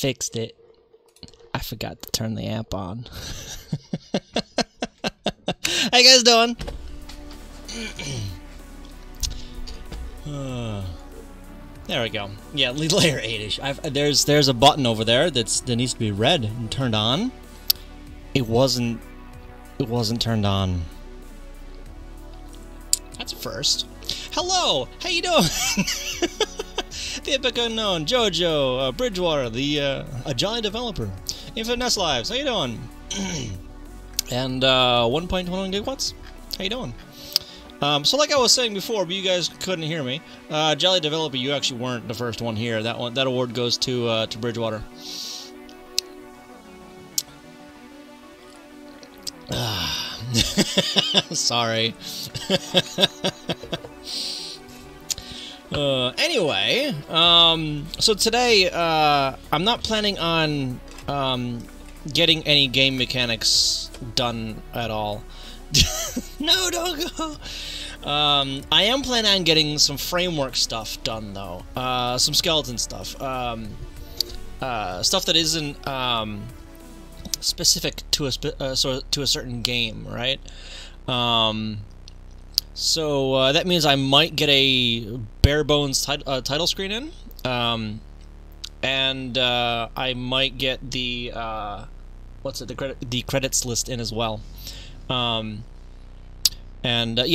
fixed it. I forgot to turn the amp on. How you guys doing? There we go. Yeah, layer 8-ish. There's a button over there that needs to be red and turned on. It wasn't turned on. That's a first. Hello, how you doing? The Epic Unknown, Jojo, Bridgewater, a jolly developer, Infinite Nest Lives, how you doing? And 1.21 gigawatts, how you doing? So like I was saying before, but you guys couldn't hear me. Jolly developer, you actually weren't the first one here. That award goes to Bridgewater. Sorry. Anyway, so today, I'm not planning on, getting any game mechanics done at all. No, don't go! I am planning on getting some framework stuff done, though. Some skeleton stuff. Stuff that isn't, specific to a certain game, right? So that means I might get a bare bones title screen in, and I might get the the credits list in as well. Yeah,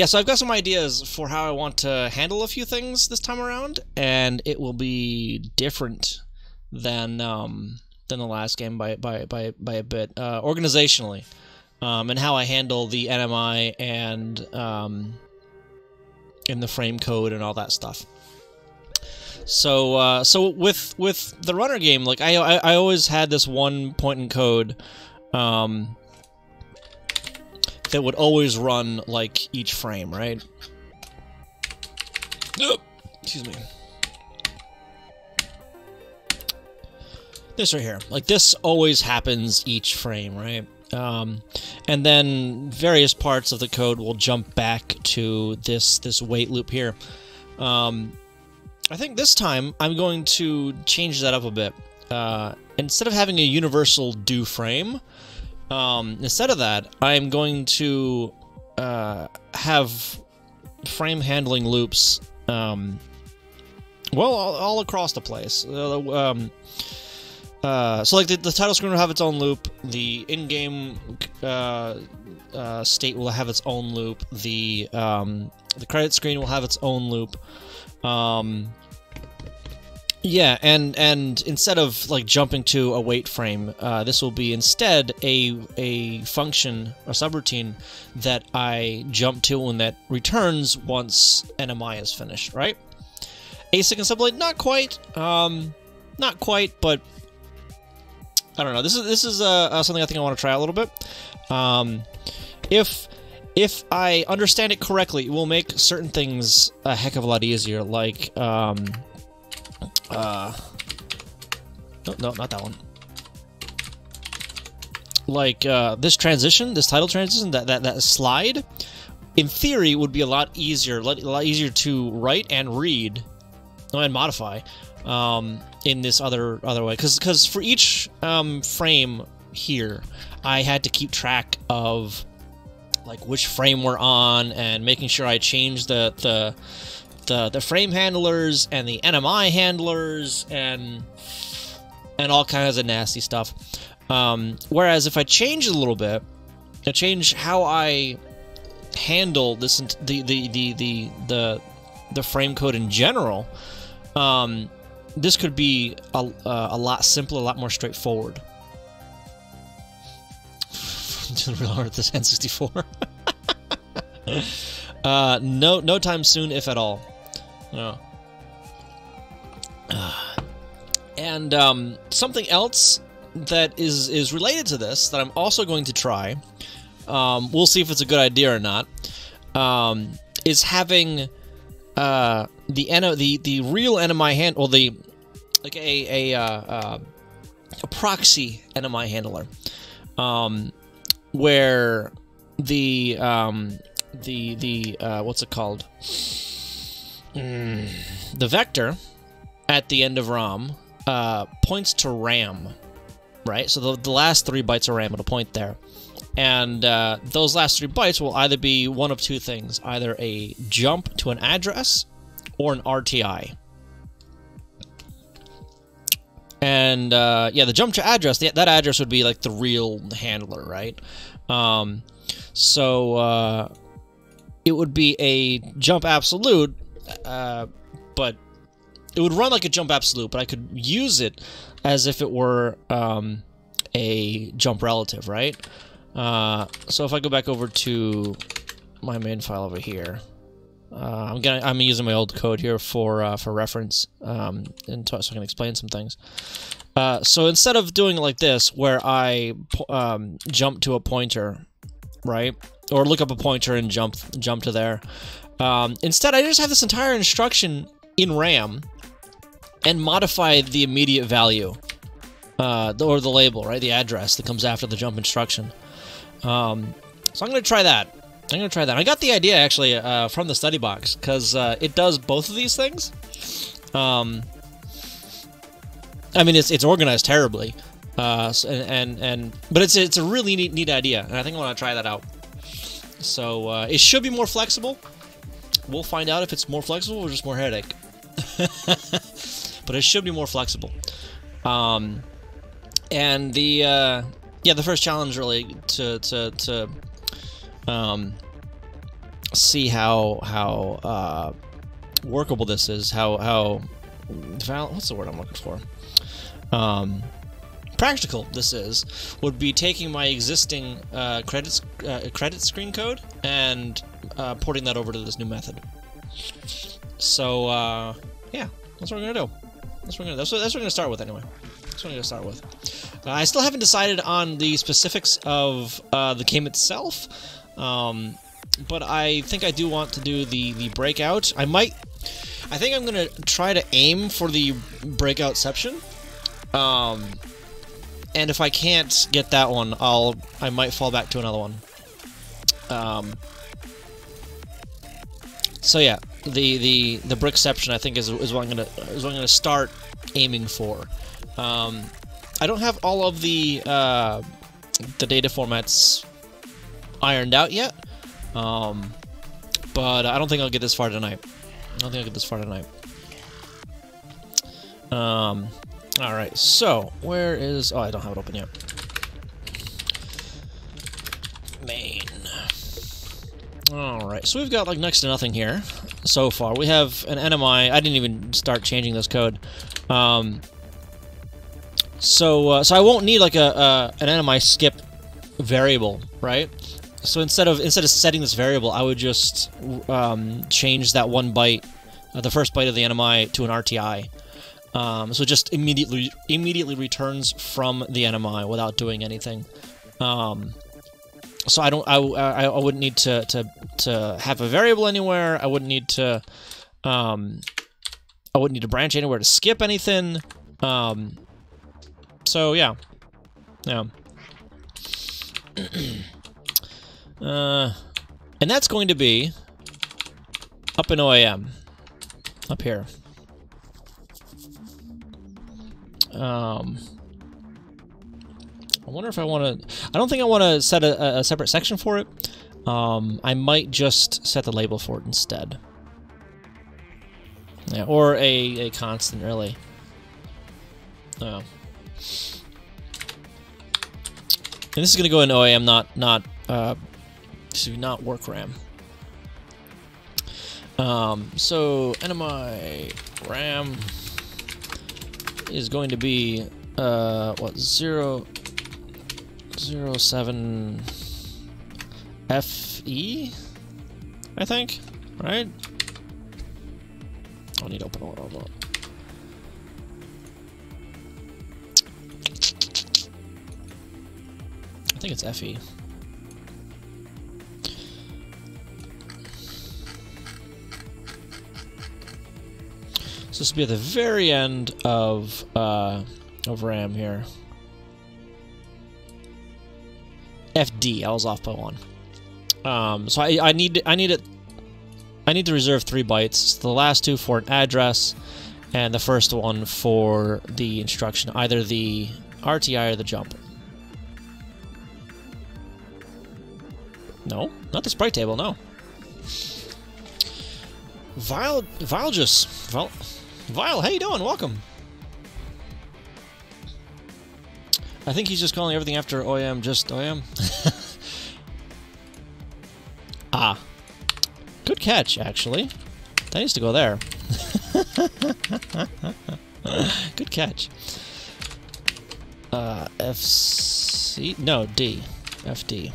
so I've got some ideas for how I want to handle a few things this time around, and it will be different than the last game by a bit, organizationally, and how I handle the NMI and the frame code and all that stuff. So so with the runner game, like I always had this one point in code that would always run like each frame, right? Excuse me. This right here, like this always happens each frame, right? And then various parts of the code will jump back to this wait loop here. I think this time I'm going to change that up a bit. Instead of having a universal do frame, instead of that, I'm going to have frame handling loops, well, all across the place. So like the title screen will have its own loop, the in-game state will have its own loop, the credit screen will have its own loop. Yeah, and instead of like jumping to a wait frame, this will be instead a function or subroutine that I jump to and that returns once NMI is finished, right? Async and sublate, not quite, but I don't know. This is something I think I want to try out a little bit. If I understand it correctly, it will make certain things a heck of a lot easier. Like no, not that one. Like this transition, this title transition, that slide, in theory, would be a lot easier to write and read, and modify. In this other way, because for each frame here, I had to keep track of like which frame we're on and making sure I change the frame handlers and the NMI handlers and all kinds of nasty stuff. Whereas if I change it a little bit, I change how I handle this the frame code in general. This could be a lot simpler, a lot more straightforward. Just real hard this N64. No time soon, if at all. No. And something else that is related to this that I'm also going to try. We'll see if it's a good idea or not. Is having the real NMI handle, like a proxy NMI handler, where the what's it called? The vector at the end of ROM points to RAM, right? So the last 3 bytes of RAM will point there. And those last 3 bytes will either be one of 2 things, either a jump to an address or an RTI. And yeah, the jump to address, that address would be like the real handler, right? So it would be a jump absolute, but it would run like a jump absolute, but I could use it as if it were a jump relative, right? So if I go back over to my main file over here, I'm using my old code here for reference, and so I can explain some things. So instead of doing it like this, where I jump to a pointer, right, or look up a pointer and jump to there, instead I just have this entire instruction in RAM and modify the immediate value, or the label, right, the address that comes after the jump instruction. So I'm going to try that. I got the idea, actually, from the study box, because it does both of these things. I mean, it's organized terribly, but it's a really neat idea, and I think I want to try that out. So it should be more flexible. We'll find out if it's more flexible or just more headache. But it should be more flexible. And the first challenge really to see how workable this is, what's the word I'm looking for? Practical this is, would be taking my existing credit screen code and porting that over to this new method. So yeah, that's what we're gonna do. That's what we're gonna start with anyway. That's what I'm gonna start with. I still haven't decided on the specifics of the game itself, but I think I do want to do the breakout. I think I'm gonna try to aim for the breakoutception, and if I can't get that one, I might fall back to another one. So yeah, the brickception I think is what I'm gonna start aiming for. I don't have all of the data formats ironed out yet, but I don't think I'll get this far tonight. Alright, so, where is... Oh, I don't have it open yet. Main. Alright, so we've got, like, next to nothing here so far. We have an NMI. I didn't even start changing this code. So I won't need, like, an NMI skip variable, right? So instead of setting this variable, I would just change that 1 byte, the first byte of the NMI, to an RTI. So it just immediately returns from the NMI without doing anything. So I wouldn't need to have a variable anywhere. I wouldn't need to branch anywhere to skip anything. So yeah. And that's going to be up in OAM, up here. I wonder if I want to... I don't think I want to set a separate section for it. I might just set the label for it instead. Yeah, or a constant, really. Oh. And this is going to go in OAM, not work RAM. So NMI RAM is going to be what, 007 FE, I think, right? I'll need to open all of it. I think it's FE. So this will be at the very end of RAM here. FD, I was off by 1. So I need to reserve 3 bytes. The last 2 for an address, and the first one for the instruction, either the RTI or the jump. No, not the sprite table, no. Vile, how you doing? Welcome. I think he's just calling everything after OM just OM. Ah. Good catch, actually. That needs to go there. Good catch. FC? No, D. FD.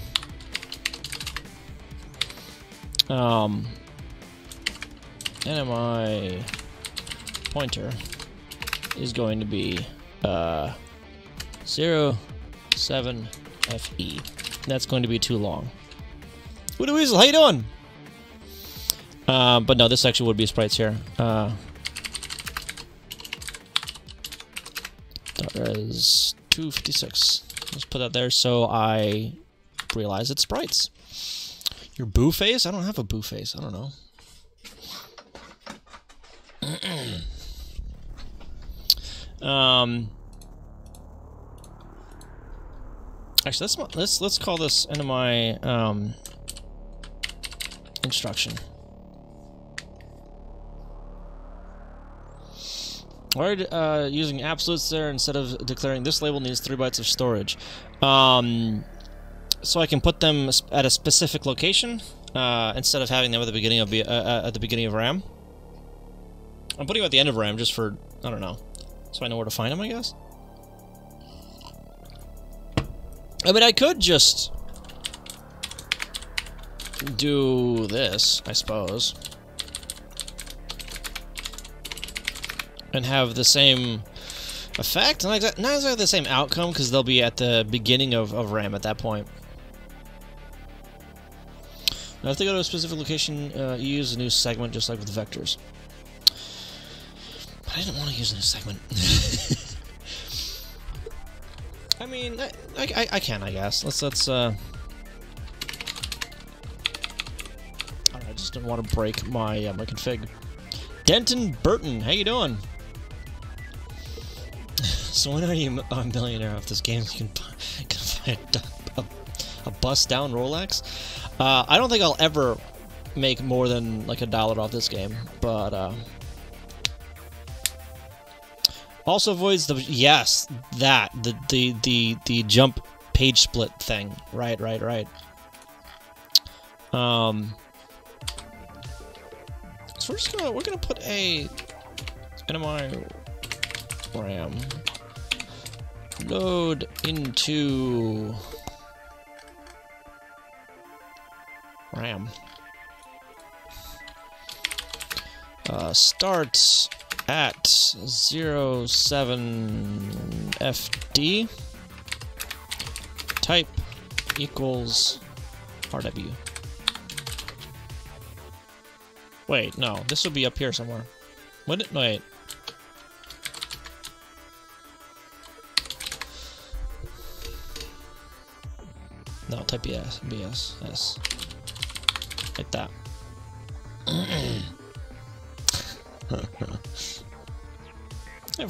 NMI pointer is going to be 07FE. That's going to be too long. Woody Weasel, how you doing? But no, this actually would be sprites here. There's 256. Let's put that there so I realize it's sprites. Your boo face? I don't have a boo face. I don't know. Actually, let's call this NMI instruction. Why using absolutes there instead of declaring this label needs 3 bytes of storage? So I can put them at a specific location instead of having them at the beginning of RAM. I'm putting them at the end of RAM just for, I don't know, so I know where to find them, I guess. I mean, I could just do this, I suppose, and have the same effect. Not exactly the same outcome, because they'll be at the beginning of RAM at that point. Now, if they go to a specific location, you use a new segment, just like with vectors. But I didn't want to use a new segment. I mean, I can, I guess. Let's I just didn't want to break my my config. Denton Burton, how you doing? So when are you a millionaire off this game? You can buy a bust down Rolex. I don't think I'll ever make more than like $1 off this game, but also avoids the the jump page split thing. Right. So we're gonna put a NMI RAM load into RAM. Starts at 07FD. Type equals RW. Wait, no, this would be up here somewhere. Would it? Wait. No, type BS, S. Like that.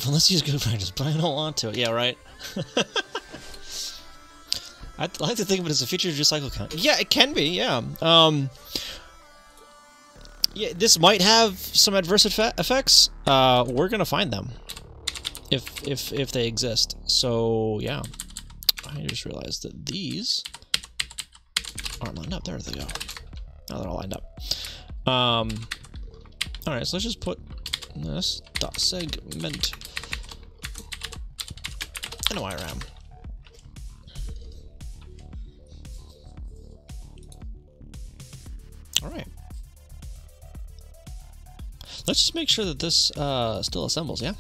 Let's use good practice, but I don't want to. Yeah, right? I like to think of it as a feature of your cycle count. Yeah, it can be, yeah. Yeah, this might have some adverse effects. We're gonna find them. If they exist. So, yeah. I just realized that these aren't lined up. There they go. Now they're all lined up. Alright, so let's just put this dot segment NMI RAM. Alright. Let's just make sure that this still assembles, yeah?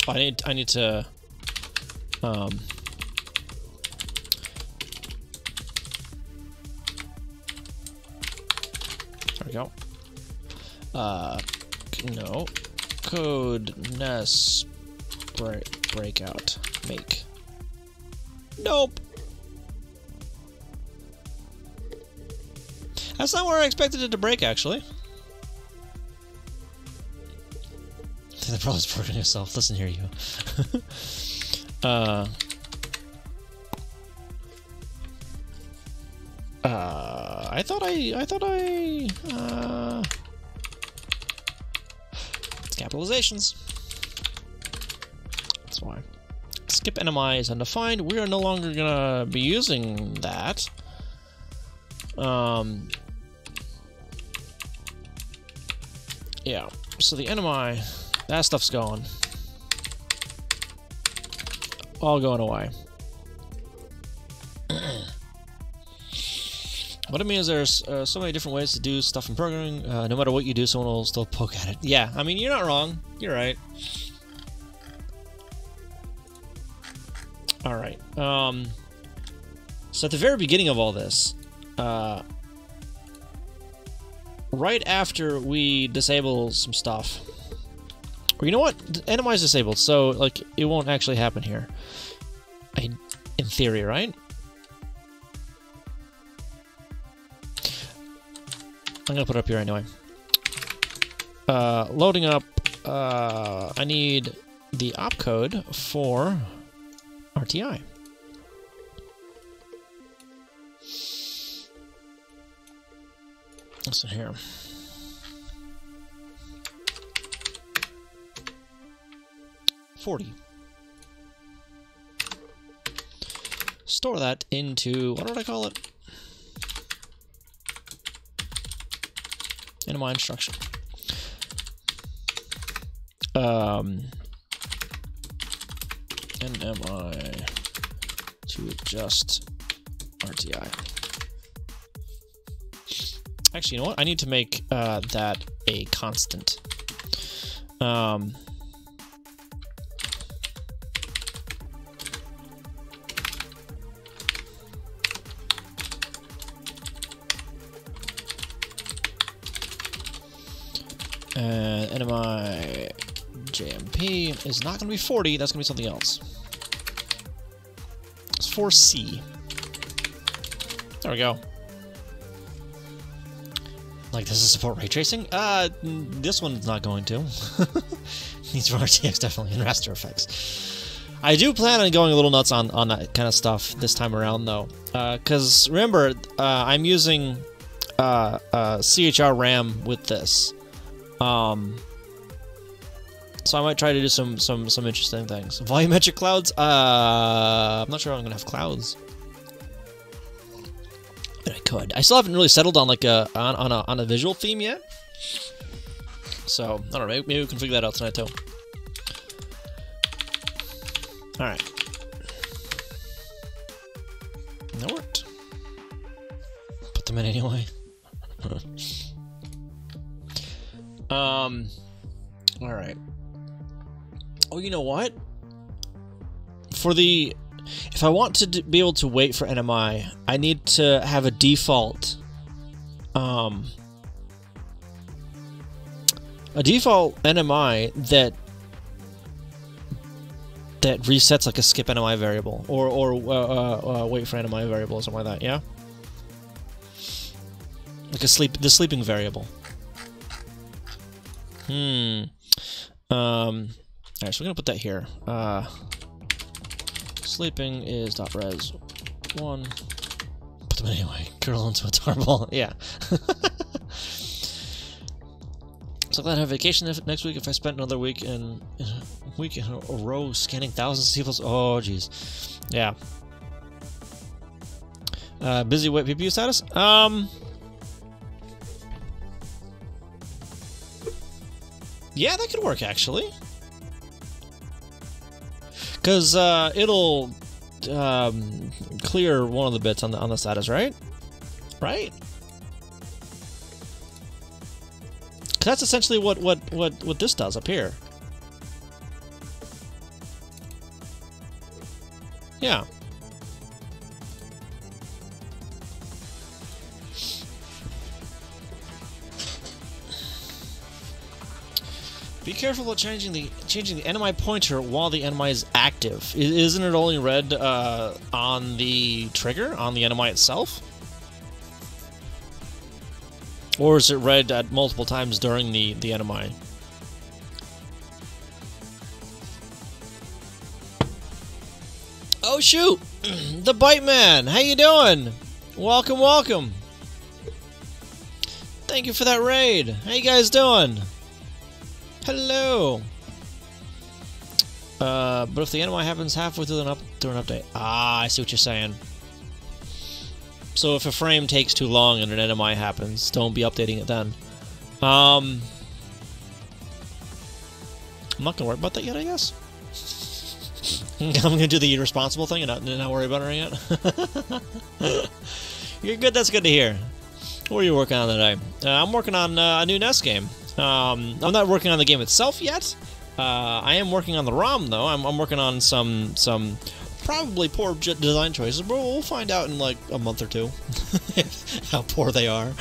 Oh, I need to there we go. No. Code nest breakout make. Nope. That's not where I expected it to break, actually. The problem is broken yourself. Listen here, you. I thought it's capitalizations. That's why. Skip NMI is undefined. We are no longer gonna be using that. Yeah. So the NMI, that stuff's gone. All going away. What it means is there's so many different ways to do stuff in programming. No matter what you do, someone will still poke at it. Yeah, I mean, you're not wrong. You're right. Alright. So at the very beginning of all this, right after we disable some stuff, or you know what? NMI is disabled, so like it won't actually happen here. In theory, right? I'm gonna put it up here anyway. Loading up. I need the opcode for RTI. Listen here. $40. Store that into, what did I call it? NMI instruction. NMI to adjust RTI. Actually, you know what? I need to make that a constant. NMI JMP is not going to be 40. That's going to be something else. It's 4C. There we go. Like, does it support ray tracing? This one's not going to. Needs for RTX definitely and raster effects. I do plan on going a little nuts on that kind of stuff this time around, though. Because, remember, I'm using CHR RAM with this. So I might try to do some interesting things. Volumetric clouds? I'm not sure I'm gonna have clouds. But I could. I still haven't really settled on like on a visual theme yet. So I don't know. Maybe we can figure that out tonight too. All right. That worked. Put them in anyway. All right. Oh, you know what? If I want to be able to wait for NMI, I need to have a default, NMI that resets like a skip NMI variable or wait for NMI variable or something like that. Yeah, like the sleeping variable. Alright, so we're gonna put that here. Sleeping is .res 1. Put them anyway. Curl into a tarball. Yeah. So glad I have vacation next week. If I spent another week in a row scanning thousands of people's. Oh, jeez. Yeah. Busy with PPU status. Yeah, that could work actually. Because it'll clear one of the bits on the status, right? Right? Because that's essentially what this does up here. Yeah. Be careful about changing the NMI pointer while the NMI is active. Isn't it only read on the trigger, on the NMI itself? Or is it read at multiple times during the NMI? Oh shoot! The Bite Man! How you doing? Welcome, welcome! Thank you for that raid! How you guys doing? Hello! But if the NMI happens halfway through an update... Ah, I see what you're saying. So if a frame takes too long and an NMI happens, don't be updating it then. I'm not gonna worry about that yet, I guess. I'm gonna do the irresponsible thing and not worry about it yet. You're good, that's good to hear. What are you working on today? I'm working on a new NES game. I'm not working on the game itself yet. I am working on the ROM though. I'm working on some probably poor design choices, but we'll find out in like a month or two how poor they are.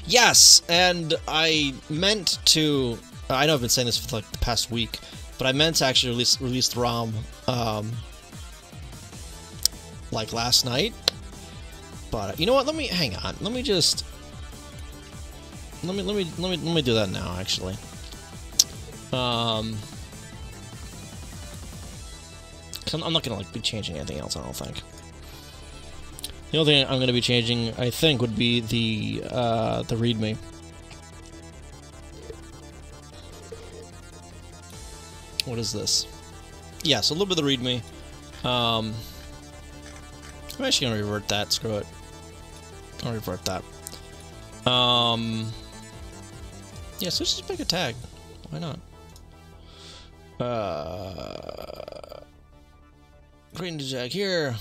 Yes, and I meant to. I know I've been saying this for like the past week, but I meant to actually release the ROM like last night. But you know what? Let me hang on. Let me just let me do that now. Actually, I'm not gonna like be changing anything else. I don't think. The only thing I'm gonna be changing, I think, would be the README. What is this? Yeah, so a little bit of the README. I'm actually gonna revert that. Screw it. I'll revert that. Yeah, so let's just make a tag. Why not? Create a tag here.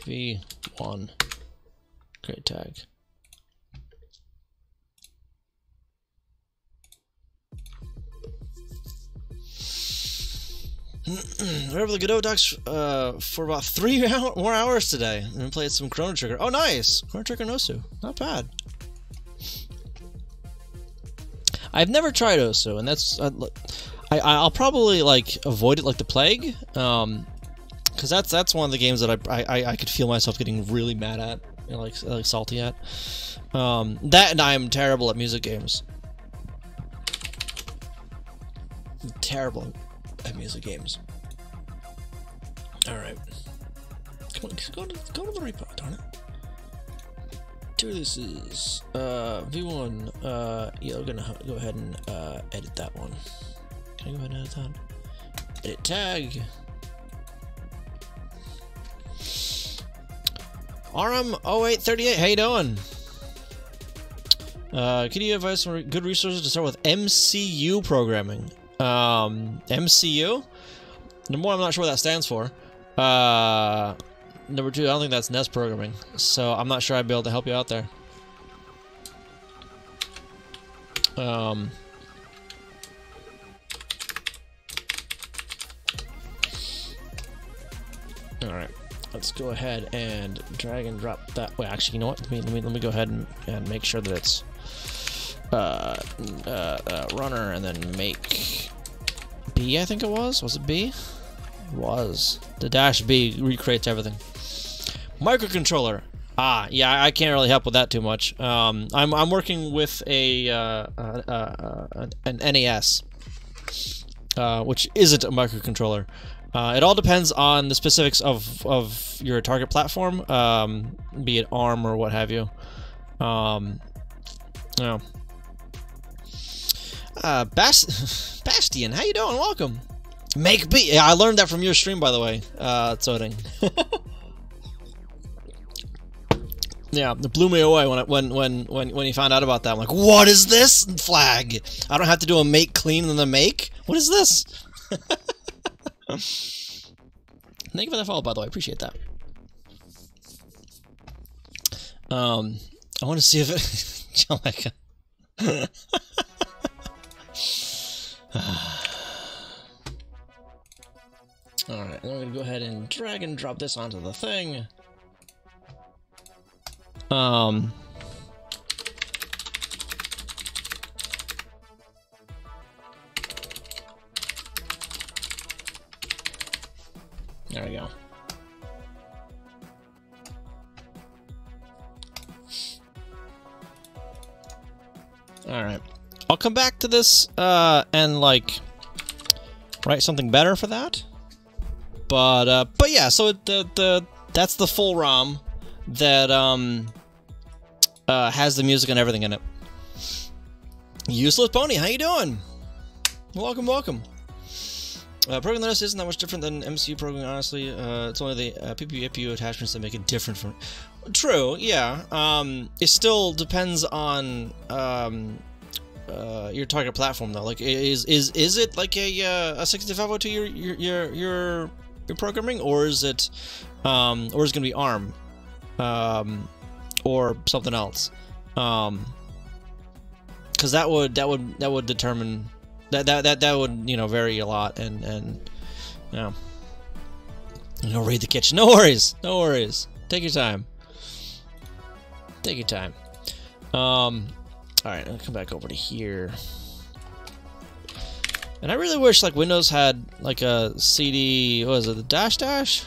V1. Create tag. Remember the Godot Docs for about 3 more hours today, and then played some Chrono Trigger. Oh, nice! Chrono Trigger Nosu. Not bad. I've never tried Osu, and that's... I'll probably, like, avoid it like the plague, because that's one of the games that I could feel myself getting really mad at, you know, like salty at. That, and I'm terrible at music games. Terrible at music games. Alright. Come on, go to the repo, darn it. Two releases. V1, yeah, we're gonna go ahead and edit that one. Can I go ahead and edit that? Edit tag. RM0838, how you doing? Can you advise some good resources to start with MCU programming? MCU? Number one, I'm not sure what that stands for. Number two, I don't think that's NES programming, so I'm not sure I'd be able to help you out there. Alright, let's go ahead and drag and drop that. Wait, actually, you know what? Let me go ahead and make sure that it's runner and then make B, I think it was. Was it B? It was. The dash B recreates everything. Microcontroller. Ah, yeah, I can't really help with that too much. I'm working with an NES, which isn't a microcontroller. It all depends on the specifics of your target platform, be it ARM or what have you. Yeah. Bastion, how you doing? Welcome. Make B. Yeah, I learned that from your stream, by the way. Tsoding. Yeah, it blew me away when you found out about that. I'm like, what is this flag? I don't have to do a make clean and then the make. What is this? Thank you for that follow, by the way. I appreciate that. I want to see if it. Oh my god. Alright, I'm gonna go ahead and drag and drop this onto the thing. There we go. Alright. I'll come back to this, and, like, write something better for that. But yeah, so that's the full ROM that, has the music and everything in it. Useless Pony, how you doing? Welcome, welcome. Programming Linux isn't that much different than MCU programming, honestly. It's only the PPU attachments that make it different from... True, yeah. It still depends on your target platform, though. Like, is it like a 6502 your programming, or is it gonna be ARM, or something else? Because that would determine that would, you know, vary a lot, and you know, raid the kitchen. No worries, no worries. Take your time. Take your time. All right, I'll come back over to here. And I really wish like Windows had like a CD. What is it? The dash?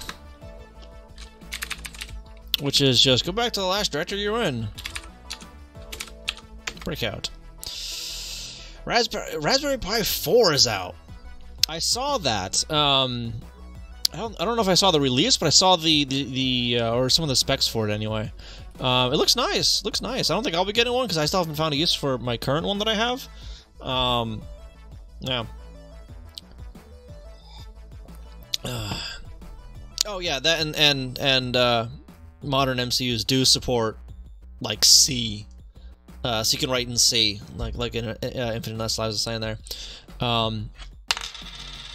Which is just go back to the last directory you're in. Breakout. Raspberry Pi 4 is out. I saw that. I don't know if I saw the release, but I saw the or some of the specs for it anyway. It looks nice. Looks nice. I don't think I'll be getting one because I still haven't found a use for my current one that I have. Yeah. Oh yeah, that and modern MCUs do support like C. So you can write in C, like in Infinite Nest Lives was saying there.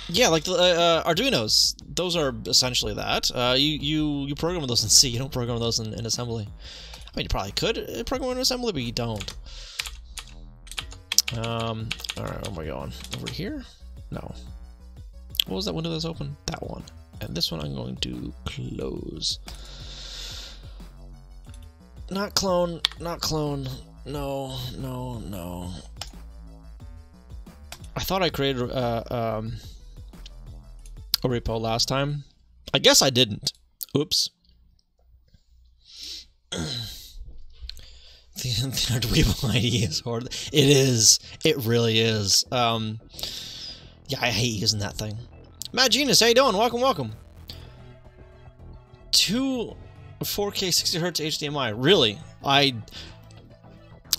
Yeah, like the Arduinos. Those are essentially that. You program those in C. You don't program those in assembly. I mean, you probably could program in assembly, but you don't. All right, where am I going? Over here? No. What was that window that's open? That one. And this one I'm going to close. Not clone. Not clone. No, no, no. I thought I created a repo last time. I guess I didn't. Oops. The Arduino IDE is hard. It is. It really is. Yeah, I hate using that thing. Matt Genius, how you doing? Welcome, welcome. 2 4K 60Hz HDMI. Really?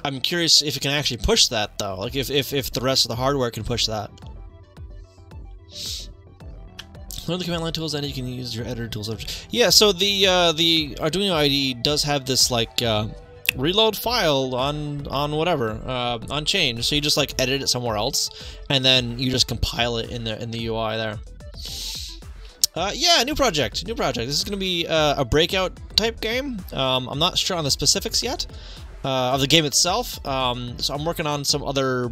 I'm curious if it can actually push that, though. Like, if the rest of the hardware can push that. One of the command line tools, then you can use your editor tools. Yeah, so the Arduino IDE does have this, like, reload file on whatever, on change. So you just, like, edit it somewhere else, and then you just compile it in the UI there. Yeah, new project. This is going to be a breakout type game. I'm not sure on the specifics yet. Of the game itself, so I'm working on some other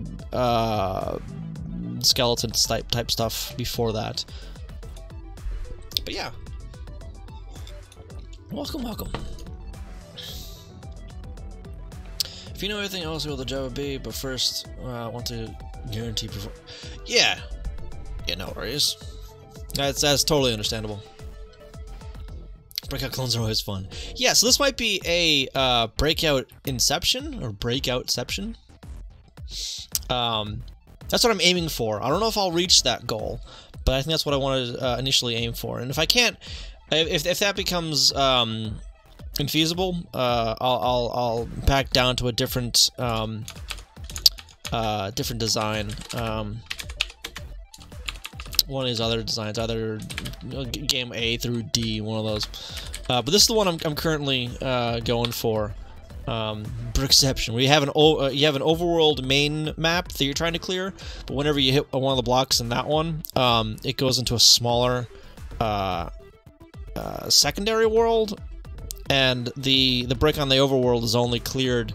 skeleton type stuff before that. But yeah, welcome. If you know anything else about the Java B, but first I want to guarantee perform. Yeah, no worries. That's totally understandable. Breakout clones are always fun. Yeah, so this might be a breakout inception or breakoutception. That's what I'm aiming for. I don't know if I'll reach that goal, but I think that's what I want to initially aim for. And if I can't, if that becomes infeasible, I'll back down to a different different design. One of these other designs, either game A through D, one of those. But this is the one I'm currently going for. Brickception, where you have an overworld main map that you're trying to clear, but whenever you hit one of the blocks in that one, it goes into a smaller secondary world, and the brick on the overworld is only cleared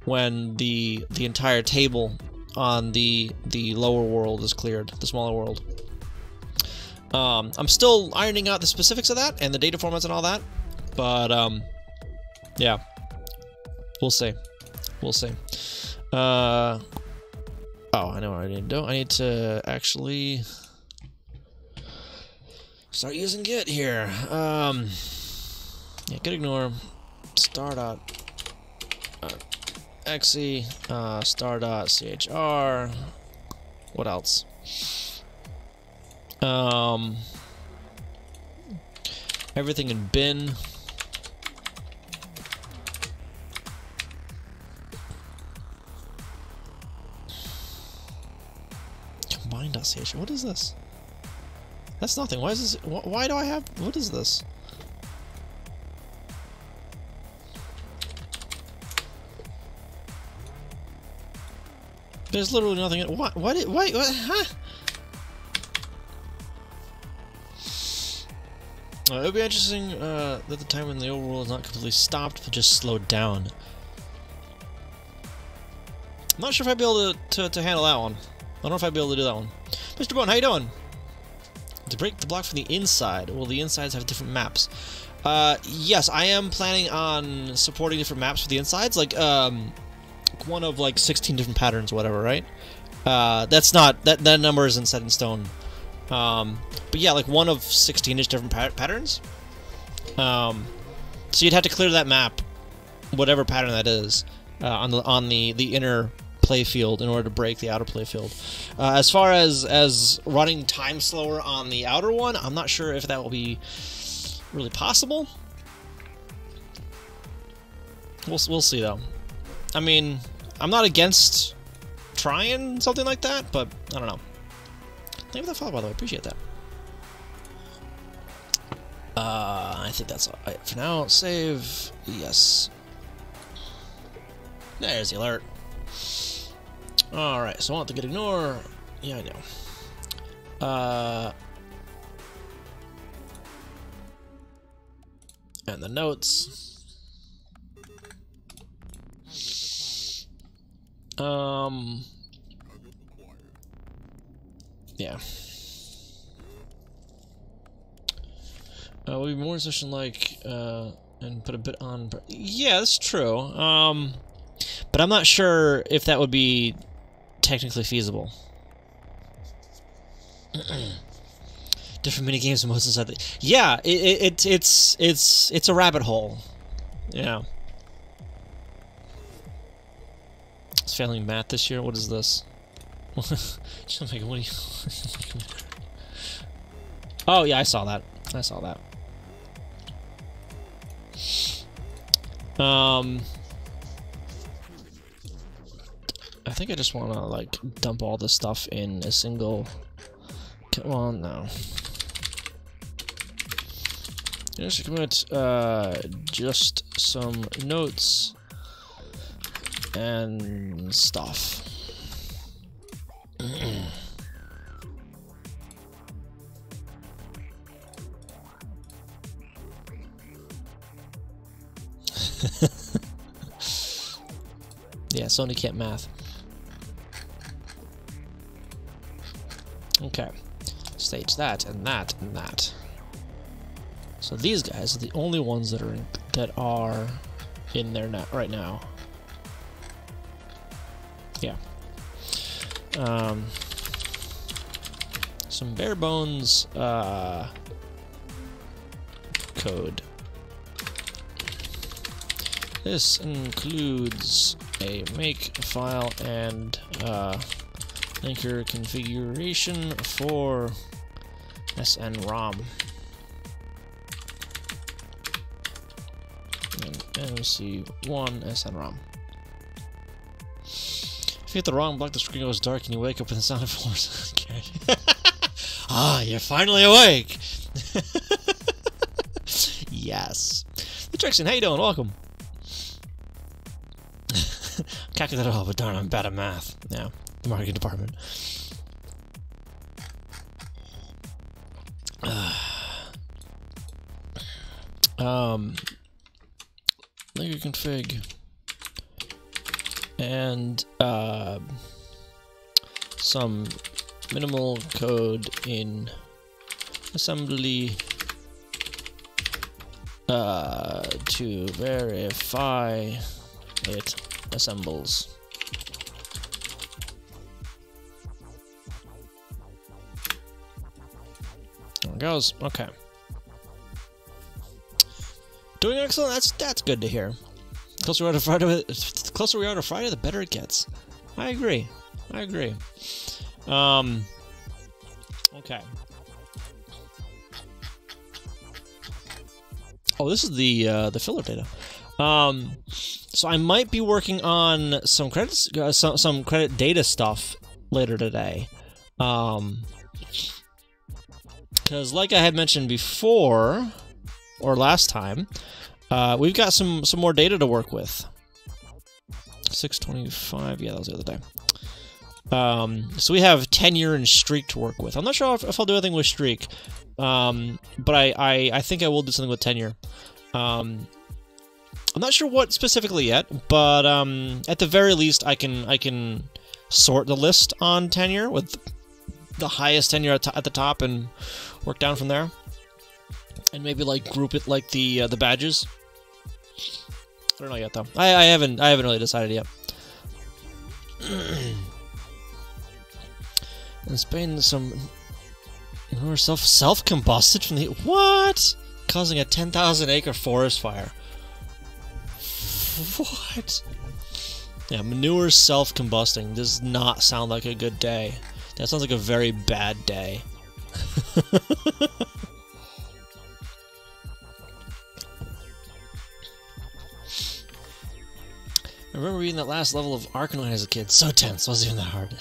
when the entire table on the lower world is cleared, the smaller world. I'm still ironing out the specifics of that and the data formats and all that, but yeah, we'll see. Oh, I know what I need to do. I need to actually start using Git here. Yeah, git ignore start out exe star.chr. What else? Everything in bin. Combine.ch. What is this? That's nothing. Why is this? Why do I have? What is this? There's literally nothing. What? What? Huh? It would be interesting that the time when the overworld is not completely stopped, but just slowed down. I'm not sure if I'd be able to handle that one. I don't know if I'd be able to do that one. Mr. Bone, how you doing? To break the block from the inside. Will the insides have different maps? Yes, I am planning on supporting different maps for the insides, like one of like 16 different patterns, whatever, right? That's not that number isn't set in stone. But yeah, like one of 16-ish different patterns. So you'd have to clear that map, whatever pattern that is, on the inner play field in order to break the outer play field. As far as running time slower on the outer one, I'm not sure if that will be really possible. We'll see though. I mean, I'm not against trying something like that, but I don't know. Thank you for that follow, by the way. Appreciate that. I think that's all right for now. Save. Yes. There's the alert. Alright, so I want to get ignore. Yeah, I know. And the notes. Yeah. We'll be more session like and put a bit on. Yeah, that's true. But I'm not sure if that would be technically feasible. Different mini games and modes inside the. Yeah, it's a rabbit hole. Yeah. It's failing math this year. What is this? What are you? Oh yeah, I saw that. I saw that. I think I just want to like dump all this stuff in a single. Well, no. Just commit just some notes and stuff. Yeah, Sony can't math. Okay. Stage that and that and that. So these guys are the only ones that are in there now, right now. Yeah. Some bare bones code. This includes a make file and linker configuration for SNROM and MC1 SNROM. If you hit the wrong block, the screen goes dark and you wake up with the sound of force. Ah, you're finally awake! Yes. Hey Trixon, how you doing? Welcome. Calculate it all, but darn, I'm bad at math. Yeah, the marketing department. Linker config and some minimal code in assembly to verify it assembles. There it goes. Okay. Doing excellent. That's good to hear. Closer closer we are to Friday, the better it gets. I agree. I agree. Okay. Oh, this is the filler data. So I might be working on some credits, some credit data stuff later today. Because like I had mentioned before, or last time, we've got some more data to work with. 625, yeah, that was the other day. So we have tenure and streak to work with. I'm not sure if I'll do anything with streak, but I think I will do something with tenure. I'm not sure what specifically yet, but at the very least, I can sort the list on tenure with the highest tenure at the top and work down from there, and maybe like group it like the badges. I don't know yet though. I haven't really decided yet. In Spain, some self-combusted from the what, causing a 10,000-acre forest fire. What? Yeah, manure self-combusting does not sound like a good day. That sounds like a very bad day. I remember reading that last level of Arkanoid as a kid. So tense, wasn't even that hard.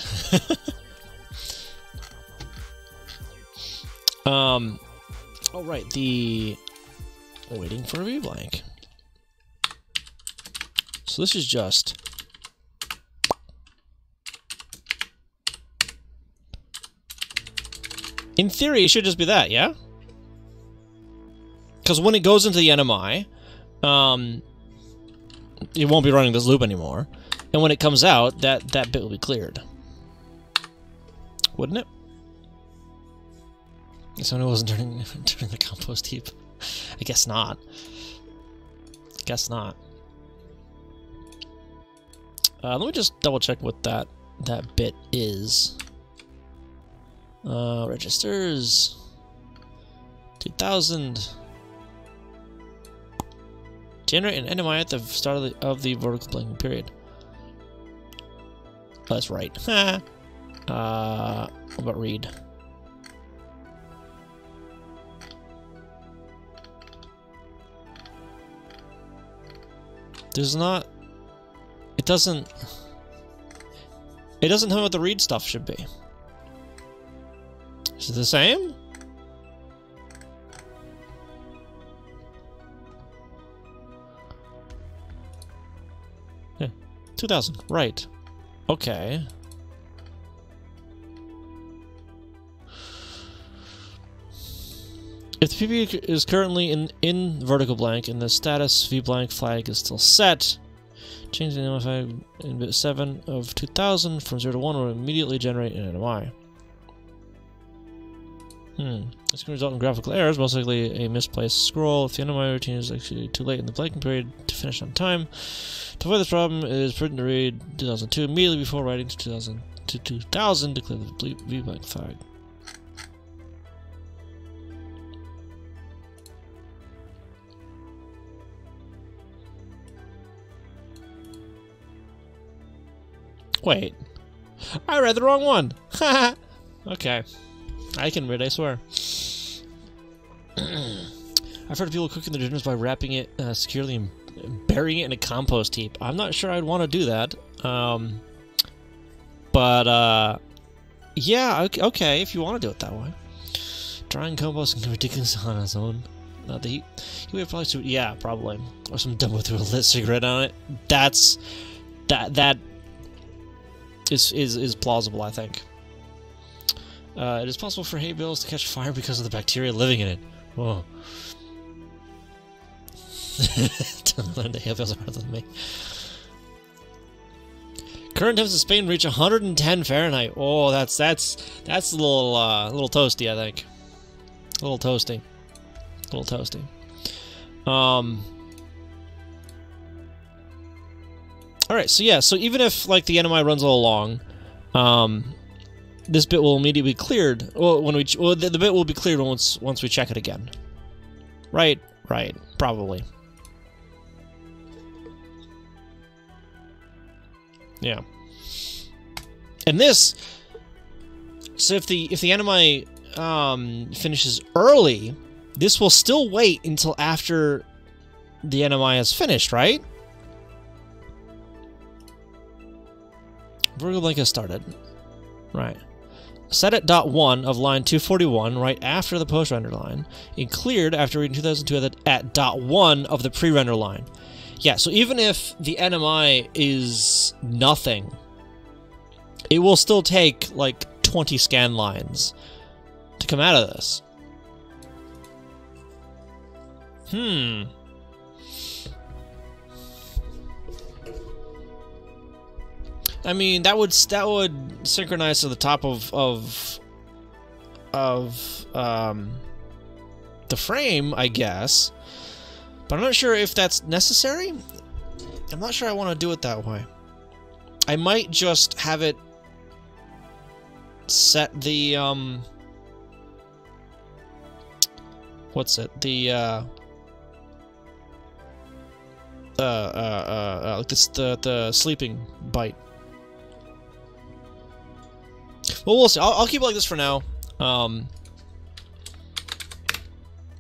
Oh right, waiting for a V-blank. So this is just in theory it should just be that, yeah? Because when it goes into the NMI, it won't be running this loop anymore, and when it comes out, that bit will be cleared, wouldn't it? So it wasn't turning the compost heap. I guess not. Guess not. Let me just double check what that bit is. Registers 2000. Generate an NMI at the start of the vertical blanking period. Oh, that's right. What about read? There's not. It doesn't tell me what the read stuff should be. Is it the same? Yeah, 2000. Right. Okay. If the PP is currently in vertical blank and the status v-blank flag is still set, change the NMI in bit 7 of 2000 from 0 to 1 will immediately generate an NMI. This can result in graphical errors, most likely a misplaced scroll if the NMI routine is actually too late in the blanking period to finish on time. To avoid this problem, it is prudent to read 2002 immediately before writing to 2000 to clear the v-blank flag. Wait, I read the wrong one. Okay, I can read, I swear. I've heard of people cooking their dinners by wrapping it securely and burying it in a compost heap. I'm not sure I'd want to do that. Yeah, okay, if you want to do it that way. Drying compost can be ridiculous on its own. The heat would probably, yeah, probably, or some dumb with a lit cigarette on it. That is plausible, I think. It is possible for hay bales to catch fire because of the bacteria living in it. Whoa. The hay bales are harder than me. Current temps in Spain reach 110 Fahrenheit. Oh, that's a little toasty, I think. A little toasty. A little toasty. Alright, so yeah, so even if, like, the NMI runs all along, this bit will immediately be cleared. Well, the bit will be cleared once we check it again. Right, probably. Yeah. And this, so if the animi finishes early, this will still wait until after the animi is finished, right? Vertical blink has started. Right. Set at dot 1 of line 241, right after the post-render line, and cleared after reading 2002 at dot 1 of the pre-render line. Yeah, so even if the NMI is nothing, it will still take like 20 scan lines to come out of this. I mean, that would synchronize to the top of the frame, I guess. But I'm not sure if that's necessary. I'm not sure I want to do it that way. I might just have it set the what's it? The the sleeping bite. Well, we'll see. I'll keep it like this for now.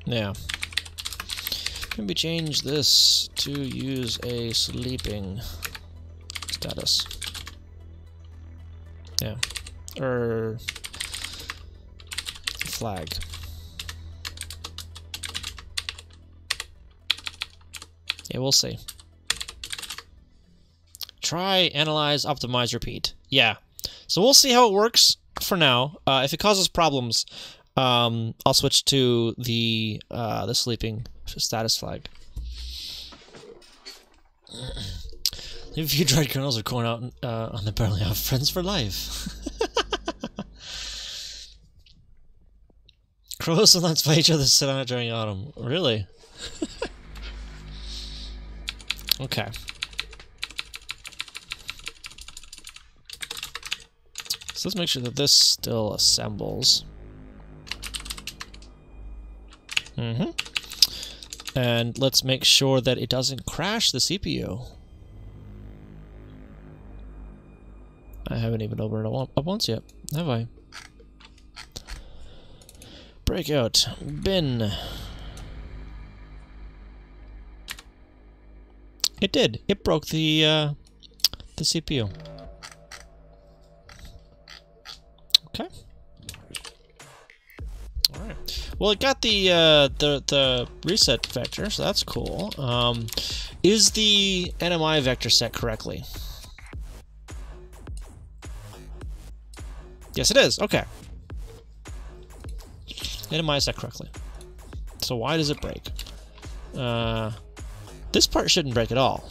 Yeah. Maybe change this to use a sleeping status. Yeah. Or flag. Yeah, we'll see. Try, analyze, optimize, repeat. Yeah. So we'll see how it works for now. If it causes problems, I'll switch to the sleeping status flag. Leave a few dried kernels or corn out on the barrel. Have friends for life. Crows sometimes fight each other sit on it during autumn. Really? Okay. So let's make sure that this still assembles. And let's make sure that it doesn't crash the CPU. I haven't even opened it up once yet, have I? Breakout. Bin. It did. It broke the CPU. Okay. All right. Well, it got the reset vector, so that's cool. Is the NMI vector set correctly? Yes, it is. Okay. NMI is set correctly. So why does it break? This part shouldn't break at all.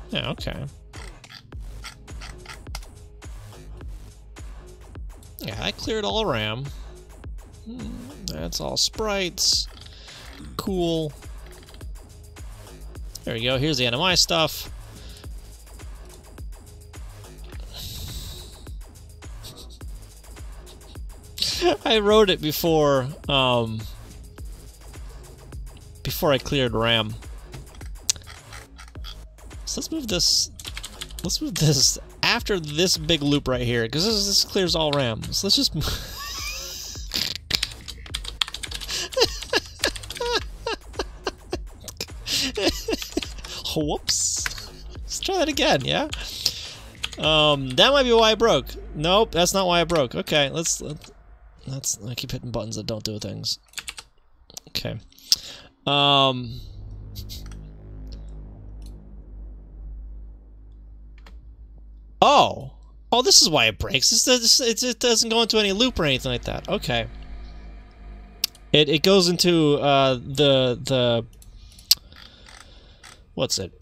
Yeah, okay. Yeah, I cleared all RAM. That's all sprites. Cool. There we go. Here's the NMI stuff. I wrote it before I cleared RAM. So let's move this. Let's move this after this big loop right here, because this clears all RAM. So let's just. Whoops. Let's try that again. Yeah. That might be why it broke. Nope, that's not why it broke. Okay, let's. I keep hitting buttons that don't do things. Okay. Oh, this is why it breaks. It doesn't go into any loop or anything like that. Okay. It goes into the what's it?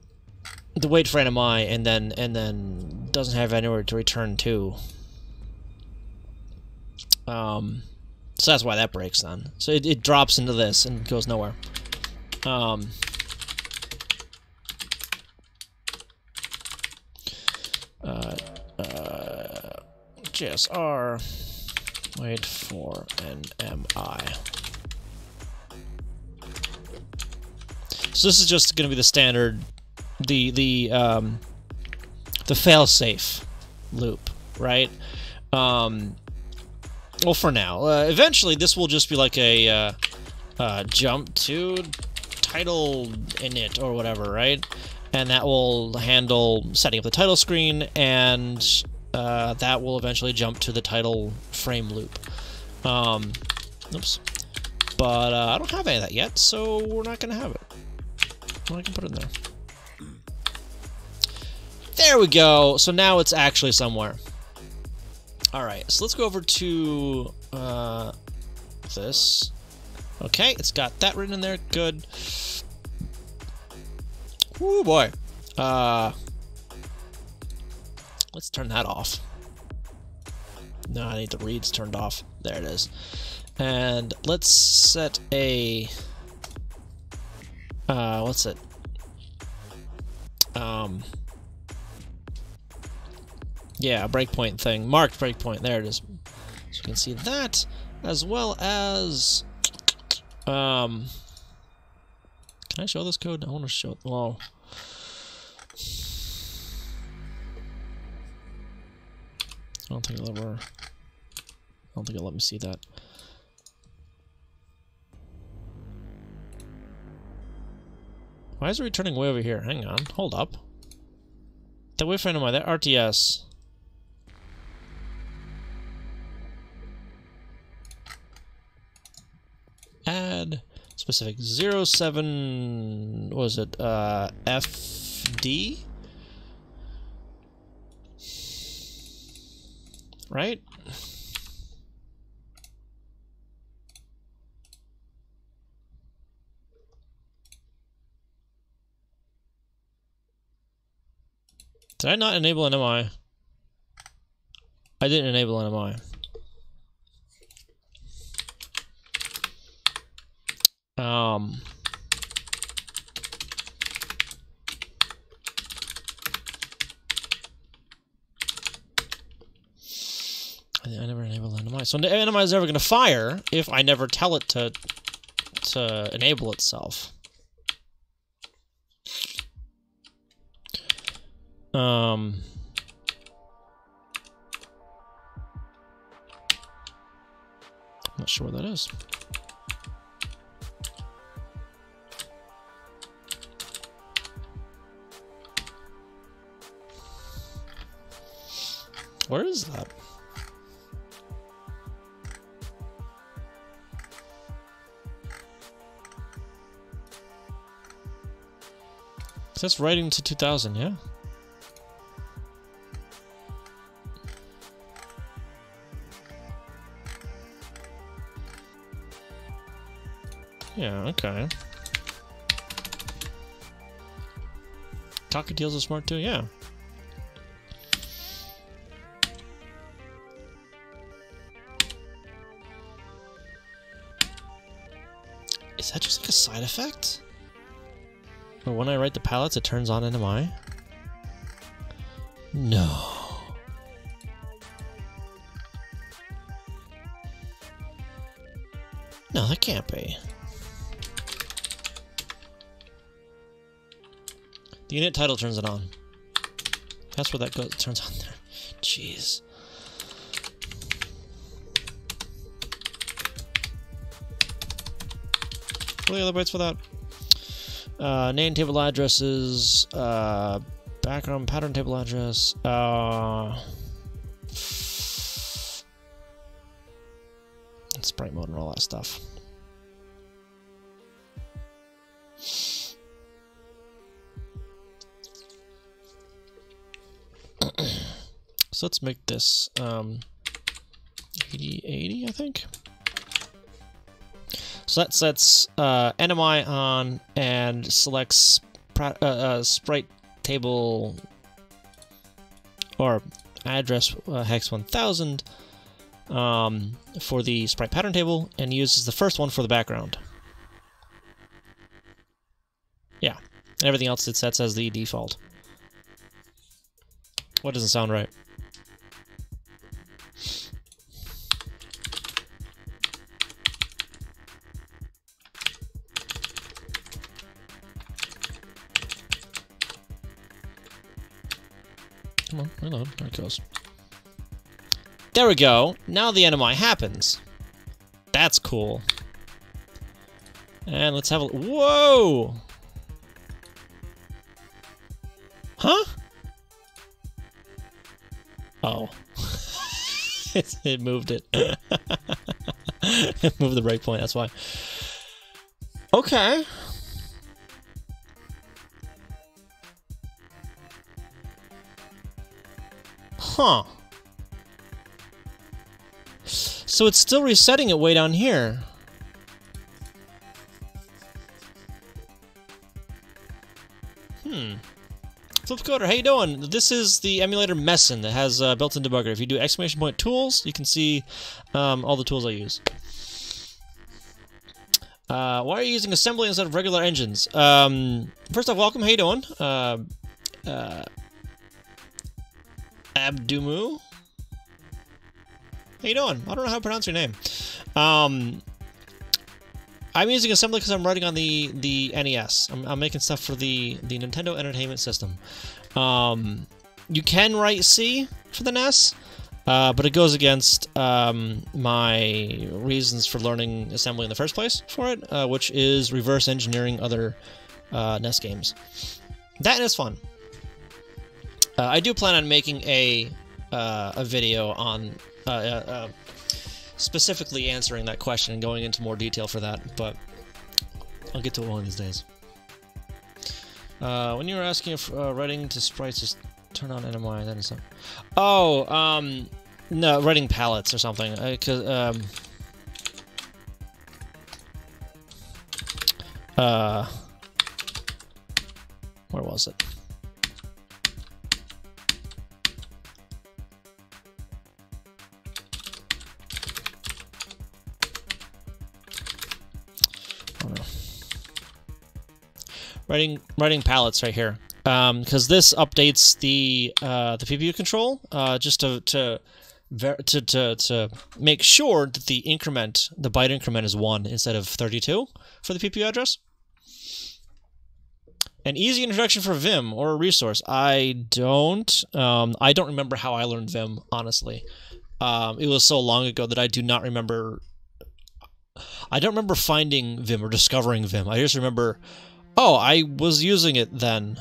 The wait for NMI and then doesn't have anywhere to return to. So that's why that breaks then. So it drops into this and goes nowhere. JSR, wait for NMI. So this is just going to be the standard failsafe loop, right? Well, for now. Eventually, this will just be like a jump to title init or whatever, right? And that will handle setting up the title screen, and that will eventually jump to the title frame loop. Oops. But I don't have any of that yet, so we're not going to have it. Well, I can put it in there. There we go. So now it's actually somewhere. Alright, so let's go over to this. Okay, it's got that written in there. Good. Woo boy. Let's turn that off. No, I need the reads turned off. There it is. And let's set a what's it? Yeah, a breakpoint thing. Marked breakpoint. There it is. So you can see that, as well as can I show this code? I want to show it. Well, I don't think it'll let me see that. Why is it returning way over here? Hang on, hold up. The wayfinder, am I there? RTS. Add specific 07, what was it, FD? Right? Did I not enable NMI? I didn't enable NMI. I never enabled NMI. So NMI is never going to fire if I never tell it to enable itself. Not sure what that is. Where is that? It says writing to 2000, yeah? Yeah, okay. Cockatiels are smart too, yeah. Is that just like a side effect? Or when I write the palettes, it turns on NMI? No. No, that can't be. The unit title turns it on. That's where that goes. It turns on there. Jeez. What are the other bytes for that? Name table addresses, background pattern table address, sprite mode and all that stuff. So let's make this 8080, I think. So that sets NMI on and selects sprite table or address hex 1000 for the sprite pattern table and uses the first one for the background. Yeah, and everything else it sets as the default. What doesn't sound right? Come on, reload. There it goes. There we go. Now the NMI happens. That's cool. And let's have a... Whoa! Huh? Oh. It moved it. It moved the breakpoint, that's why. Okay. Huh. So it's still resetting it way down here. Flipcoder, how you doing? This is the emulator Messen that has built-in debugger. If you do exclamation point tools, you can see all the tools I use. Why are you using assembly instead of regular engines? First off, welcome. How you doing? Abdumu? How you doing? I don't know how to pronounce your name. I'm using assembly because I'm writing on the NES. I'm making stuff for the Nintendo Entertainment System. You can write C for the NES, but it goes against my reasons for learning assembly in the first place for it, which is reverse engineering other NES games. That is fun. I do plan on making a video on specifically answering that question and going into more detail for that, but I'll get to it one of these days. When you were asking if writing to sprites just turn on NMI, that is something. Oh, no, writing palettes or something. Where was it? Writing palettes right here, because this updates the PPU control just to make sure that the increment, the byte increment, is 1 instead of 32 for the PPU address. An easy introduction for Vim or a resource. I don't remember how I learned Vim, honestly. It was so long ago that I do not remember. I don't remember finding Vim or discovering Vim. I just remember, oh, I was using it then.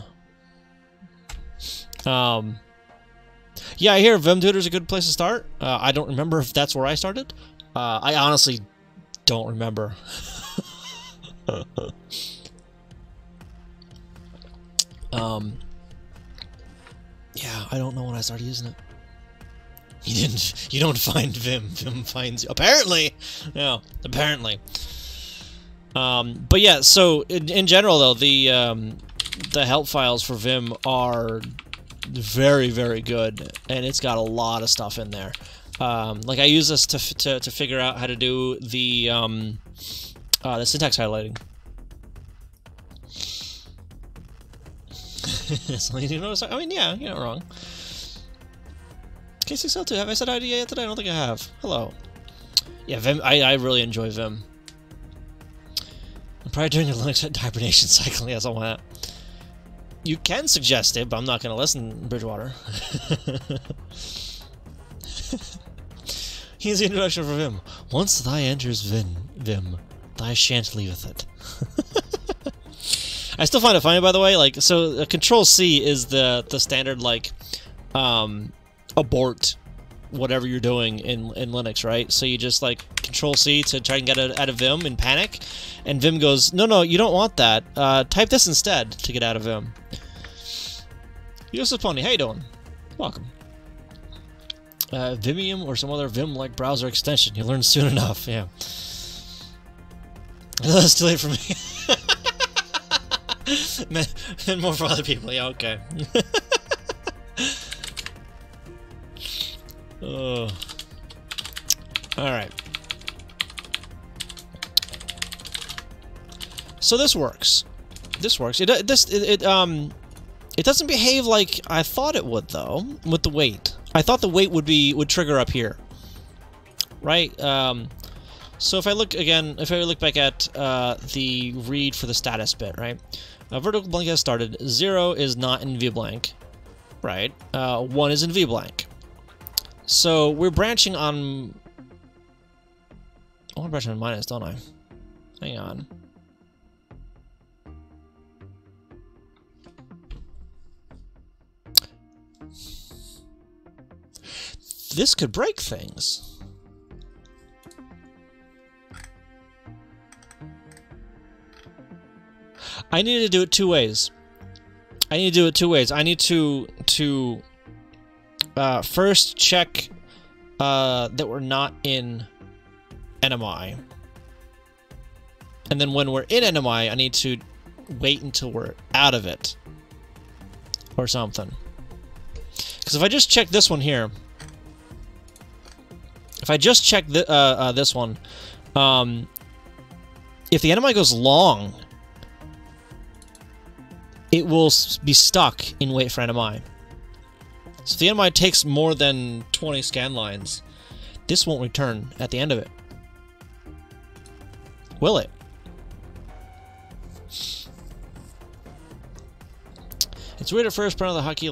Yeah, I hear Vim Tutor is a good place to start. I don't remember if that's where I started. I honestly don't remember. Yeah, I don't know when I started using it. You don't find Vim. Vim finds you. Apparently! No, apparently. But yeah, so in general though, the help files for Vim are very, very good, and it's got a lot of stuff in there. Like I use this to figure out how to do the syntax highlighting. So you notice, I mean, yeah, you're not wrong. K6L2, have I said IDA yet today? I don't think I have. Hello. Yeah, Vim, I really enjoy Vim. I'm probably doing a Linux hibernation cycle, yes, I want that. You can suggest it, but I'm not going to listen, Bridgewater. Here's the introduction for Vim. Once thy enters Vim, thy shan't leaveth it. I still find it funny, by the way. Like, so Control-C is the standard, like, abort whatever you're doing in Linux, right? So you just, like, Control-C to try and get out of Vim in panic, and Vim goes, no, you don't want that. Type this instead to get out of Vim. Yusuf Pony, how you doing? Welcome. Vimium or some other Vim-like browser extension. You learn soon enough, yeah. That's too late for me. And more for other people, yeah, okay. Oh. Alright. So this works. This works. It doesn't behave like I thought it would, though, with the weight. I thought the weight would trigger up here. Right? So if I look back at the read for the status bit, right? Vertical blank has started. 0 is not in ViewBlank. right? One is in VBlank. So we're branching on... I want to branch on minus, don't I? Hang on. This could break things. I need to do it two ways. I need to first check that we're not in NMI. And then when we're in NMI, I need to wait until we're out of it. Or something. Because if I just check this one here... If I just check this one... if the NMI goes long... it will be stuck in wait for NMI. So if the NMI takes more than 20 scan lines, this won't return at the end of it. Will it? It's weird at first, put on the hockey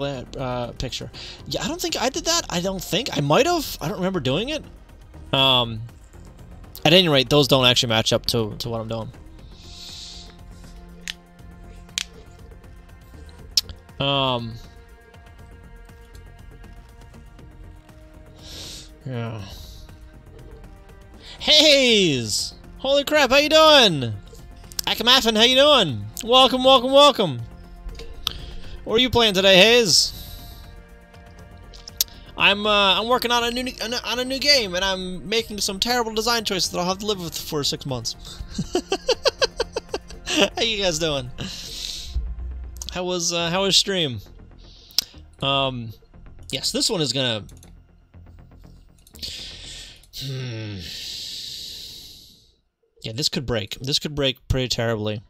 picture. Yeah, I don't think I did that. I don't think. I might have. I don't remember doing it. At any rate, those don't actually match up to what I'm doing. Yeah. Hayes! Holy crap, how you doing? Akamaffin, how you doing? Welcome, welcome, welcome. What are you playing today, Hayes? I'm working on a new game, and I'm making some terrible design choices that I'll have to live with for 6 months. How you guys doing? How was stream? Yes, this one is gonna... Yeah, this could break. This could break pretty terribly.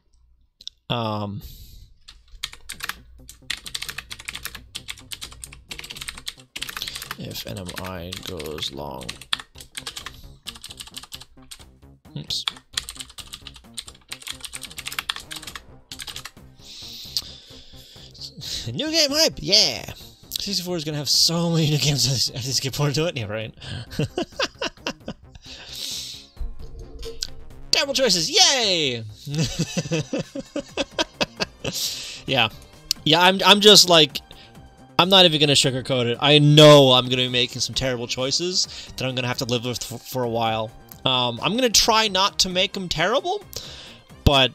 If NMI goes long. Oops. New game hype, yeah. 64 is gonna have so many new games. I just get bored to it, yeah, right? Terrible choices, yay! Yeah, I'm just like, I'm not even gonna sugarcoat it. I know I'm gonna be making some terrible choices that I'm gonna have to live with for a while. I'm gonna try not to make them terrible, but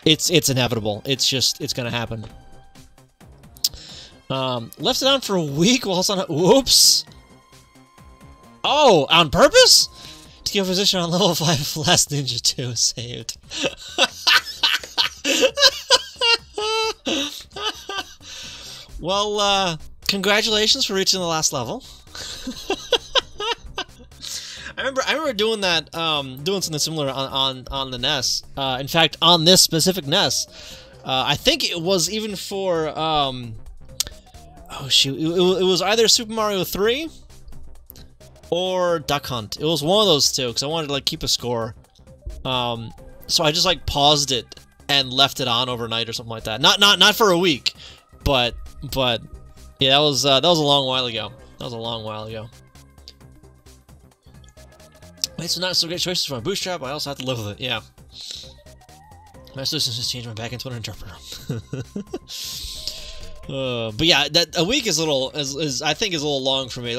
it's inevitable. It's gonna happen. Left it on for a week while it's on a... Whoops! Oh, on purpose? To get a position on level 5 of Last Ninja 2 saved. Well, congratulations for reaching the last level. I remember doing that, doing something similar on the NES. In fact, on this specific NES. I think it was even for, oh shoot, it was either Super Mario 3 or Duck Hunt. It was one of those two, because I wanted to like keep a score. So I just like paused it and left it on overnight or something like that. Not for a week, but yeah, that was a long while ago. That was a long while ago. Wait, so not so great choices for my bootstrap. I also have to live with it. Yeah. My solution just changed my back into an interpreter. But yeah, that a week is a little I think is a little long for me.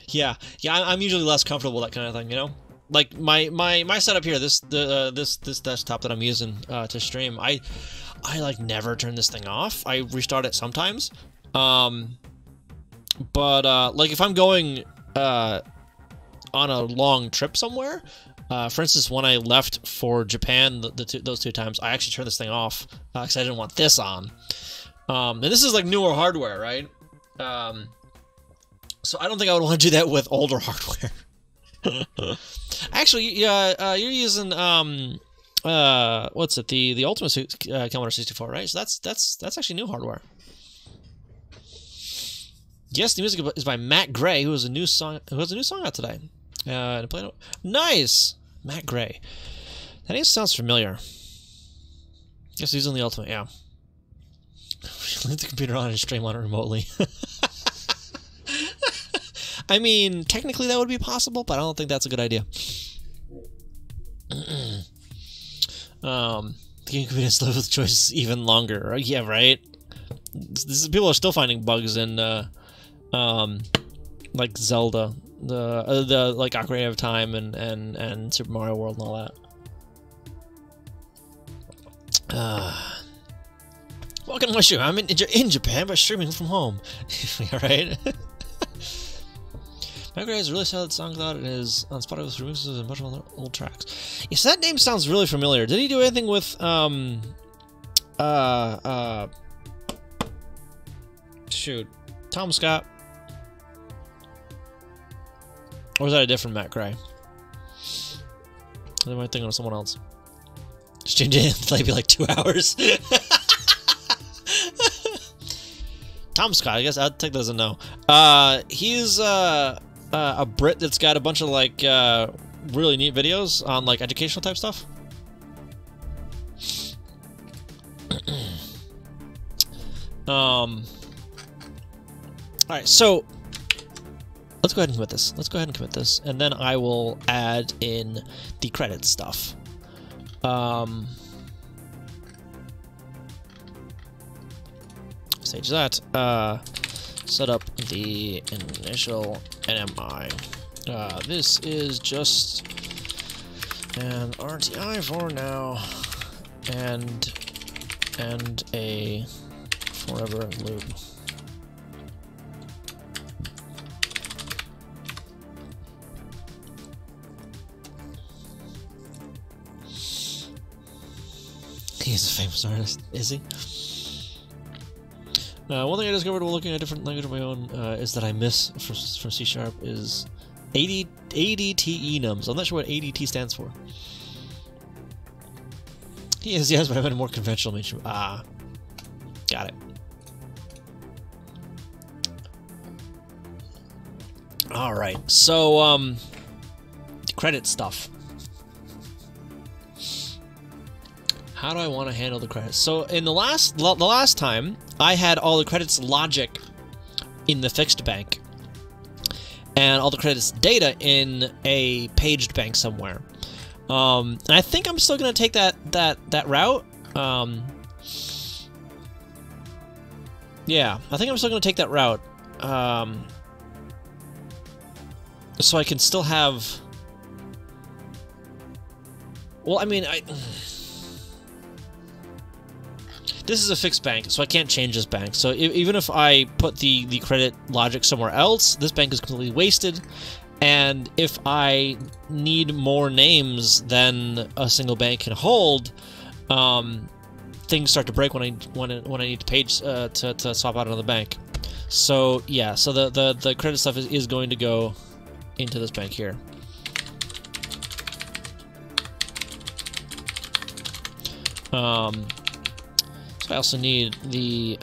Yeah, I'm usually less comfortable with that kind of thing, you know. Like my setup here, this desktop that I'm using to stream, I like never turn this thing off. I restart it sometimes, but like if I'm going on a long trip somewhere. For instance, when I left for Japan, those two times, I actually turned this thing off because I didn't want this on. And this is like newer hardware, right? So I don't think I would want to do that with older hardware. Actually, yeah, you're using what's it? The Ultimate Commodore 64, right? So that's actually new hardware. Yes, the music is by Matt Gray, who has a new song out today. To play it. Nice! Matt Gray. That name sounds familiar. Guess he's in the Ultimate, yeah. Leave the computer on and stream on it remotely. I mean, technically that would be possible, but I don't think that's a good idea. The game could be slow with choices even longer. Yeah, right. People are still finding bugs in, like Zelda, the like Ocarina of Time and Super Mario World and all that. Welcome to my show. I'm in Japan, but streaming from home. All right. Michael has a really solid SoundCloud and is on Spotify with remixes and a bunch of other old tracks. Yes, that name sounds really familiar. Did he do anything with shoot, Tom Scott? Or was that a different Matt Gray? I might think of someone else. Streamed in maybe like 2 hours. Tom Scott, I guess I'd take that as a no. He's a Brit that's got a bunch of like really neat videos on like educational type stuff. Alright, so let's go ahead and commit this. Let's go ahead and commit this, and then I will add in the credit stuff. Stage that. Set up the initial NMI. This is just an RTI for now, and a forever loop. He's a famous artist, is he? One thing I discovered while looking at a different language of my own is that I miss from C# is ADT enums. I'm not sure what ADT stands for. He is, yes, but I meant a more conventional mainstream. Ah, got it. All right, so credit stuff. How do I want to handle the credits? So in the last time, I had all the credits logic in the fixed bank, and all the credits data in a paged bank somewhere. And I think I'm still gonna take that route. Yeah, I think I'm still gonna take that route. So I can still have. Well, I mean, this is a fixed bank, so I can't change this bank. So even if I put the credit logic somewhere else, this bank is completely wasted. And if I need more names than a single bank can hold, things start to break when I need to page to swap out another bank. So yeah, so the credit stuff is going to go into this bank here. So I also need the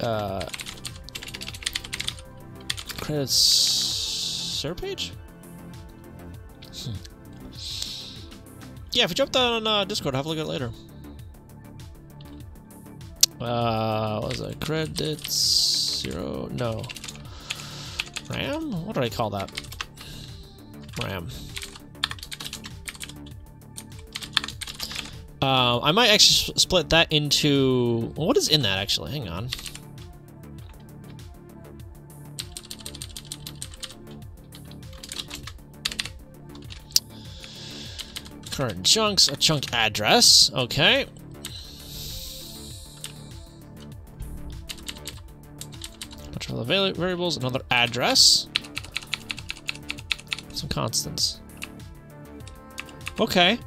credits server page? Yeah, if you jump down on Discord, have a look at it later. What was it? Credits 0? No. RAM? What did I call that? RAM. I might actually split that into... Well, what is in that, actually? Hang on. Current chunks, a chunk address. Okay. Bunch of other variables, another address. Some constants. Okay.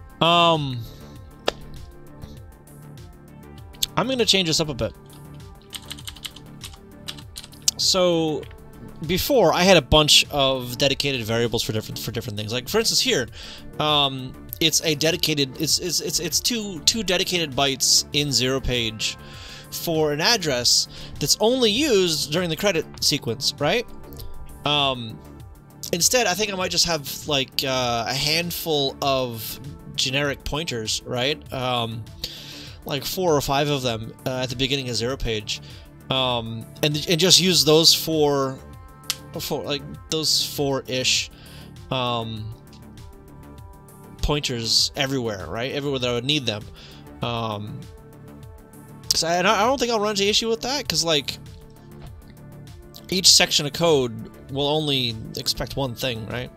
I'm going to change this up a bit. So before I had a bunch of dedicated variables for different things. Like for instance here, it's a dedicated it's two dedicated bytes in zero page for an address that's only used during the credit sequence, right? Instead, I think I might just have like a handful of generic pointers, right? Like 4 or 5 of them at the beginning of zero page, and just use those for like those 4-ish pointers everywhere, right? Everywhere that I would need them. So I don't think I'll run into issue with that, because like each section of code will only expect one thing, right?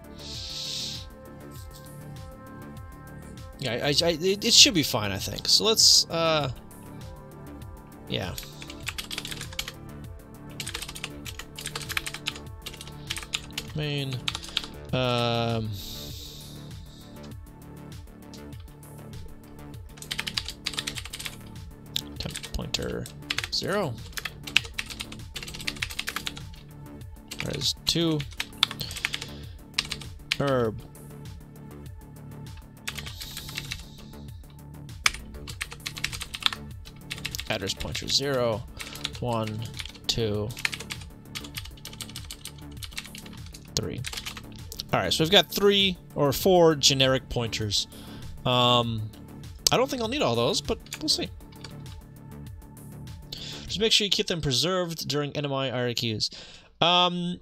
Yeah, it should be fine, I think. So let's, yeah. Main, temp pointer 0. There's 2. Herb. Address pointer 0, 1, 2, 3. Alright, so we've got 3 or 4 generic pointers. I don't think I'll need all those, but we'll see. Just make sure you keep them preserved during NMI IRQs.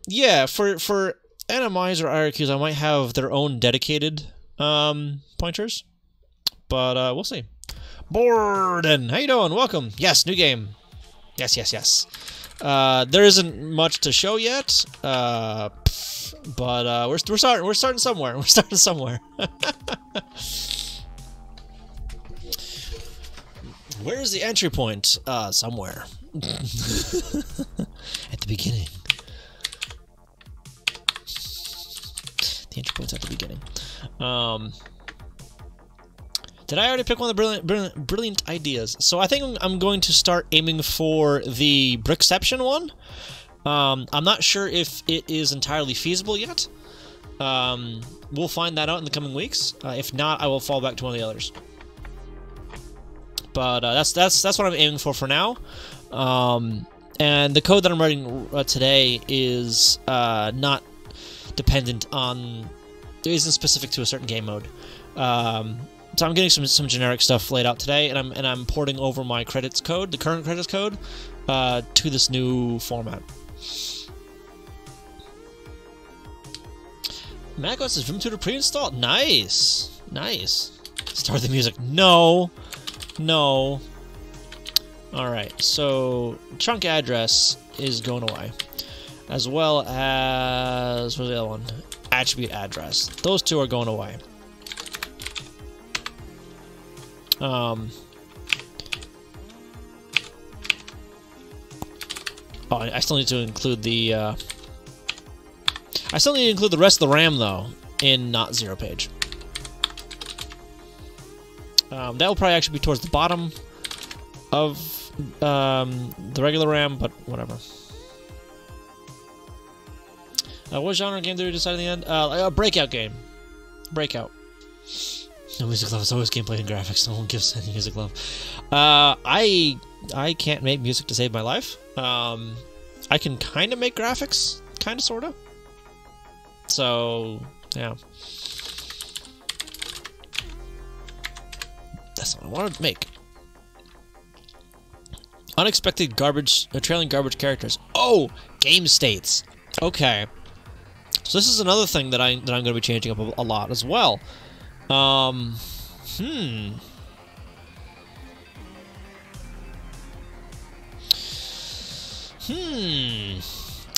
Yeah, for NMIs or IRQs, I might have their own dedicated pointers, but we'll see. Borden, how you doing? Welcome. Yes, new game. Yes, yes, yes. There isn't much to show yet, but we're starting somewhere. We're starting somewhere. Where's the entry point? Somewhere. At the beginning. The entry point's at the beginning. Did I already pick one of the brilliant ideas? So I think I'm going to start aiming for the Brickception one. I'm not sure if it is entirely feasible yet. We'll find that out in the coming weeks. If not, I will fall back to one of the others. But that's what I'm aiming for now. And the code that I'm writing today is not dependent on. It isn't specific to a certain game mode. So I'm getting some generic stuff laid out today, and I'm porting over my credits code, the current credits code, to this new format. macOS is Vim Tutor pre-installed. Nice, nice. Start the music. No, no. All right. So chunk address is going away, as well as what's the other one? Attribute address. Those two are going away. Oh, I still need to include the. I still need to include the rest of the RAM though in not zero page. That will probably actually be towards the bottom of the regular RAM, but whatever. What genre game did we decide in the end? A breakout game. Breakout. No music love. It's always gameplay and graphics. No one gives any music love. I can't make music to save my life. I can kind of make graphics, kind of, sort of. So yeah, that's what I wanted to make. Unexpected garbage, trailing garbage characters. Oh, game states. Okay, so this is another thing that I'm going to be changing up a lot as well.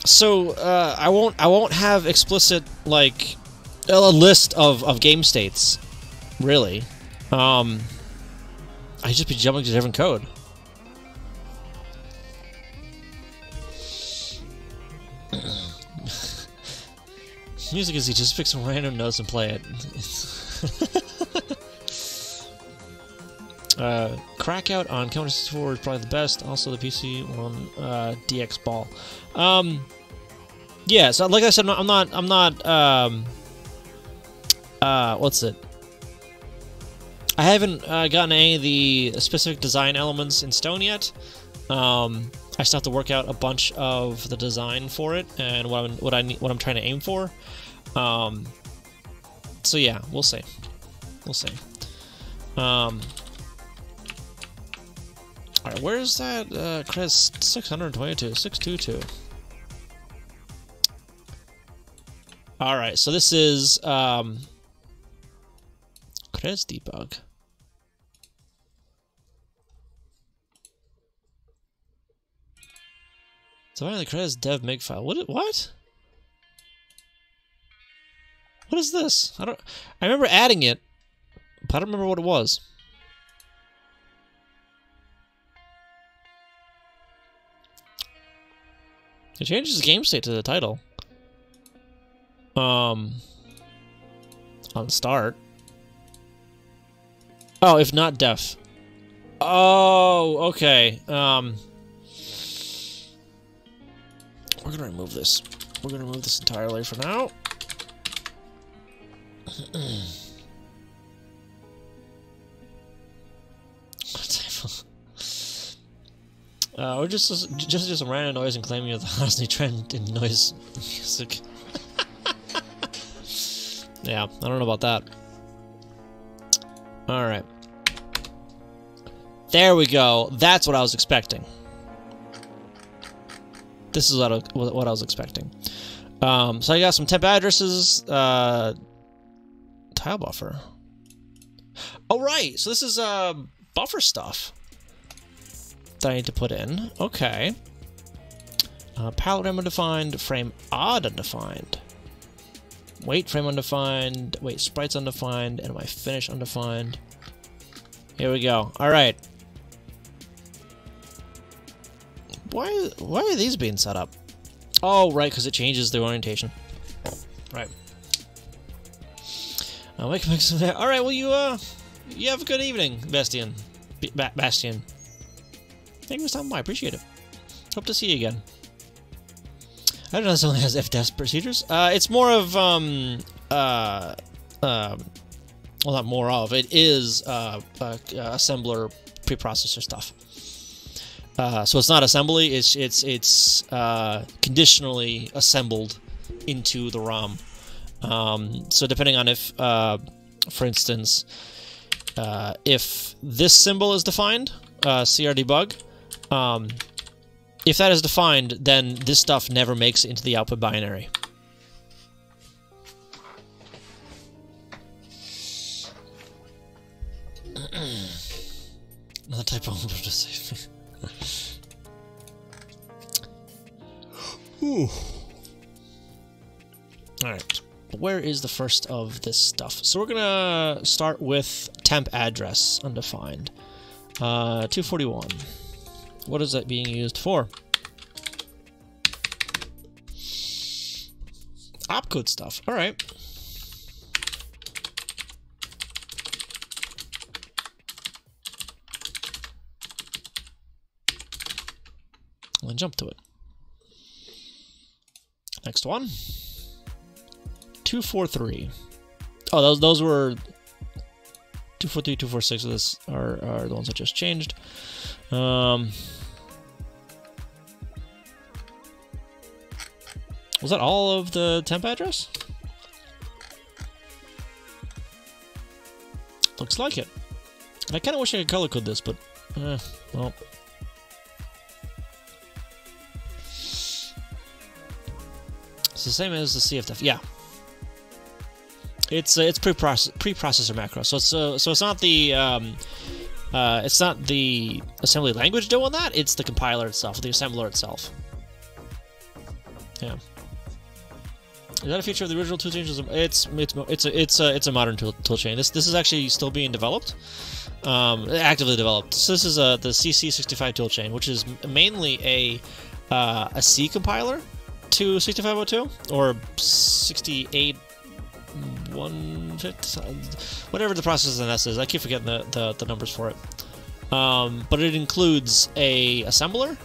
So I won't have explicit like a list of game states, really. I just be jumping to different code. Music is you just pick some random notes and play it. Crackout on Commodore 64 is probably the best. Also, the PC one, DX Ball. Yeah. So, like I said, I'm not. What's it? I haven't gotten any of the specific design elements in stone yet. I still have to work out a bunch of the design for it and what I'm trying to aim for. So yeah, we'll see. We'll see. Alright, where's that Chris 622? 622. Alright, so this is Chris debug. So finally Chris dev make file. What? What is this? I remember adding it, but I don't remember what it was. It changes the game state to the title. On start. Oh, if not def. Oh, okay. We're gonna remove this. We're gonna remove this entirely for now. Or just some random noise and claiming you're the hottest new trend in noise music. Yeah, I don't know about that. Alright. There we go. That's what I was expecting. This is what I was expecting. So I got some temp addresses. Tile buffer. Oh, right. So this is buffer stuff that I need to put in. Okay. Palette rem undefined. Frame odd undefined. Weight frame undefined. Wait, sprites undefined. And my finish undefined. Here we go. All right. Why are these being set up? Oh, right, because it changes the orientation. Right. All right. Well, you have a good evening, Bastian. Bastian. Thank you for stopping by. I appreciate it. Hope to see you again. I don't know if this only has FDES procedures. It's more of well, not more of. It is assembler preprocessor stuff. So it's not assembly. It's conditionally assembled into the ROM. So depending on if, for instance, if this symbol is defined, CRDebug, if that is defined, then this stuff never makes it into the output binary. Another typo. Alright, where is the first of this stuff? So we're gonna start with temp address undefined. 241. What is that being used for? Opcode stuff. Alright. I'll jump to it. Next one. 243. Oh, those were 243, 246 of this are the ones I just changed. Was that all of the temp address? Looks like it. And I kind of wish I could color code this, but well. It's the same as the CFDF. Yeah. It's preprocessor macro. So it's not the assembly language doing that. It's the compiler itself, the assembler itself. Yeah. Is that a feature of the original tool chain? It's a modern tool chain. This is actually still being developed, actively developed. So this is the CC65 tool chain, which is mainly a C compiler to 6502 or 68. Whatever the process in S is, I keep forgetting the numbers for it. But it includes a assembler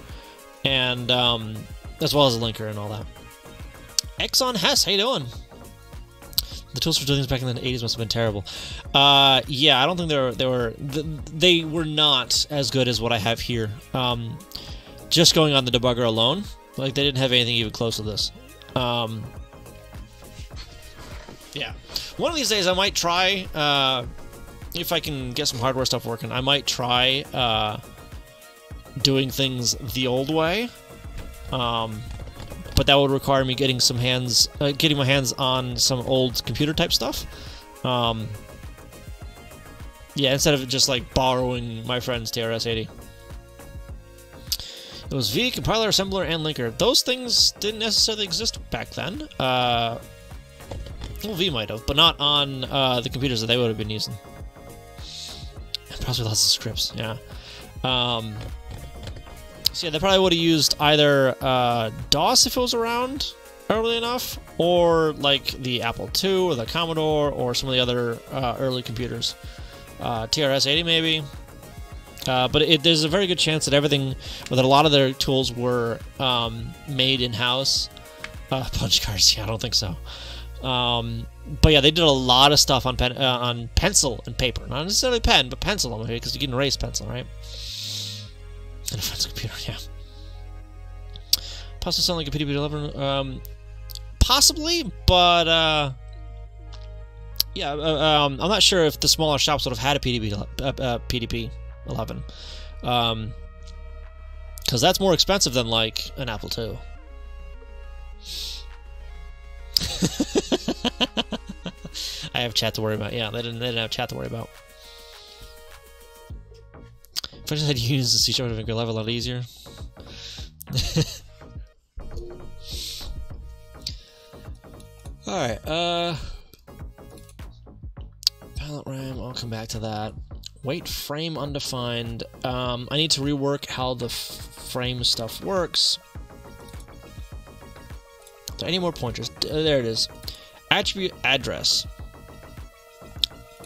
and as well as a linker and all that. Exxon Hess, how you doing? The tools for doing things back in the 80s must have been terrible. Yeah, I don't think they were not as good as what I have here. Just going on the debugger alone, like they didn't have anything even close to this. Yeah. One of these days I might try, if I can get some hardware stuff working, I might try doing things the old way. But that would require me getting my hands on some old computer type stuff. Yeah, instead of just like borrowing my friend's TRS-80. It was V, compiler, assembler, and linker. Those things didn't necessarily exist back then. Well, V might have, but not on the computers that they would have been using. Possibly lots of scripts, yeah. So yeah, they probably would have used either DOS if it was around early enough, or like the Apple II or the Commodore or some of the other early computers. TRS-80 maybe. But there's a very good chance that that a lot of their tools were made in-house. Punch cards, yeah, I don't think so. But yeah, they did a lot of stuff on pencil and paper. Not necessarily pen, but pencil, because you can erase pencil, right? And a friend's computer, yeah. Possibly sound like a PDP-11. Possibly, but yeah, I'm not sure if the smaller shops would have had a PDP-11, because that's more expensive than like an Apple II. I have chat to worry about. Yeah, they didn't have chat to worry about. If I just had used the C# to make your life a lot easier. Alright, pilot RAM, I'll come back to that. Weight frame undefined. I need to rework how the frame stuff works. Are there any more pointers? There it is. Attribute address.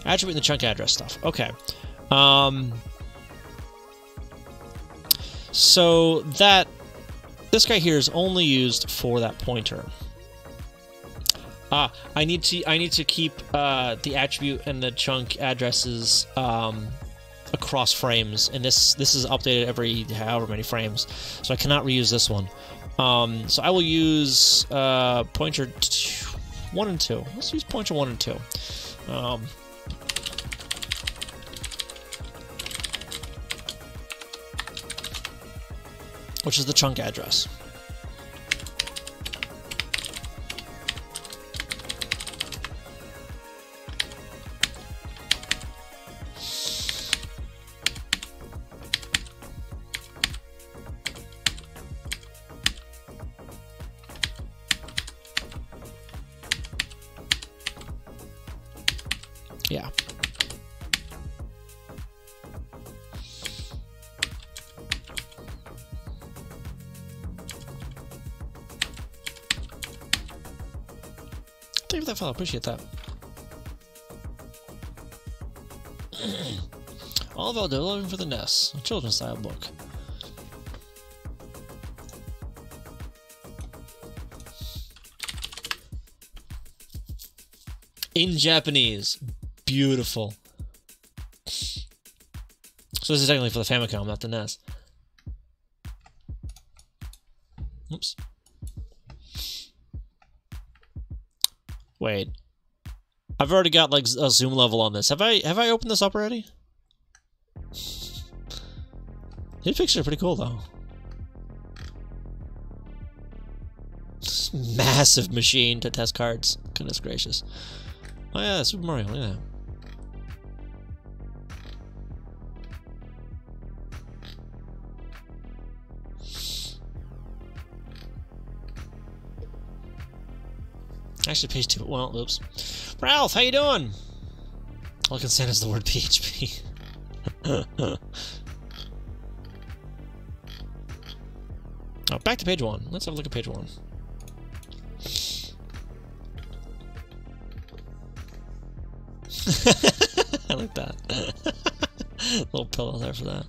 Attribute and the chunk address stuff. Okay. So this guy here is only used for that pointer. I need to keep the attribute and the chunk addresses across frames, and this is updated every however many frames, so I cannot reuse this one. So I will use pointer 1 and 2. Let's use pointer 1 and 2. Which is the chunk address. Yeah. Thank you for that follow. Appreciate that. All about Living for the NES, a children's style book. In Japanese. Beautiful. So this is technically for the Famicom, not the NES. Oops. Wait. I've already got like a zoom level on this. Have I opened this up already? His pictures are pretty cool though. Massive machine to test cards. Goodness gracious. Oh yeah, Super Mario, look at that. Actually, page 2. Well, oops. Ralph, how you doing? All I can send is the word PHP. Oh, back to page 1. Let's have a look at page 1. I like that. Little pillow there for that.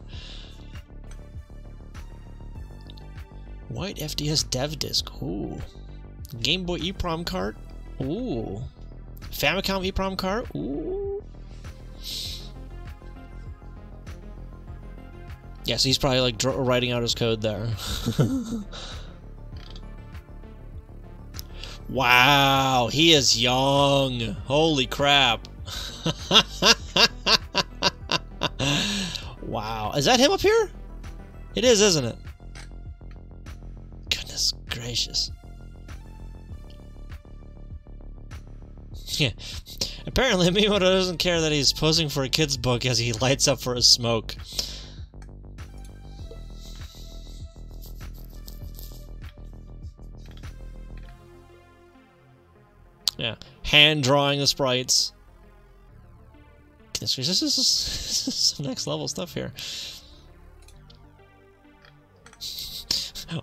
White FDS dev disc. Ooh. Game Boy EEPROM cart. Ooh. Famicom EEPROM cart. Ooh. Yeah, so he's probably like writing out his code there. Wow, he is young. Holy crap. Wow. Is that him up here? It is, isn't it? Goodness gracious. Yeah. Apparently, Miyamoto doesn't care that he's posing for a kid's book as he lights up for a smoke. Yeah. Hand drawing the sprites. This is some next level stuff here.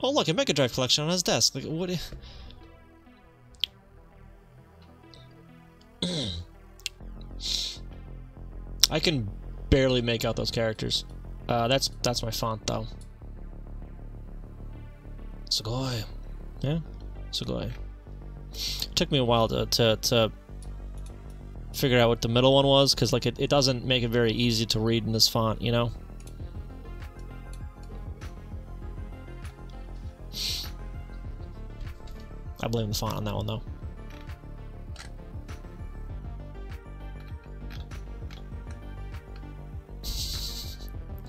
Oh look, a Mega Drive collection on his desk. Like, what? I can barely make out those characters. That's my font though. Sugoi. Yeah, Sugoi. Took me a while to figure out what the middle one was, because like it doesn't make it very easy to read in this font, you know? I blame the font on that one though.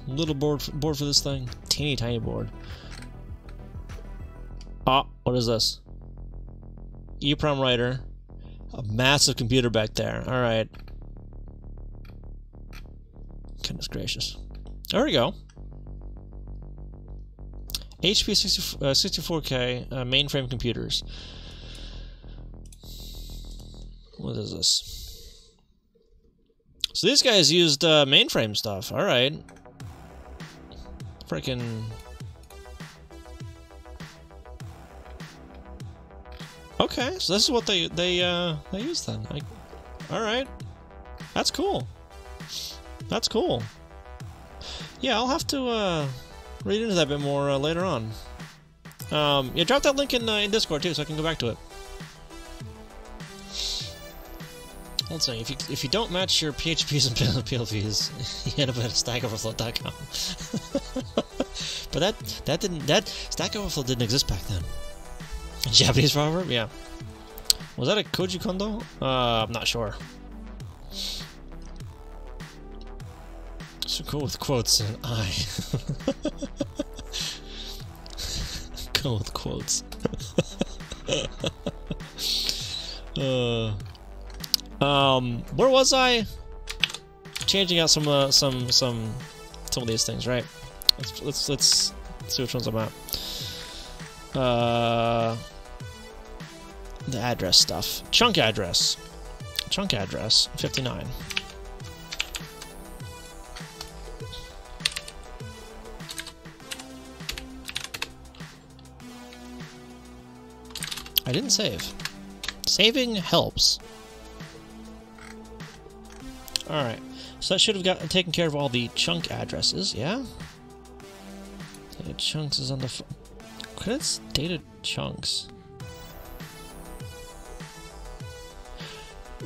Little board for this thing. Teeny tiny board. Oh, what is this? EEPROM writer. A massive computer back there. Alright. Goodness gracious. There we go. HP 64K mainframe computers. What is this? So these guys used mainframe stuff. Alright. Freaking... Okay, so this is what they use then. All right, that's cool. That's cool. Yeah, I'll have to read into that a bit more later on. Yeah, drop that link in Discord too, so I can go back to it. Let's see. If you don't match your PHPs and PLPs, you end up at StackOverflow.com. But that Stack Overflow didn't exist back then. Japanese proverb? Yeah. Was that a Koji Kondo? I'm not sure. So cool with quotes and I. Go with quotes. Where was I? Changing out some of these things, right? Let's see which ones I'm at. The address stuff. Chunk address. Chunk address, 59. I didn't save. Saving helps. Alright. So that should have gotten taken care of all the chunk addresses, yeah? Data chunks is on the... Credits data chunks.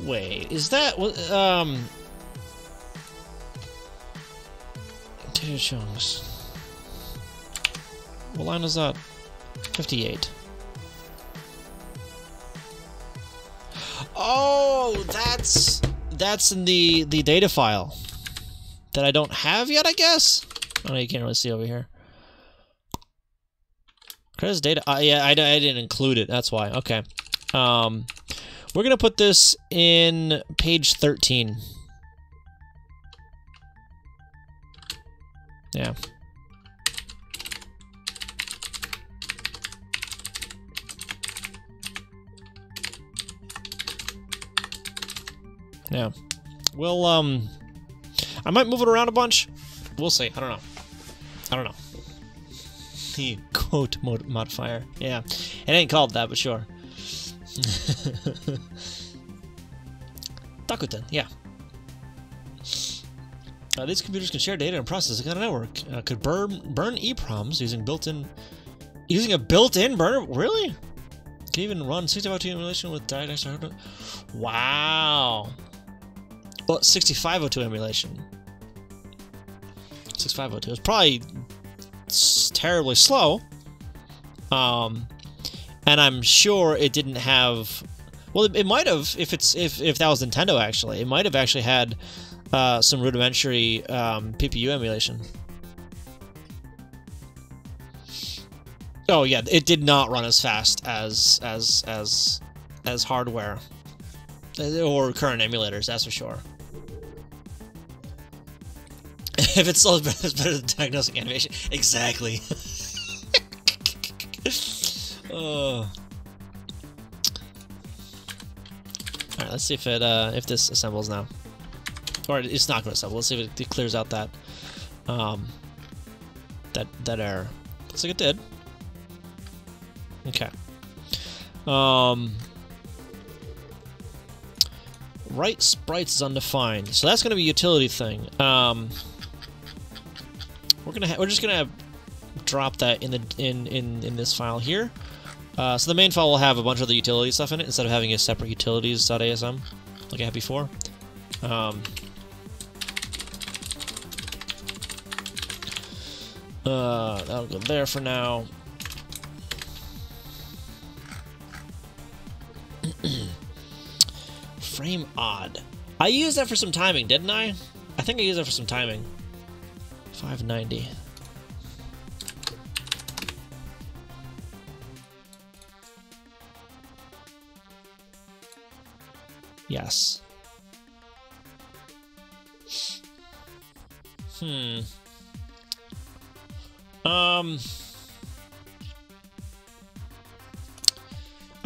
Wait, is that what data chunks? What line is that? 58. Oh, that's in the data file that I don't have yet, I guess. Oh, you can't really see over here. Credits data. Yeah, I didn't include it. That's why. Okay. We're gonna put this in page 13. Yeah. Yeah. We'll I might move it around a bunch. We'll see. I don't know. I don't know. The quote modifier. Yeah. It ain't called that, but sure. Dakuten, yeah. These computers can share data and processing on a network. Could burn EEPROMs using a built-in burner. Really? Can even run 6502 emulation with diagnostic hardware. Wow. Well, 6502 emulation. 6502 is probably terribly slow. And I'm sure it didn't have. Well, it might have if that was Nintendo. Actually, it might have actually had some rudimentary PPU emulation. Oh yeah, it did not run as fast as hardware or current emulators. That's for sure. If it's slow, it's better than diagnosing animation. Exactly. Oh. All right, let's see if this assembles now, or it's not going to assemble. Let's see if it clears out that that error. Looks like it did. Okay. Right sprites is undefined, so that's going to be a utility thing. We're just gonna drop that in this file here. So the main file will have a bunch of the utility stuff in it instead of having a separate utilities.asm like I had before. That'll go there for now. Frame odd. I used that for some timing, didn't I? I think I used that for some timing. 590. Yes. I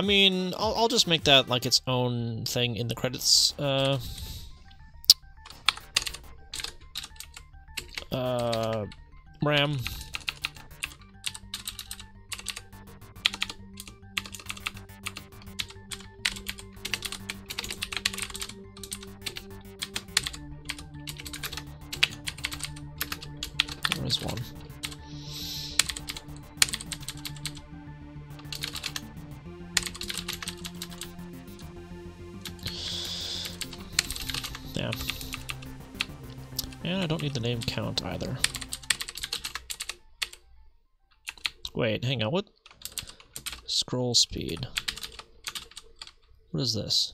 mean, I'll just make that like its own thing in the credits. RAM. There is one. Yeah. And I don't need the name count either. Wait, hang on, what? Scroll speed. What is this?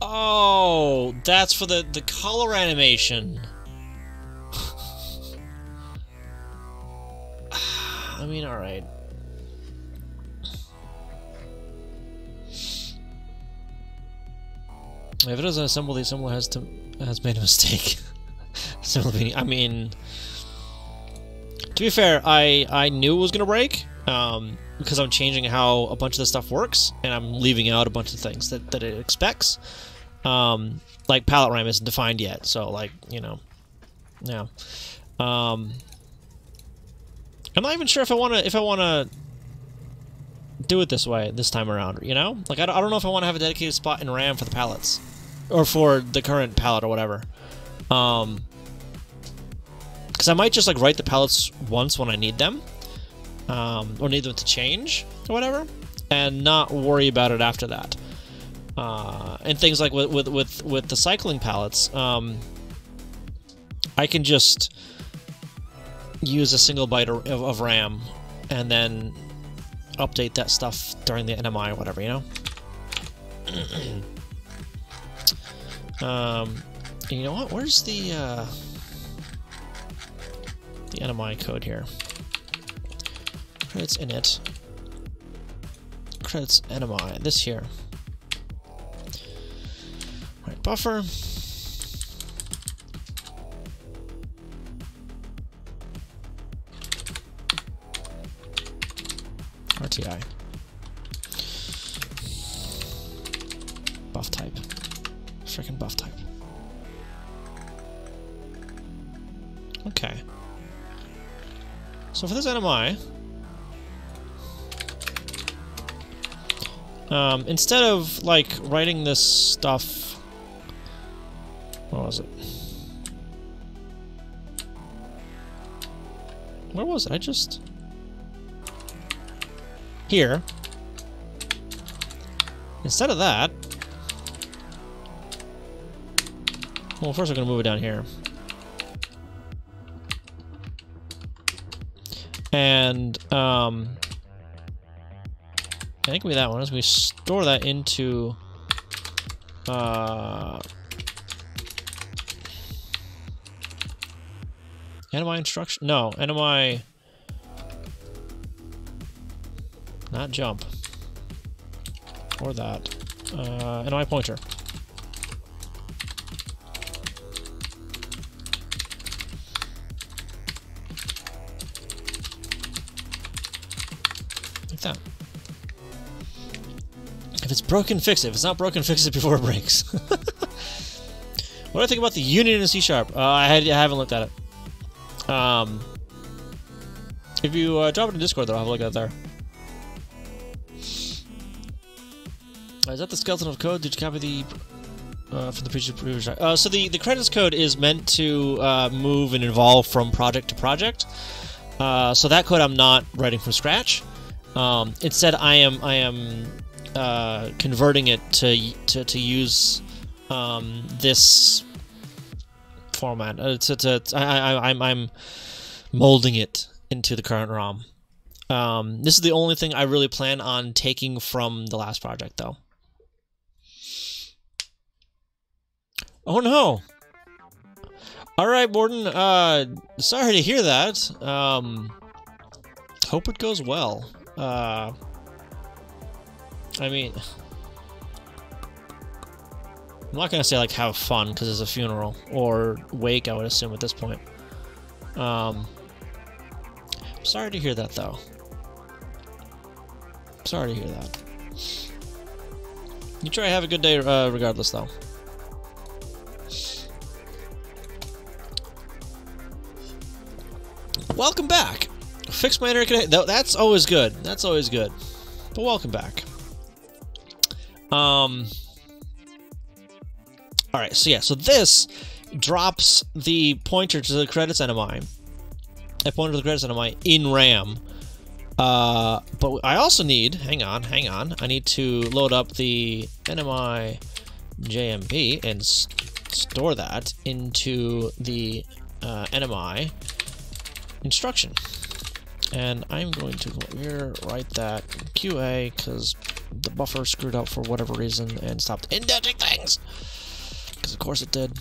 Oh, that's for the color animation. I mean, alright. If it doesn't assemble, the assembler has made a mistake. I mean, to be fair, I knew it was gonna break because I'm changing how a bunch of this stuff works, and I'm leaving out a bunch of things that it expects. Like palette RAM isn't defined yet, so like, you know, yeah. I'm not even sure if I wanna do it this way this time around. You know, like I don't know if I want to have a dedicated spot in RAM for the palettes. Or for the current palette or whatever. Because I might just like write the palettes once when I need them. Or need them to change or whatever. And not worry about it after that. And things like with the cycling palettes, I can just use a single byte of RAM and then update that stuff during the NMI or whatever, you know? You know what? Where's the NMI code here? Credits init. Credits NMI. This here. Right, buffer. RTI. Buff type. Frickin' buff type. Okay. So for this NMI, instead of like writing this stuff, what was it? Where was it? I just here. Instead of that. Well, first we're going to move it down here. And, I think we that one is we store that into, NMI instruction? No, NMI... Not jump. Or that. NMI pointer. Like that. If it's broken, fix it. If it's not broken, fix it before it breaks. What do I think about the union in C#? I haven't looked at it. If you drop it in Discord, though, I'll have a look at it there. Is that the skeleton of code? Did you copy the from the previous? So the credits code is meant to move and evolve from project to project. So that code I'm not writing from scratch. Instead, I am converting it to use this format. I'm molding it into the current ROM. This is the only thing I really plan on taking from the last project, though. Oh no! Alright, Morden, sorry to hear that. Hope it goes well. I mean... I'm not gonna say, like, have fun, because it's a funeral. Or wake, I would assume, at this point. I'm sorry to hear that, though. Sorry to hear that. You try to have a good day, regardless, though. Welcome back! Fix my internet connection. That's always good. That's always good. But welcome back. Alright, so yeah, so this drops the pointer to the credits NMI. I pointer to the credits NMI in RAM. But I also need, hang on, I need to load up the NMI JMP and store that into the NMI instruction. And I'm going to go here, write that QA, because the buffer screwed up for whatever reason and stopped indenting things. Because of course it did.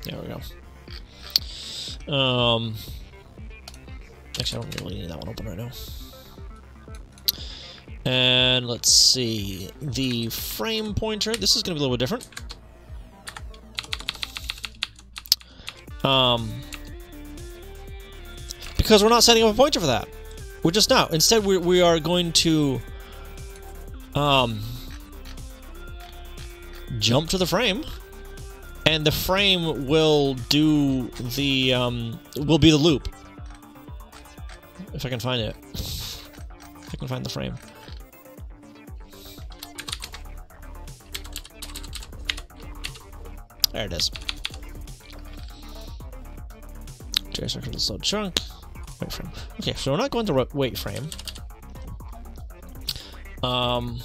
There we go. Actually, I don't really need that one open right now. And let's see, the frame pointer. This is going to be a little bit different. Because we're not setting up a pointer for that. We're just not. Instead, we are going to jump to the frame, and the frame will do the will be the loop. If I can find it, if I can find the frame. There it is. JSR to slow chunk. Wait frame. Okay, so we're not going to wait frame. Go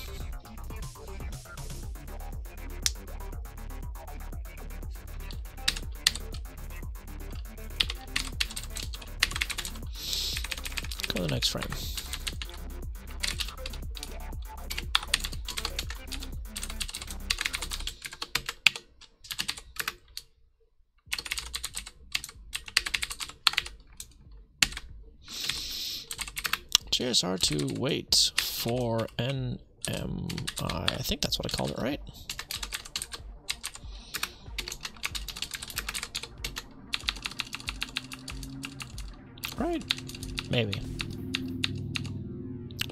to the next frame. JSR to wait for NMI. I think that's what I called it, right? Right? Maybe.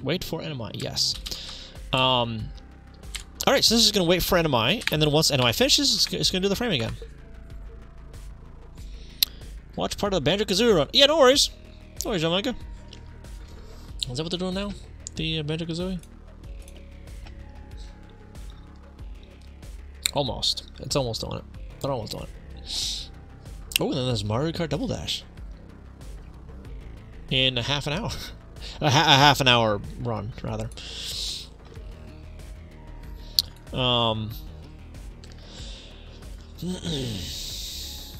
Wait for NMI, yes. Alright, so this is going to wait for NMI, and then once NMI finishes, it's going to do the frame again. Watch part of the Banjo-Kazooie run. Yeah, no worries. No worries, Jamaica. Is that what they're doing now? The Banjo-Kazooie? Almost. It's almost doing it. They're almost doing it. Oh, and then there's Mario Kart Double Dash. In a half an hour. A half an hour run, rather.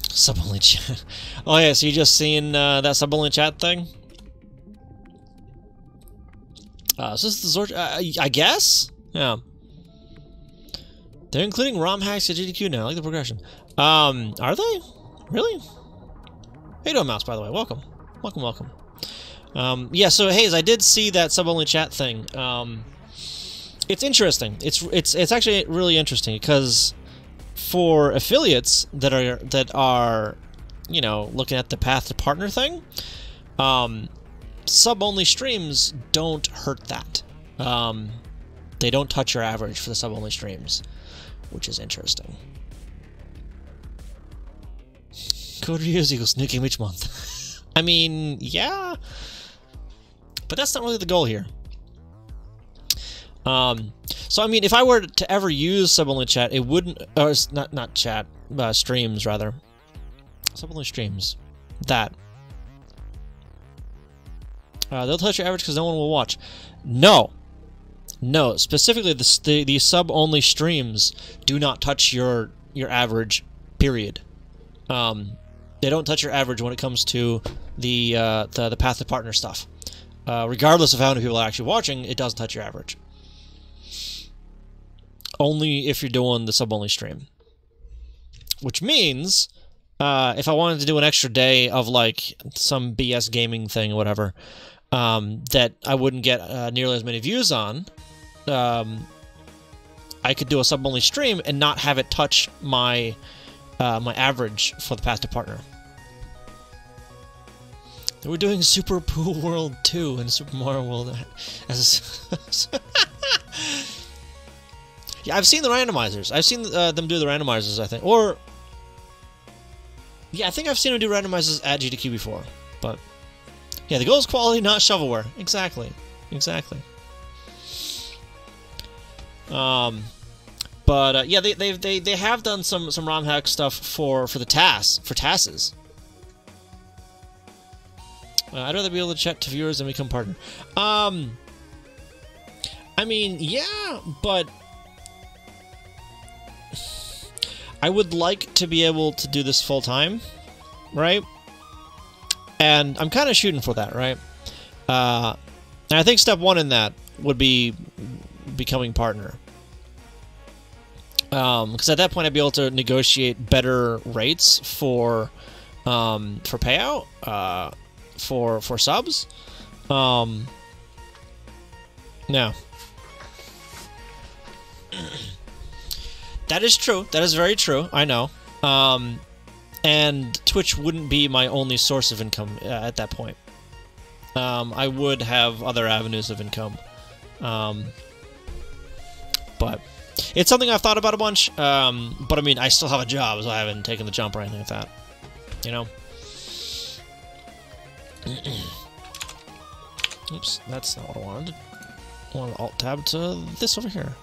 Sub-only chat. Oh yeah, so you just seen that sub-only chat thing? So this is the Zord... I guess? Yeah. They're including ROM hacks at GDQ now. I like the progression. Are they? Really? How you doing, Mouse, by the way? Welcome. Welcome, welcome. Yeah, so, Hayes, I did see that sub-only chat thing. It's interesting. It's actually really interesting, because for affiliates that are, you know, looking at the path to partner thing, sub-only streams don't hurt that. They don't touch your average for the sub-only streams, which is interesting. Code reviews equals new game each month. I mean, yeah, but that's not really the goal here. So I mean, if I were to ever use sub-only chat, it wouldn't, or not chat, streams rather. Sub-only streams. That. They'll touch your average because no one will watch. No. No, specifically the sub-only streams do not touch your average, period. They don't touch your average when it comes to the path to partner stuff. Regardless of how many people are actually watching, it doesn't touch your average. Only if you're doing the sub-only stream. Which means, if I wanted to do an extra day of, like, some BS gaming thing or whatever, that I wouldn't get nearly as many views on, I could do a sub-only stream and not have it touch my my average for the path to partner. We're doing Super Poo World 2 and Super Mario World as yeah, I've seen the randomizers. I've seen them do the randomizers, I think. Or yeah, I think I've seen them do randomizers at GDQ before. But yeah, the goal is quality, not shovelware. Exactly. Exactly. But yeah, they have done some ROM hack stuff for the TASes. I'd rather be able to chat to viewers than become partner. I mean, yeah, but I would like to be able to do this full time, right? And I'm kind of shooting for that, right? And I think step one in that would be becoming partner. Because at that point I'd be able to negotiate better rates for payout, for subs. Yeah. That is true. That is very true. I know. And Twitch wouldn't be my only source of income at that point. I would have other avenues of income. But it's something I've thought about a bunch. But I mean, I still have a job, so I haven't taken the jump or anything like that. You know? Oops, that's not what I wanted. I want to alt-tab to this over here.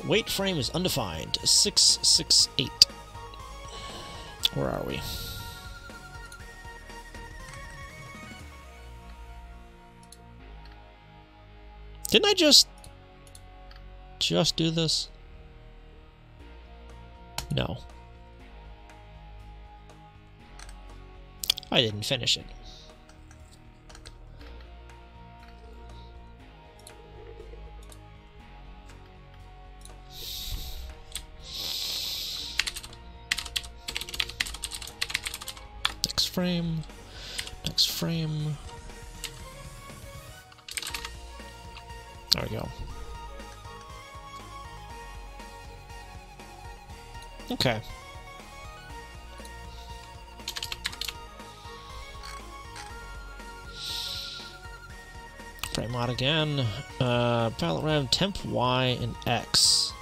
Wait frame is undefined. 668. Where are we? Didn't I just do this? No. I didn't finish it. Next frame. Next frame. There we go. Okay. Frame mod again. Palette RAM, temp Y, and X.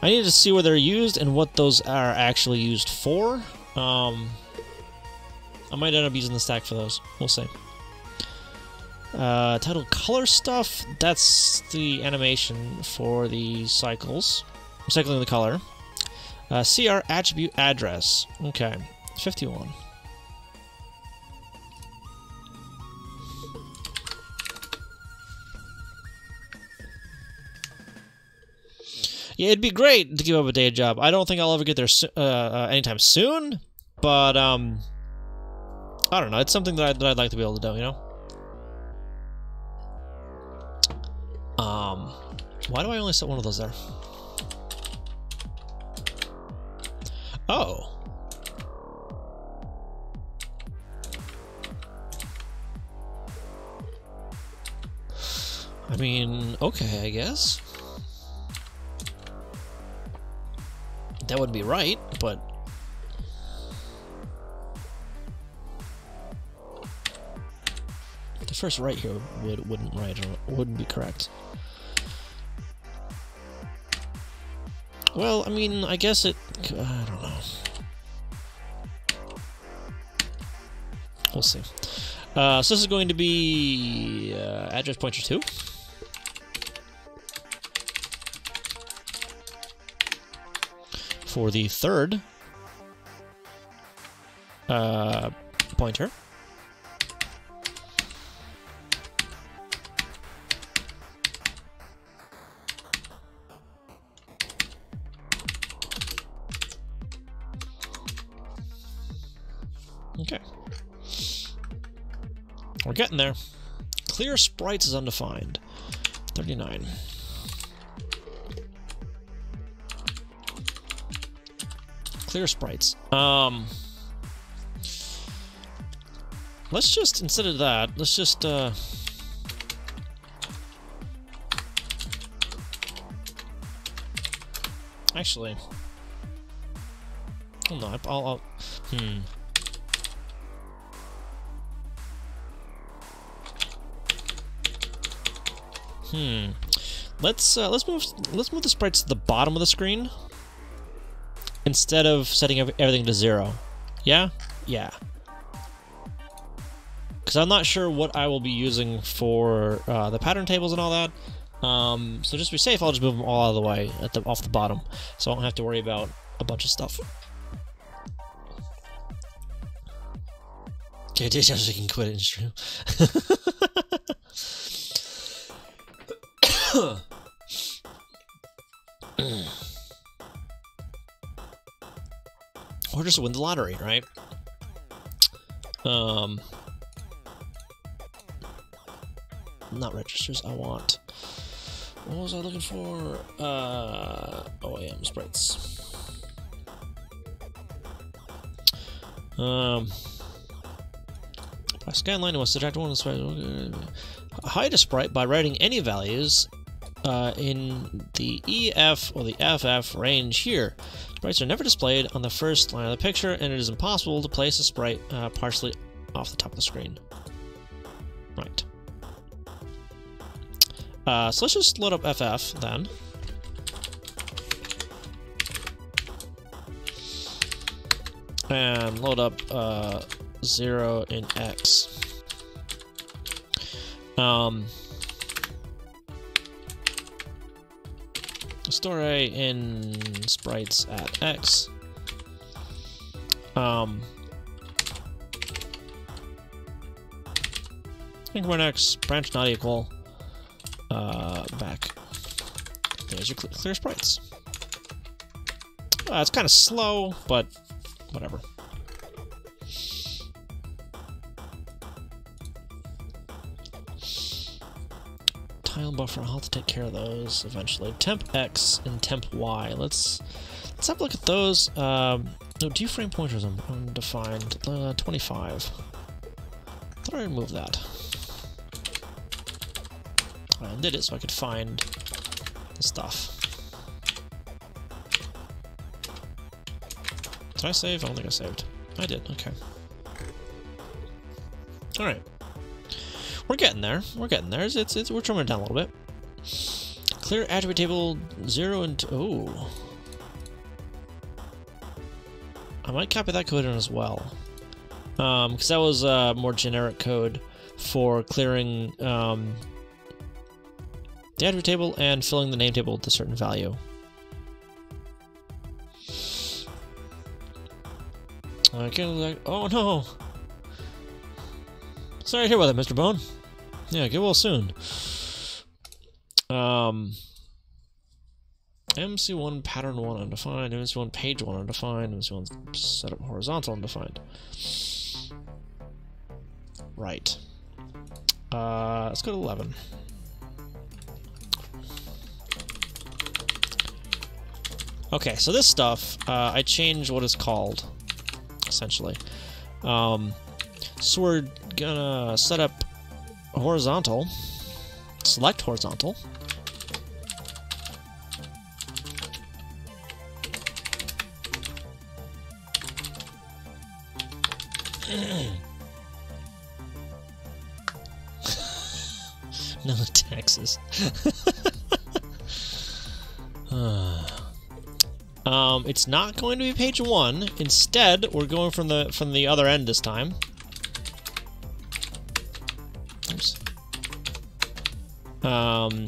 I need to see where they're used and what those are actually used for. I might end up using the stack for those. We'll see. Title color stuff, that's the animation for the cycles. Cycling the color. CR attribute address. Okay. 51. Yeah, it'd be great to give up a day job. I don't think I'll ever get there anytime soon, but I don't know. It's something that I'd like to be able to do, you know? Why do I only set one of those there? Oh. I mean, okay, I guess. That would be right, but... the first right here wouldn't be correct. Well, I mean, I guess it... I don't know. We'll see. So this is going to be address pointer 2. For the third pointer. Okay. We're getting there. Clear sprites is undefined. 39. Clear sprites. Let's just, instead of that, let's just, actually, hold on, I'll let's move the sprites to the bottom of the screen instead of setting everything to 0. Yeah? Yeah. Because I'm not sure what I will be using for the pattern tables and all that. So just to be safe, I'll just move them all out of the way off the bottom, so I don't have to worry about a bunch of stuff. Okay, Deja can quit it, it's true. Or just win the lottery, right? Not registers, I want... what was I looking for? OAM sprites. By scanline, it was subtract one of the sprites. Hide a sprite by writing any values in the EF or the FF range here. Sprites are never displayed on the first line of the picture, and it is impossible to place a sprite partially off the top of the screen. Right. So let's just load up FF then. And load up 0 in X. Store A in sprites at X. Increment X, branch not equal. Back. There's your clear sprites. It's kind of slow, but whatever. Tile buffer, I'll have to take care of those eventually. Temp X and temp Y. Let's have a look at those. No, do frame pointers undefined. 25. Thought I removed that. I undid it so I could find the stuff. Did I save? I don't think I saved. I did, okay. Alright. We're getting there. We're getting there. We're trimming it down a little bit. Clear attribute table 0 and... oh. I might copy that code in as well. Because that was more generic code for clearing the attribute table and filling the name table with a certain value. Okay, oh no! Sorry to hear about that, Mr. Bone. Yeah, get well soon. MC1 pattern 1 undefined, MC1 page 1 undefined, MC1 setup horizontal undefined. Right. Let's go to 11. Okay, so this stuff, I changed what it's called, essentially. So we're gonna set up horizontal, select horizontal. No taxes. It's not going to be page 1. Instead, we're going from the other end this time. Oops.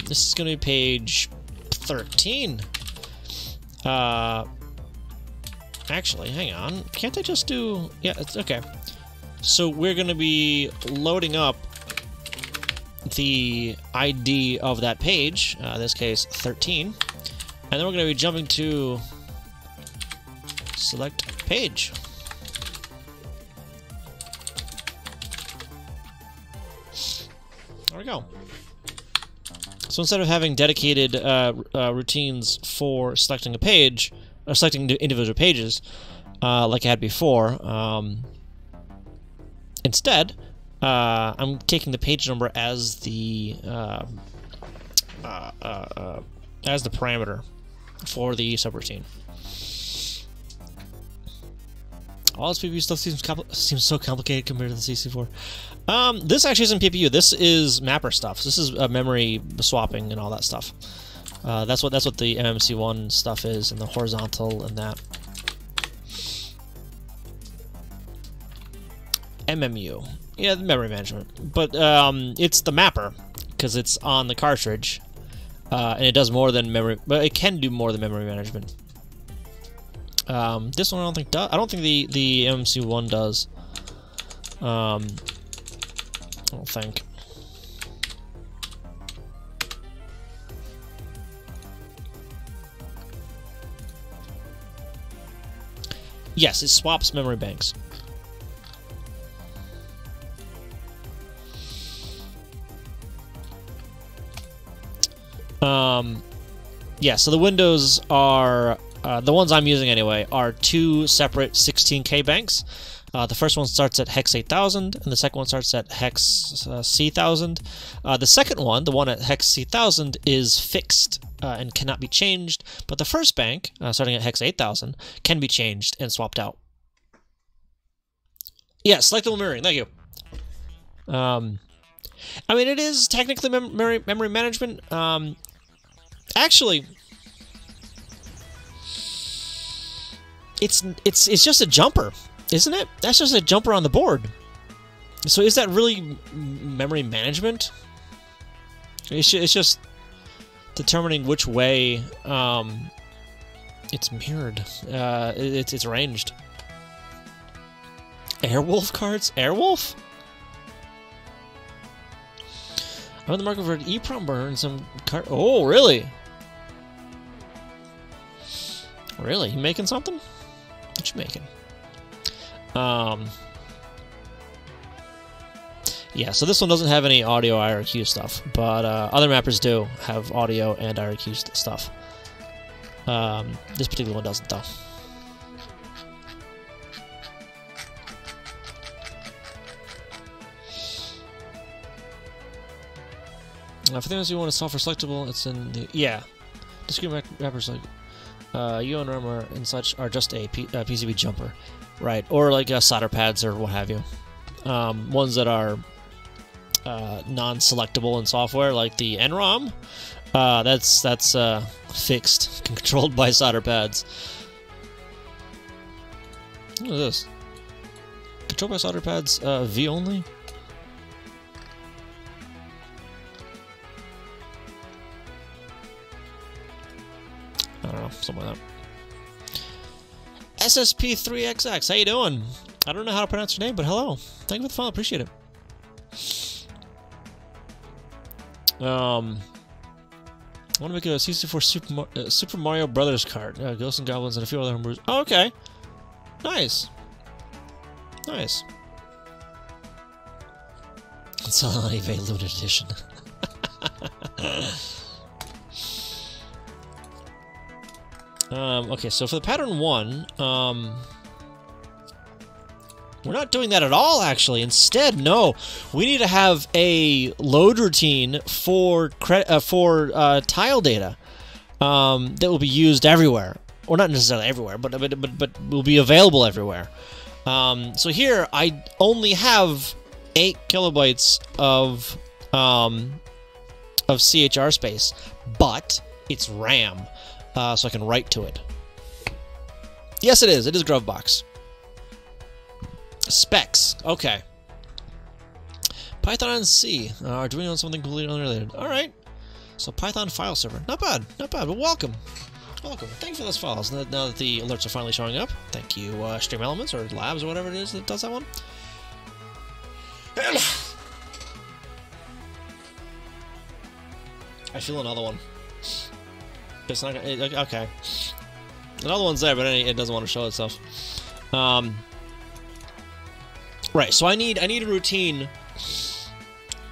This is going to be page 13. Actually, hang on. Can't I just do... Yeah, it's okay. So we're going to be loading up the ID of that page, in this case 13, and then we're going to be jumping to select page. There we go. So instead of having dedicated routines for selecting a page, or selecting individual pages, like I had before, instead, I'm taking the page number as the parameter for the subroutine. All this PPU stuff seems so complicated compared to the CC4. This actually isn't PPU. This is mapper stuff. This is memory swapping and all that stuff. That's what the MMC1 stuff is, and the horizontal and that. MMU. Yeah, the memory management. But it's the mapper, because it's on the cartridge. And it does more than memory, but it can do more than memory management. This one I don't think does. I don't think the MMC1 does. I don't think. Yes, it swaps memory banks. Yeah, so the windows are, the ones I'm using anyway, are 2 separate 16K banks. The first one starts at hex 8000, and the second one starts at hex C1000. The second one, the one at hex C1000, is fixed and cannot be changed, but the first bank, starting at hex 8000, can be changed and swapped out. Yeah, selectable mirroring, thank you. I mean, it is technically memory management. Actually, it's just a jumper, isn't it? That's just a jumper on the board. So is that really memory management? It's just determining which way it's mirrored. It's ranged. Airwolf cards? Airwolf? I'm in the market for an EEPROM burner and some card. Oh, really? Really? You making something? What you making? Yeah, so this one doesn't have any audio IRQ stuff, but other mappers do have audio and IRQ stuff. This particular one doesn't, though. For things you want to solve for selectable, it's in the... Yeah. Discrete mappers like UNRM and such are just a PCB jumper. Right. Or like solder pads or what have you. Ones that are non-selectable in software, like the NROM, that's fixed, controlled by solder pads. What is this? Controlled by solder pads, V only? I don't know, something like that. SSP3XX, how you doing? I don't know how to pronounce your name, but hello. Thank you for the follow, appreciate it. I want to make a CC4 Super Mario Brothers card. Ghosts and Goblins and a few other homebrews. Oh, okay. Nice. Nice. Sell on eBay limited edition. Okay, so for the pattern 1, we're not doing that at all, actually. Instead, no, we need to have a load routine for tile data that will be used everywhere, or not necessarily everywhere, but will be available everywhere. So here I only have 8 kilobytes of CHR space, but it's RAM, so I can write to it. Yes, it is. It is Grovebox. Specs. Okay. Python and C are doing on something completely unrelated. All right. So Python file server. Not bad. Not bad. But welcome. Welcome. Thanks for those files. Now that the alerts are finally showing up. Thank you, Stream Elements or Labs or whatever it is that does that one. I feel another one. It's not gonna, okay. Another one's there, but it doesn't want to show itself. Right, so I need a routine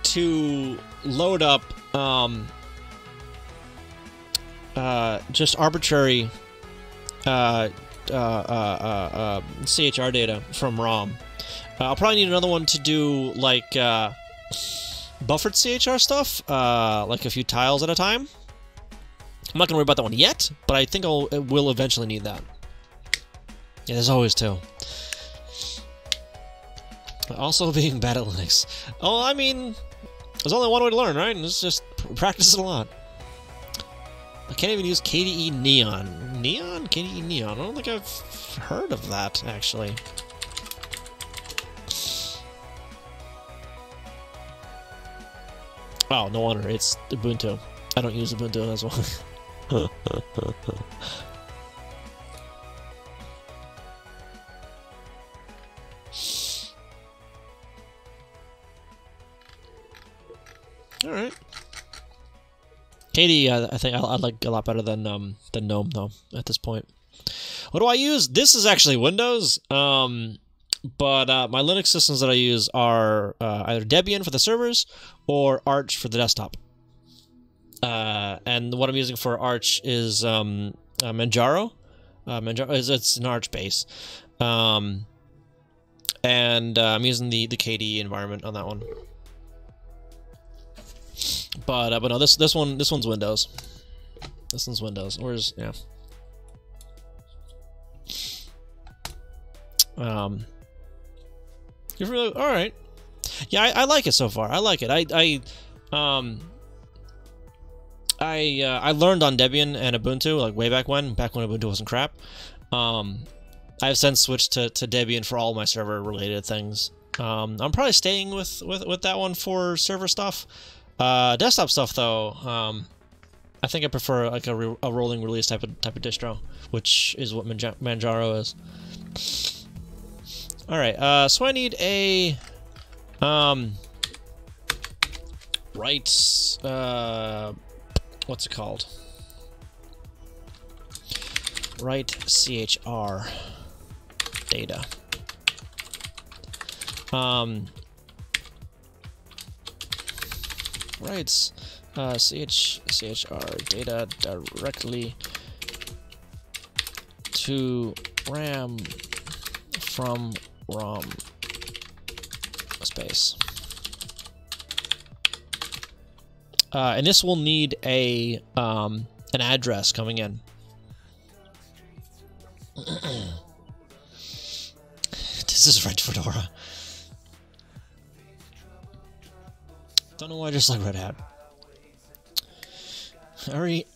to load up just arbitrary CHR data from ROM. I'll probably need another one to do like buffered CHR stuff, like a few tiles at a time. I'm not gonna worry about that one yet, but I think I will eventually need that. Yeah, there's always two. Also being bad at Linux. Oh, I mean, there's only one way to learn, right? And it's just practice it a lot. I can't even use KDE Neon. Neon? KDE Neon? I don't think I've heard of that, actually. Oh, no wonder. It's Ubuntu. I don't use Ubuntu as well. All right. KDE, I think I like a lot better than GNOME though. At this point, what do I use? This is actually Windows. But my Linux systems that I use are either Debian for the servers or Arch for the desktop. And what I'm using for Arch is Manjaro. Manjaro it's an Arch base. And I'm using the KDE environment on that one. But no, this one's Windows. This one's Windows. Where's yeah. You're really all right. Yeah, I like it so far. I like it. I learned on Debian and Ubuntu like way back when Ubuntu wasn't crap. I've since switched to Debian for all my server related things. I'm probably staying with that one for server stuff. Desktop stuff though, I think I prefer like a rolling release type of distro, which is what Manjaro is. All right, so I need a write what's it called? Write CHR data. Writes CHR data directly to RAM from ROM space. And this will need a an address coming in. This is Red Fedora. Don't know why I just like Red Hat.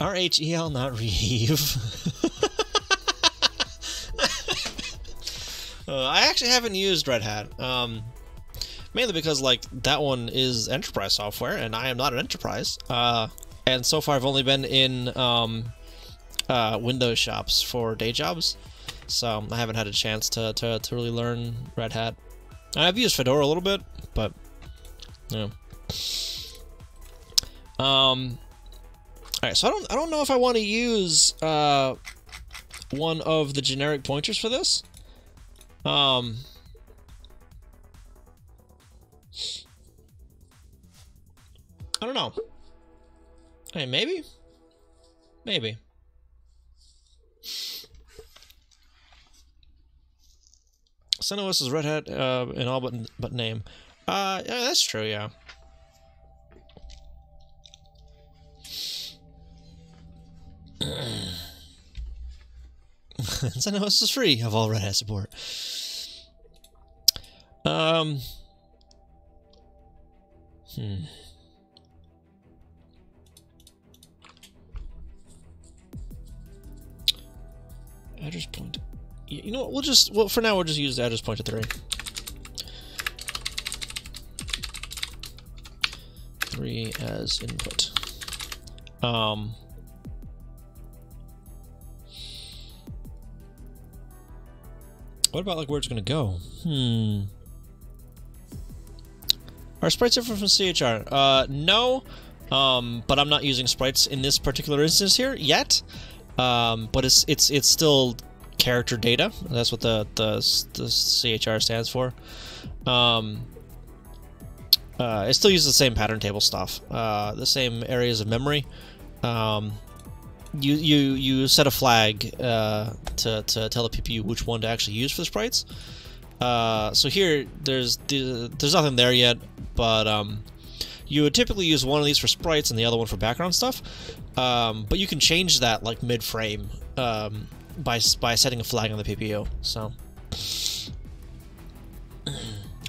R-H-E-L, not Reeve. I actually haven't used Red Hat. Mainly because, like, that one is enterprise software, and I am not an enterprise. And so far I've only been in Windows shops for day jobs. So I haven't had a chance to really learn Red Hat. I've used Fedora a little bit, but, you know. Alright, so I don't know if I want to use one of the generic pointers for this. I don't know. Hey, maybe? Maybe. CentOS is Red Hat in all but name. Yeah, that's true, yeah. CentOS is free of all Red Hat support. Address point. You know what? Well, for now, we'll just use the address point to 3. 3 as input. What about like where it's gonna go? Are sprites different from CHR? No. But I'm not using sprites in this particular instance here yet. But it's still character data. That's what the CHR stands for. It still uses the same pattern table stuff, the same areas of memory. You set a flag to tell the CPU which one to actually use for the sprites. So here there's nothing there yet, but you would typically use one of these for sprites and the other one for background stuff. But you can change that like mid-frame by setting a flag on the PPU. So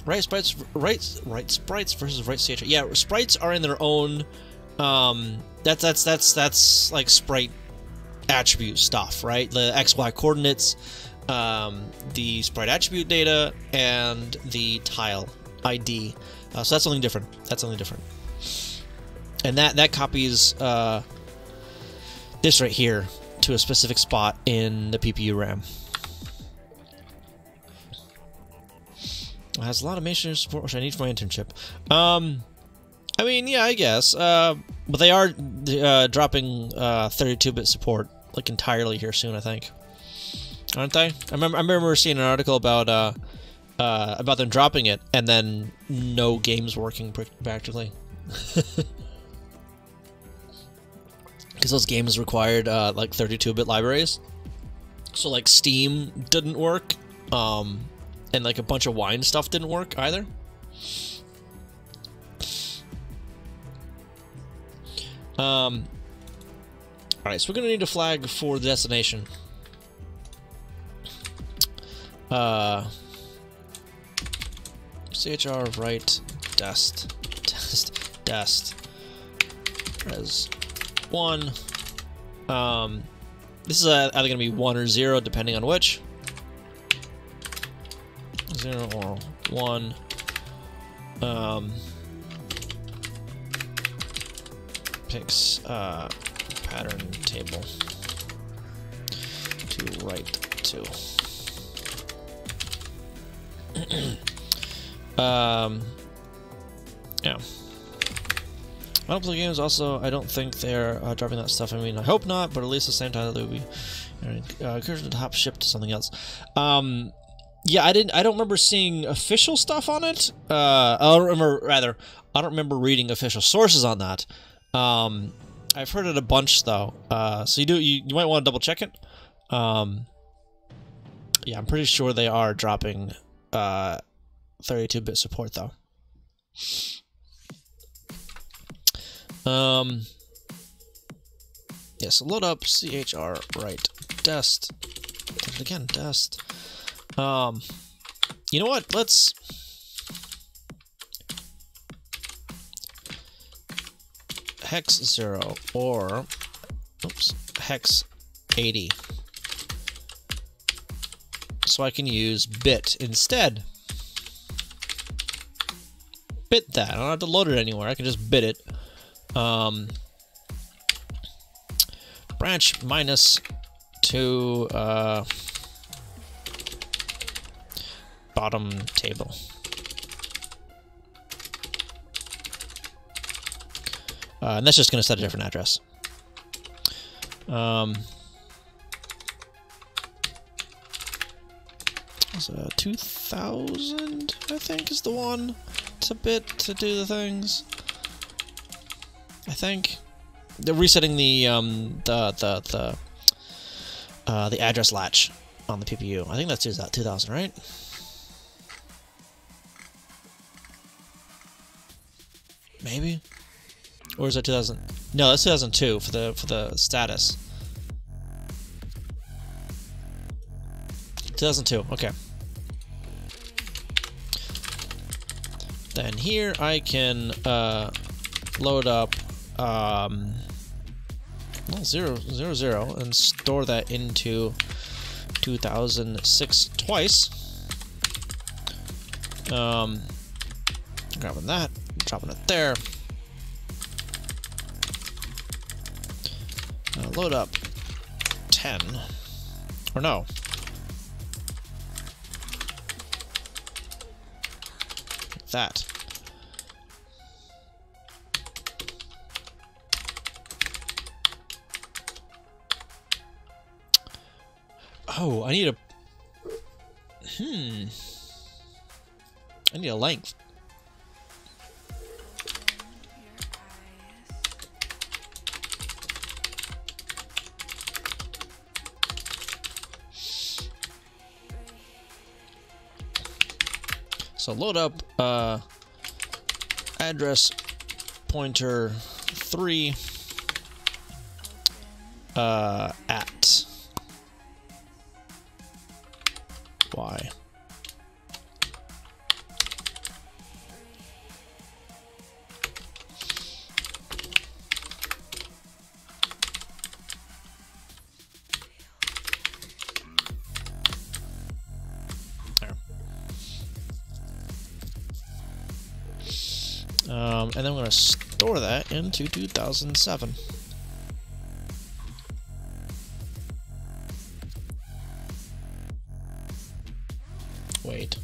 write sprites versus write CHR. Yeah, sprites are in their own. That's like sprite attribute stuff, right? The XY coordinates, the sprite attribute data, and the tile ID. So that's something different. That's something different. And that copies this right here to a specific spot in the PPU RAM. It has a lot of maintenance support, which I need for my internship. I mean, yeah, I guess. But they are dropping 32-bit support like entirely here soon, I think. Aren't they? I remember seeing an article about them dropping it and then no games working practically. Because those games required like 32-bit libraries. So like Steam didn't work, and like a bunch of wine stuff didn't work either. Alright, so we're gonna need a flag for the destination. CHR write dest res 1. This is either gonna be 1 or 0 depending on which. 0 or 1. Picks pattern table to write to. Yeah. Multiple games also, I don't think they're dropping that stuff. I mean, I hope not, but at least at the same time they would be encouraging to hop ship to something else. Yeah, I don't remember seeing official stuff on it. I don't remember reading official sources on that. I've heard it a bunch though. So you might want to double check it. Yeah, I'm pretty sure they are dropping 32-bit support though. Yeah, so load up CHR write dest. Again, dest. You know what? Let's hex 0 or hex 80. So I can use bit instead. Bit that. I don't have to load it anywhere. I can just bit it. Branch minus to bottom table. And that's just going to set a different address. So 2000, I think, is the one to bit to do the things. I think they're resetting the address latch on the PPU. I think that's 2000, right? Maybe, or is that 2000? No, that's 2002 for the status. 2002. Okay. Then here I can load up 000 and store that into 2006 twice. Grabbing that, dropping it there. Load up 10, or no. That. Oh, I need a... I need a length. So load up address pointer 3 at Y. And then I'm going to store that into 2007. Wait.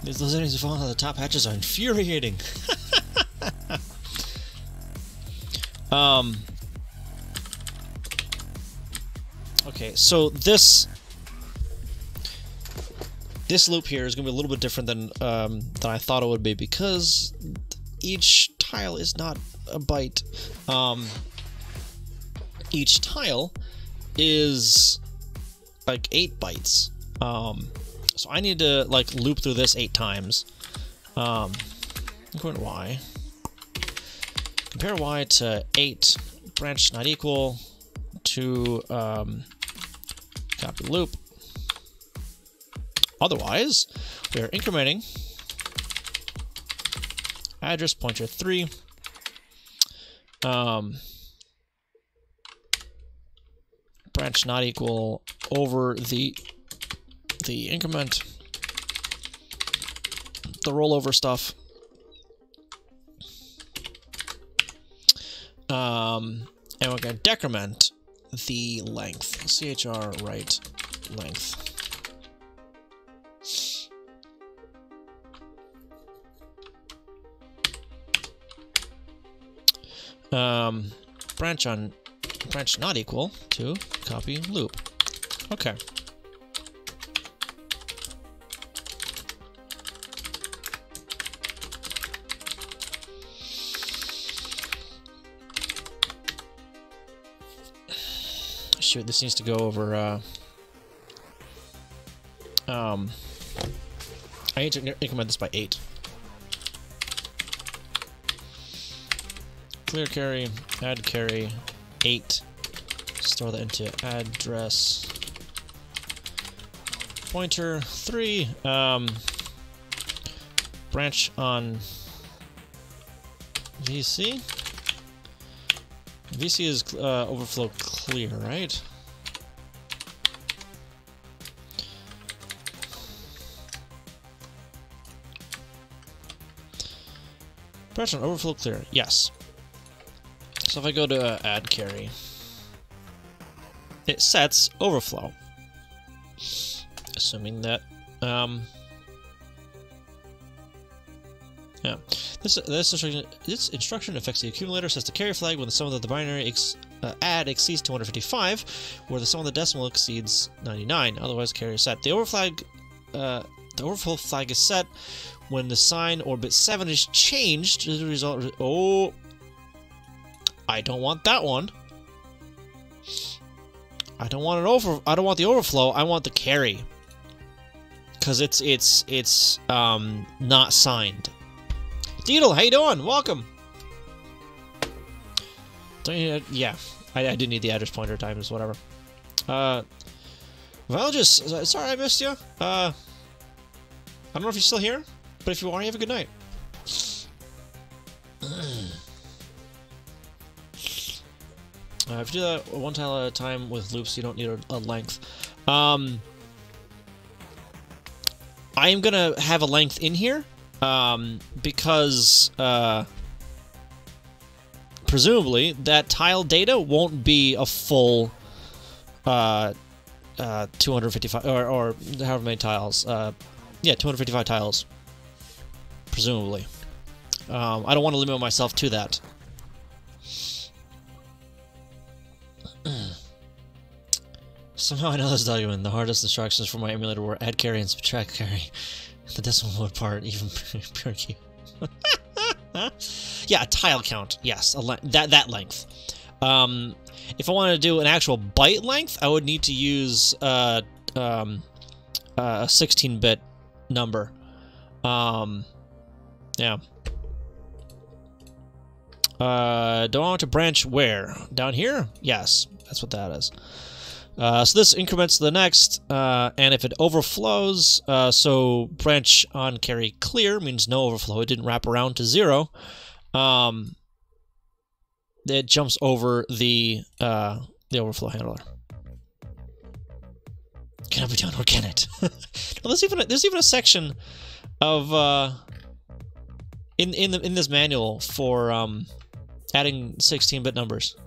Those enemies who fall on the top hatches are infuriating. Okay, so this loop here is going to be a little bit different than I thought it would be, because each tile is not a byte. Each tile is like 8 bytes. So I need to like loop through this 8 times. Increment Y. Compare Y to 8. Branch not equal to copy loop. Otherwise, we are incrementing address pointer 3. Branch not equal over the increment, the rollover stuff. And we're going to decrement the length. CHR right length. Branch not equal to copy loop. Okay. Shoot, this needs to go over, I need to increment this by 8. Clear carry, add carry, 8. Store that into address pointer 3. Branch on VC. VC is overflow clear, right? Branch on overflow clear, yes. So if I go to add carry, it sets overflow, assuming that yeah, this instruction affects the accumulator. Sets the carry flag when the sum of the binary add exceeds 255, where the sum of the decimal exceeds 99. Otherwise, carry is set. The overflow flag is set when the sign or bit 7 is changed as a result. Oh, I don't want that one. I don't want the overflow. I want the carry, because it's not signed. Deedle, how you doing? Welcome. Yeah, I do need the address pointer times, whatever. Valgus, sorry I missed you. I don't know if you're still here, but if you are, you have a good night. If you do that one tile at a time with loops, you don't need a length. I am gonna have a length in here, because presumably that tile data won't be a full 255 or however many tiles. Yeah, 255 tiles. Presumably. I don't want to limit myself to that. Somehow I know this document. The hardest instructions for my emulator were add carry and subtract carry. The decimal mode part, even pure key. Yeah, a tile count. Yes, that length. If I wanted to do an actual byte length, I would need to use a 16-bit number. Yeah. Do I want to branch where? Down here? Yes, that's what that is. So this increments to the next, and if it overflows, so branch on carry clear means no overflow. It didn't wrap around to 0. It jumps over the overflow handler. Cannot be done, or can it? Well, there's even a section of in this manual for adding 16-bit numbers.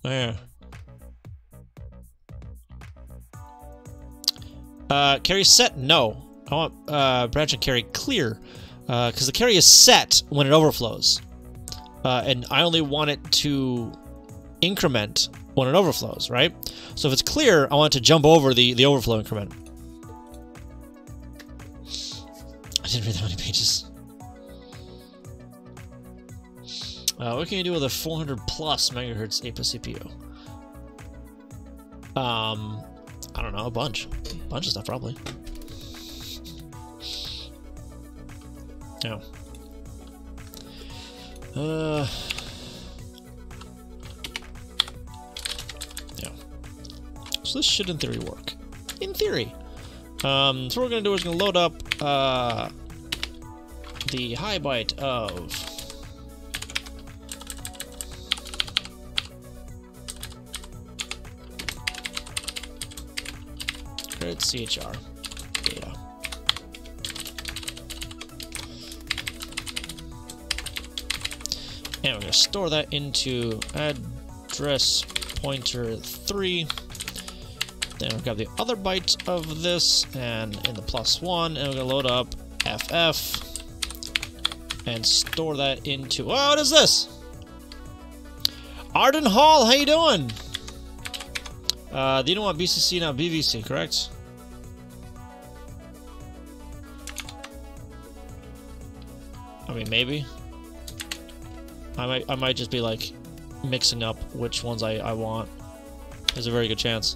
Yeah. Carry set? No. I want branch and carry clear, because the carry is set when it overflows, and I only want it to increment when it overflows, right? So if it's clear, I want it to jump over the overflow increment. I didn't read that many pages. What can you do with a 400 plus megahertz APA CPU? I don't know, a bunch of stuff probably. Yeah. Yeah. So this should, in theory, work. In theory. So what we're gonna do is gonna load up the high byte of CHR data. And we're going to store that into address pointer 3. Then we'll grab the other byte of this and in the +1, and we're going to load up FF and store that into. Oh, what is this? Arden Hall, how you doing? You don't want BCC, not BVC, correct? I mean, maybe. I might just be like mixing up which ones I want. There's a very good chance.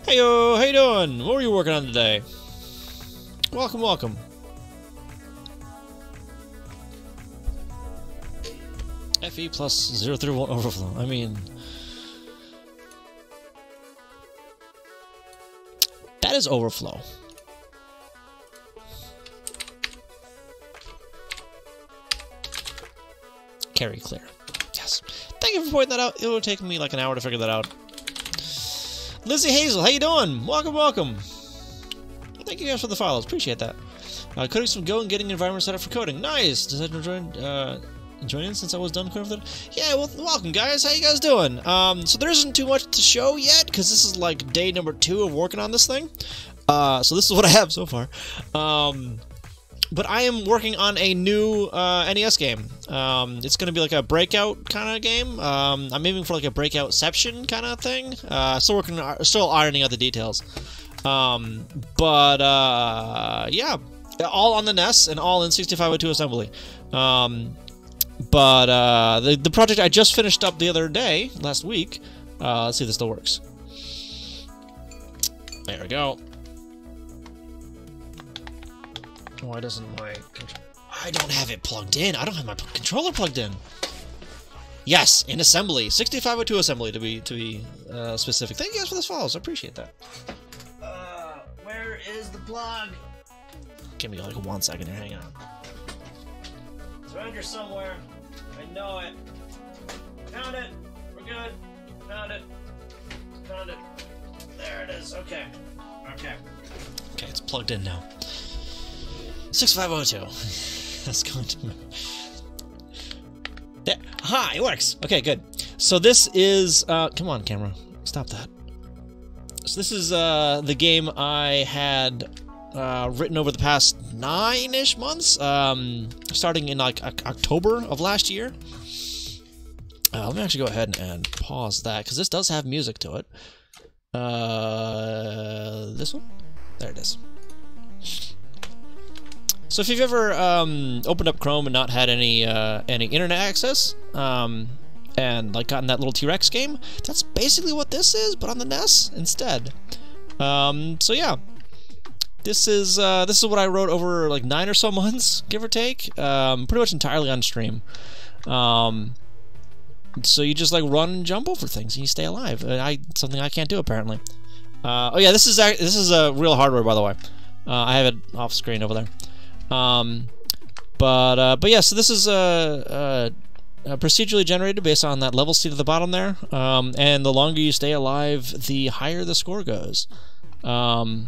Hey yo, how you doing? What were you working on today? Welcome, welcome. FE plus 031 overflow. I mean, that is overflow. Carry clear. Yes. Thank you for pointing that out. It would take me like an hour to figure that out. Lizzie Hazel, how you doing? Welcome, welcome. Thank you guys for the follows. Appreciate that. Coding some Go and getting an environment set up for coding. Nice. Does that join in since I was done coding for that? Yeah, well, welcome guys. How you guys doing? So there isn't too much to show yet because this is like day number 2 of working on this thing. So this is what I have so far. but I am working on a new NES game. It's going to be like a breakout kind of game. I'm aiming for like a breakoutception kind of thing. Still ironing out the details. Yeah, all on the NES and all in 6502 assembly. The project I just finished up the other day, last week. Let's see if this still works. There we go. Why doesn't my... I don't have it plugged in. I don't have my controller plugged in. Yes, in assembly. 6502 assembly, to be specific. Thank you guys for this follows. I appreciate that. Where is the plug? Give me like 1 second here. Hang on. It's around here somewhere. I know it. Found it. We're good. Found it. Found it. There it is. Okay. Okay. Okay, it's plugged in now. 6502. That's going to... There. Aha, it works. Okay, good. So this is... come on, camera. Stop that. So this is the game I had written over the past 9-ish months, starting in like October of last year. Let me actually go ahead and pause that, because this does have music to it. This one? There it is. So if you've ever opened up Chrome and not had any internet access, and like gotten that little T-Rex game, that's basically what this is, but on the NES instead. So yeah, this is what I wrote over like 9 or so months, give or take, pretty much entirely on stream. So you just like run and jump over things and you stay alive. Something I can't do apparently. Oh yeah, this is real hardware, by the way. I have it off screen over there. But yeah, so this is procedurally generated based on that level seed at the bottom there, and the longer you stay alive, the higher the score goes. So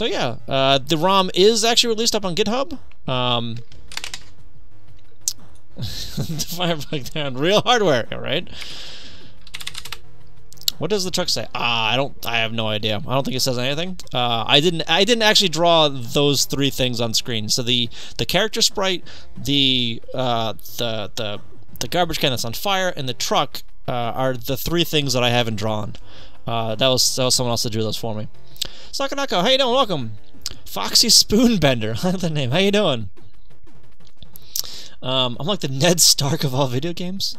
yeah, the ROM is actually released up on GitHub. The Firebug down, real hardware, right? What does the truck say? I have no idea. I don't think it says anything. I didn't actually draw those 3 things on screen. So the character sprite, the garbage can that's on fire, and the truck are the 3 things that I haven't drawn. That was someone else that drew those for me. Sakanako, how you doing? Welcome. Foxy Spoonbender. I like the name. How you doing? I'm like the Ned Stark of all video games.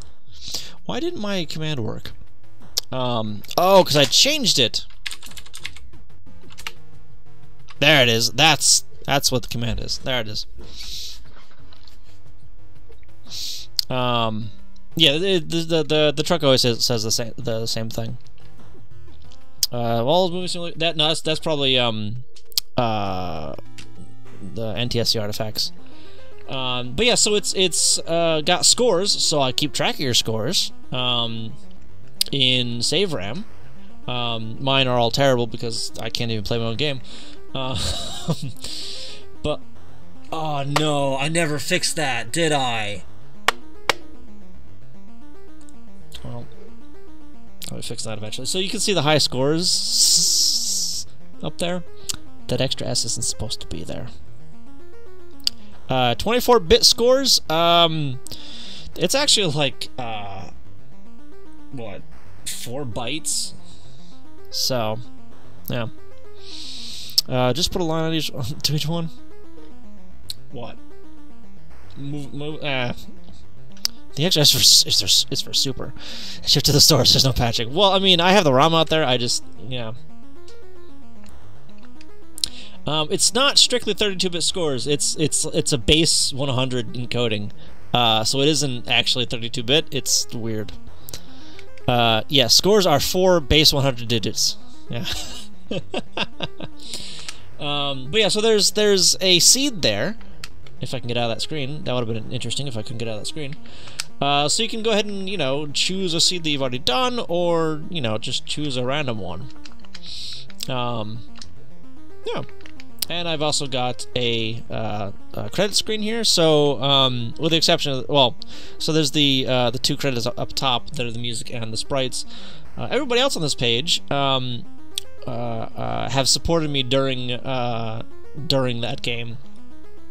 Why didn't my command work? Oh, because I changed it. There it is. That's what the command is. There it is. Yeah, the truck always says the same thing. Well, movie simulator. That's probably the NTSC artifacts. But yeah, so it's got scores, so I keep track of your scores. In save RAM. Mine are all terrible because I can't even play my own game. But oh no, I never fixed that, did I? Well, I'll fix that eventually. So you can see the high scores up there. That extra S isn't supposed to be there. 24-bit scores. It's actually like what? 4 bytes. So, yeah. Just put a line on each to each one. What? Move. The extra is for super. Ship to the stores. There's no patching. Well, I mean, I have the ROM out there. I just, yeah. It's not strictly 32-bit scores. It's a base 100 encoding. So it isn't actually 32-bit. It's weird. Yeah, scores are 4 base 100 digits. Yeah. But yeah, so there's a seed there. If I can get out of that screen, that would have been interesting if I couldn't get out of that screen. So you can go ahead and, you know, choose a seed that you've already done, or, you know, just choose a random one. Yeah. And I've also got a credit screen here. So, with the exception of, well, so there's the 2 credits up top that are the music and the sprites. Everybody else on this page have supported me during that game.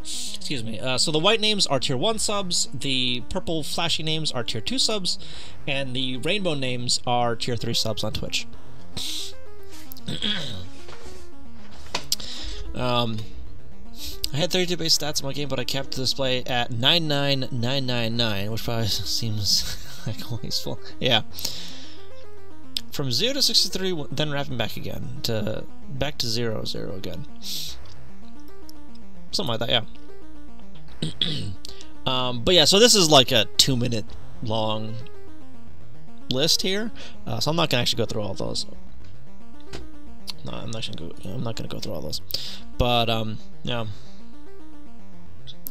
Excuse me. So the white names are tier 1 subs, the purple flashy names are tier 2 subs, and the rainbow names are tier 3 subs on Twitch. I had 32 base stats in my game, but I kept the display at 99999, which probably seems like wasteful. Yeah. From 0 to 63, then wrapping back again to back to 0, 0 again. Something like that, yeah. But yeah, so this is like a 2-minute long list here, so I'm not gonna actually go through all those. No, I'm not gonna go through all those. But yeah.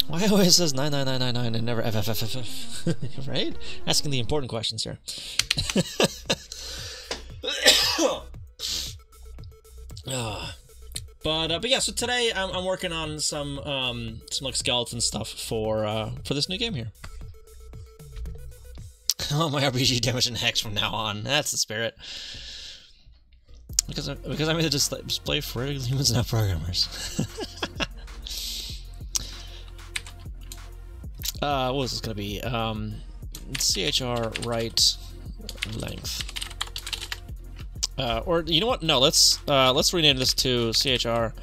Why always says 99999 and never FFFFF? Right? Asking the important questions here. But yeah, so today I'm working on some like skeleton stuff for this new game here. Oh, my RPG damage and hex from now on. That's the spirit. Because I made the display for humans, not programmers. What was this gonna be? CHR right length. Or you know what? No, let's rename this to CHR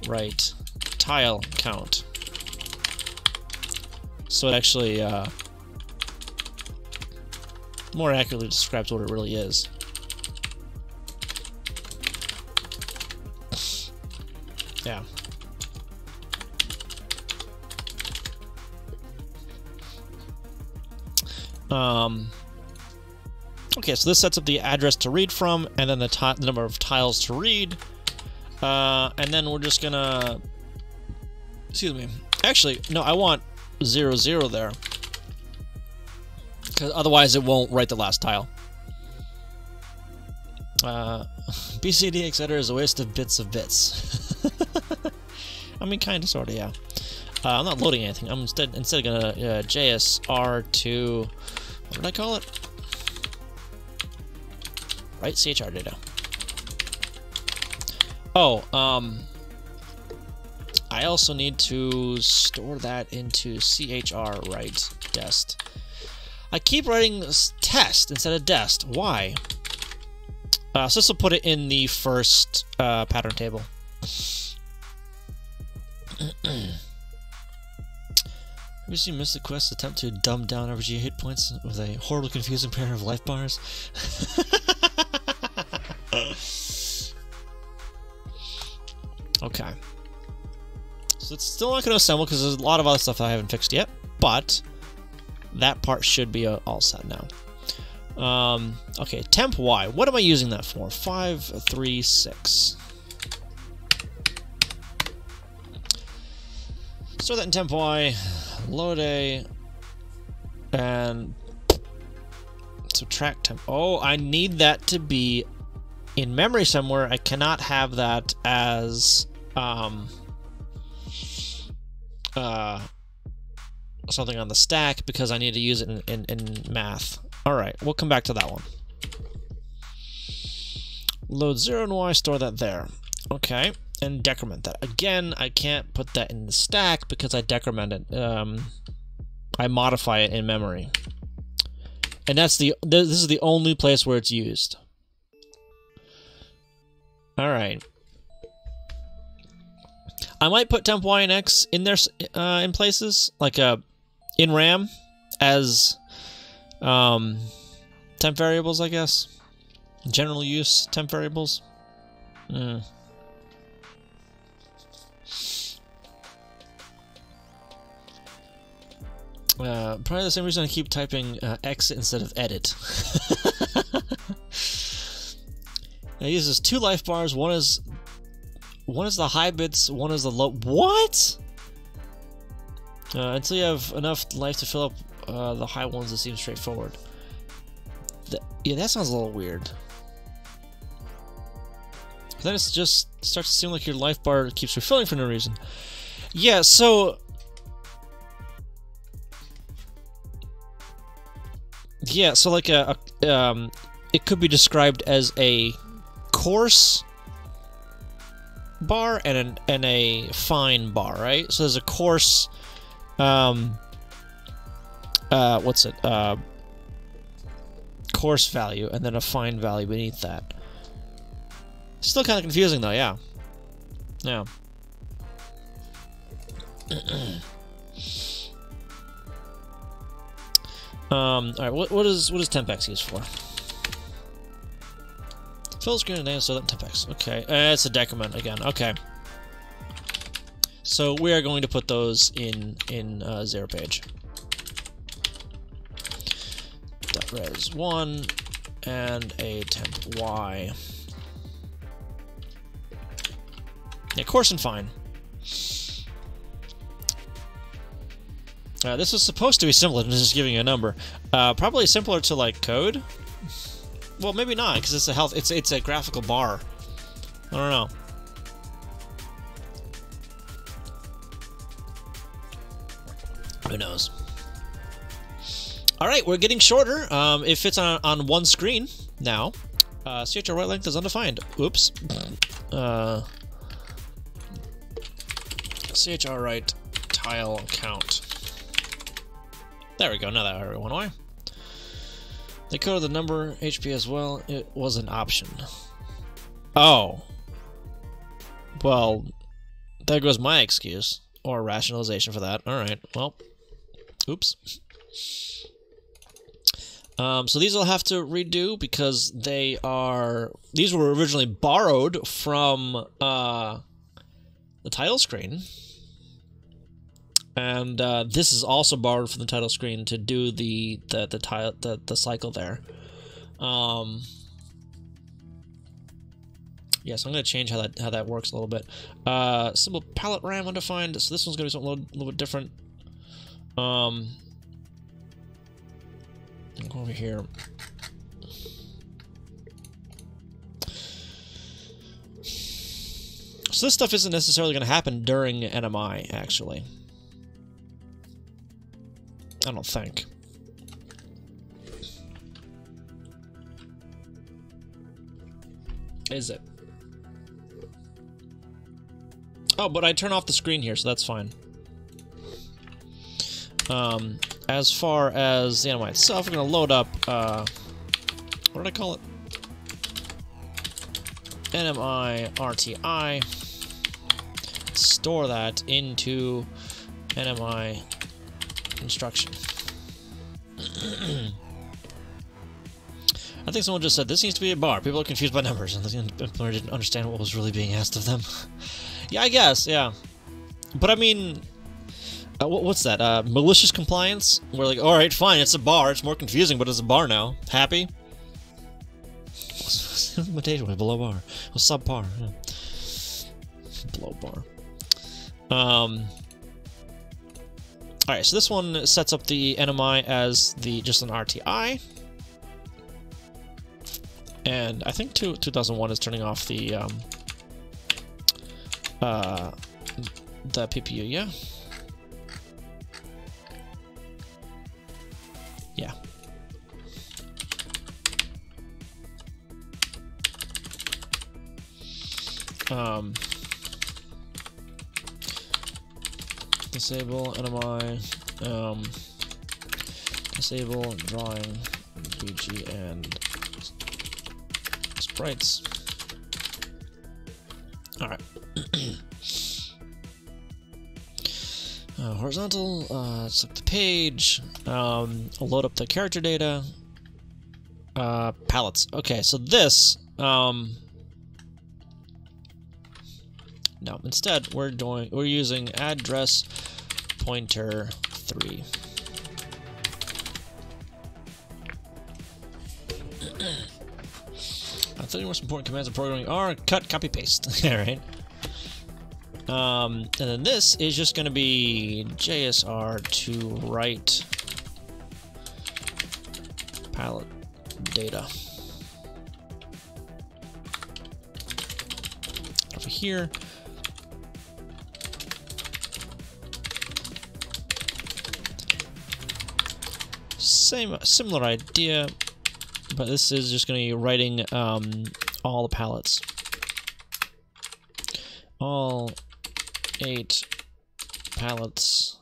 right tile count. So it actually more accurately describes what it really is. Yeah. Okay, so this sets up the address to read from, and then the number of tiles to read, and then we're just gonna... Excuse me. Actually, no, I want 0, 0 there, because otherwise it won't write the last tile. BCD etc. is a waste of bits of bits. I mean, kind of, sort of, yeah. I'm not loading anything. I'm instead gonna JSR to... What did I call it? Right, CHR data. Oh, I also need to store that into CHR right dest. I keep writing test instead of dest. Why? So this will put it in the first pattern table. Have you seen Mystic Quest's attempt to dumb down RPG hit points with a horribly confusing pair of life bars? Okay. So it's still not going to assemble because there's a lot of other stuff that I haven't fixed yet, but that part should be all set now. Okay, temp Y. What am I using that for? 5, 3, 6. Store that in temp Y, load A, and subtract temp. Oh, I need that to be in memory somewhere. I cannot have that as something on the stack because I need to use it in math. Alright, we'll come back to that one. Load 0 and Y, store that there. Okay, and decrement that. Again, I can't put that in the stack because I decrement it. I modify it in memory. And this is the only place where it's used. Alright. I might put temp Y and X in there in places, like in RAM as temp variables, I guess. General use temp variables. Probably the same reason I keep typing exit instead of edit. It uses 2 life bars. One is the high bits, one is the low. What? Until you have enough life to fill up the high ones, it seems straightforward. Yeah, that sounds a little weird. But then it just starts to seem like your life bar keeps refilling for no reason. Yeah, so... Yeah, so like it could be described as a coarse bar and a fine bar, right? So there's a coarse, what's it? Coarse value, and then a fine value beneath that. Still kind of confusing, though. Yeah. Yeah. All right. What is Tempex used for? Fill screen and name so that Tempex. Okay. It's a decrement again. Okay. So we are going to put those in 0 page. .res 1 and a temp y. Yeah, coarse and fine. This was supposed to be simpler than just giving you a number. Probably simpler to like code. Well, maybe not, because it's a it's a graphical bar. I don't know. Who knows? All right, we're getting shorter. It fits on one screen now. CHR write length is undefined. Oops. CHR write tile count. There we go. Now that everyone why. They coded the number HP as well. It was an option. Oh. Well, there goes my excuse or rationalization for that. All right. Well. Oops. So these will have to redo because these were originally borrowed from the title screen, and this is also borrowed from the title screen to do the cycle there. Yeah, so I'm going to change how that works a little bit. Symbol palette RAM undefined. So this one's going to be something a little bit different. Go over here. So this stuff isn't necessarily going to happen during NMI, actually. I don't think. Is it? Oh, but I turn off the screen here, so that's fine. As far as the NMI itself, we're going to load up, what did I call it? NMI RTI. Store that into NMI instruction. I think someone just said this needs to be a bar. People are confused by numbers, and the implementer didn't understand what was really being asked of them. Yeah, I guess, yeah. But I mean, what's that? Malicious compliance? We're like, all right, fine, it's a bar. It's more confusing, but it's a bar now. Happy? Implementation was below bar. Well, subpar. Yeah. Below bar. Alright, so this one sets up the NMI as just an RTI. And I think 2001 is turning off the PPU, yeah? Yeah. Disable NMI, disable drawing, BG, and sprites. Alright. Horizontal, select the page, I'll load up the character data, palettes. Okay, so this, no, instead we're using address pointer 3. I think the most important commands in programming are cut, copy, paste. Alright. And then this is just going to be JSR to write palette data. Over here. Similar idea, but this is just going to be writing all the palettes. all 8 pallets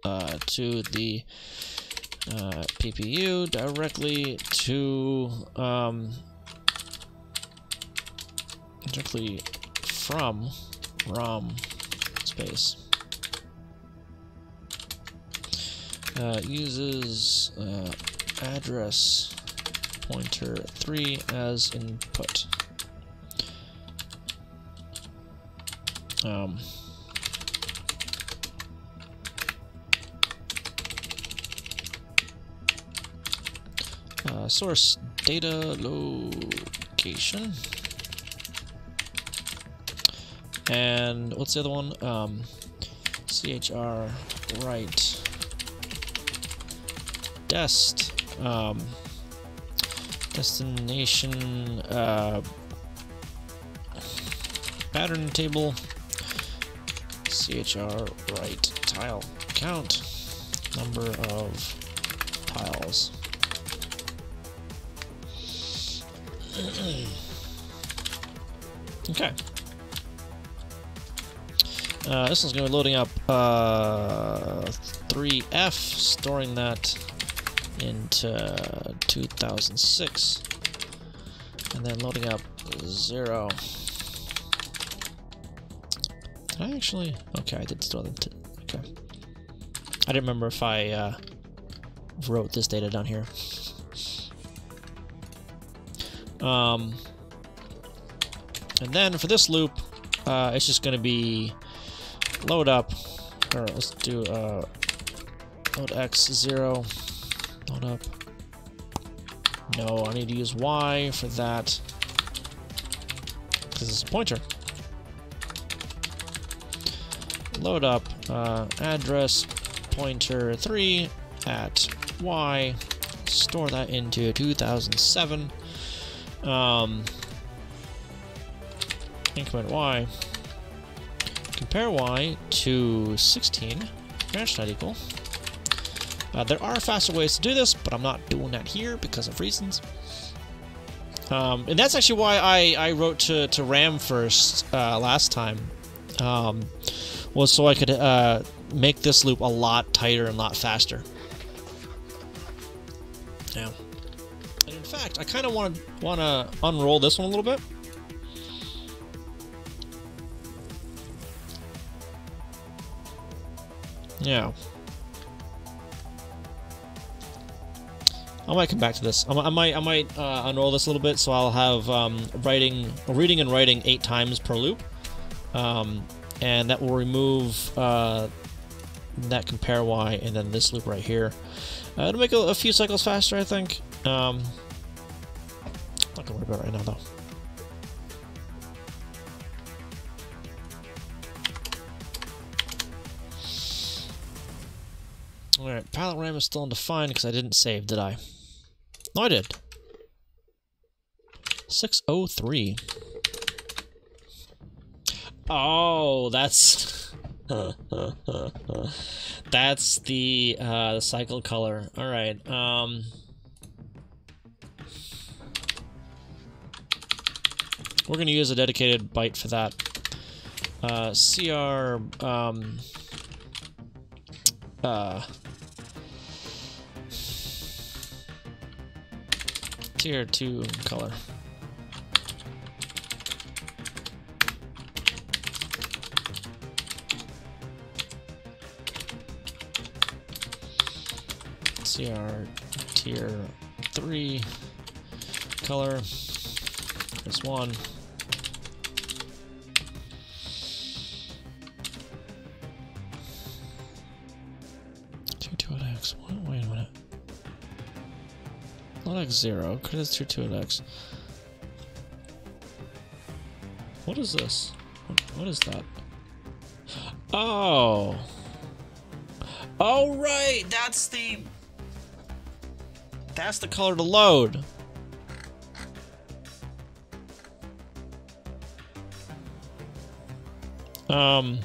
to the PPU directly to directly from ROM space. Uses address pointer 3 as input. Source data location. And what's the other one? CHR write dest destination pattern table CHR write tile count number of tiles. Okay. This one's going to be loading up 3F, storing that into 2006, and then loading up 0. Did I actually? Okay, I did store them. Okay. I didn't remember if I wrote this data down here. And then for this loop, it's just going to be load up, or let's do load x0, load up. No, I need to use y for that because it's a pointer. Load up address pointer 3 at y, store that into 2007. Increment y, compare y to 16, branch not equal. There are faster ways to do this, but I'm not doing that here because of reasons. And that's actually why I wrote to RAM first last time, was so I could make this loop a lot tighter and a lot faster. Yeah. And in fact, I kind of want to unroll this one a little bit. Yeah. I might come back to this. I might unroll this a little bit, so I'll have reading and writing 8 times per loop, and that will remove that compare y and then this loop right here. It'll make a few cycles faster, I think. Not gonna worry about it right now, though. Alright, palette RAM is still undefined because I didn't save, did I? No, I did. 603. Oh, that's that's the cycle color. All right. We're gonna use a dedicated byte for that. CR tier 2 color. CR tier 3 color. There's one. X. Wait a minute. Not X0, because it's tier 2 at X. What is this? What is that? Oh! Oh, right! That's the color to load. I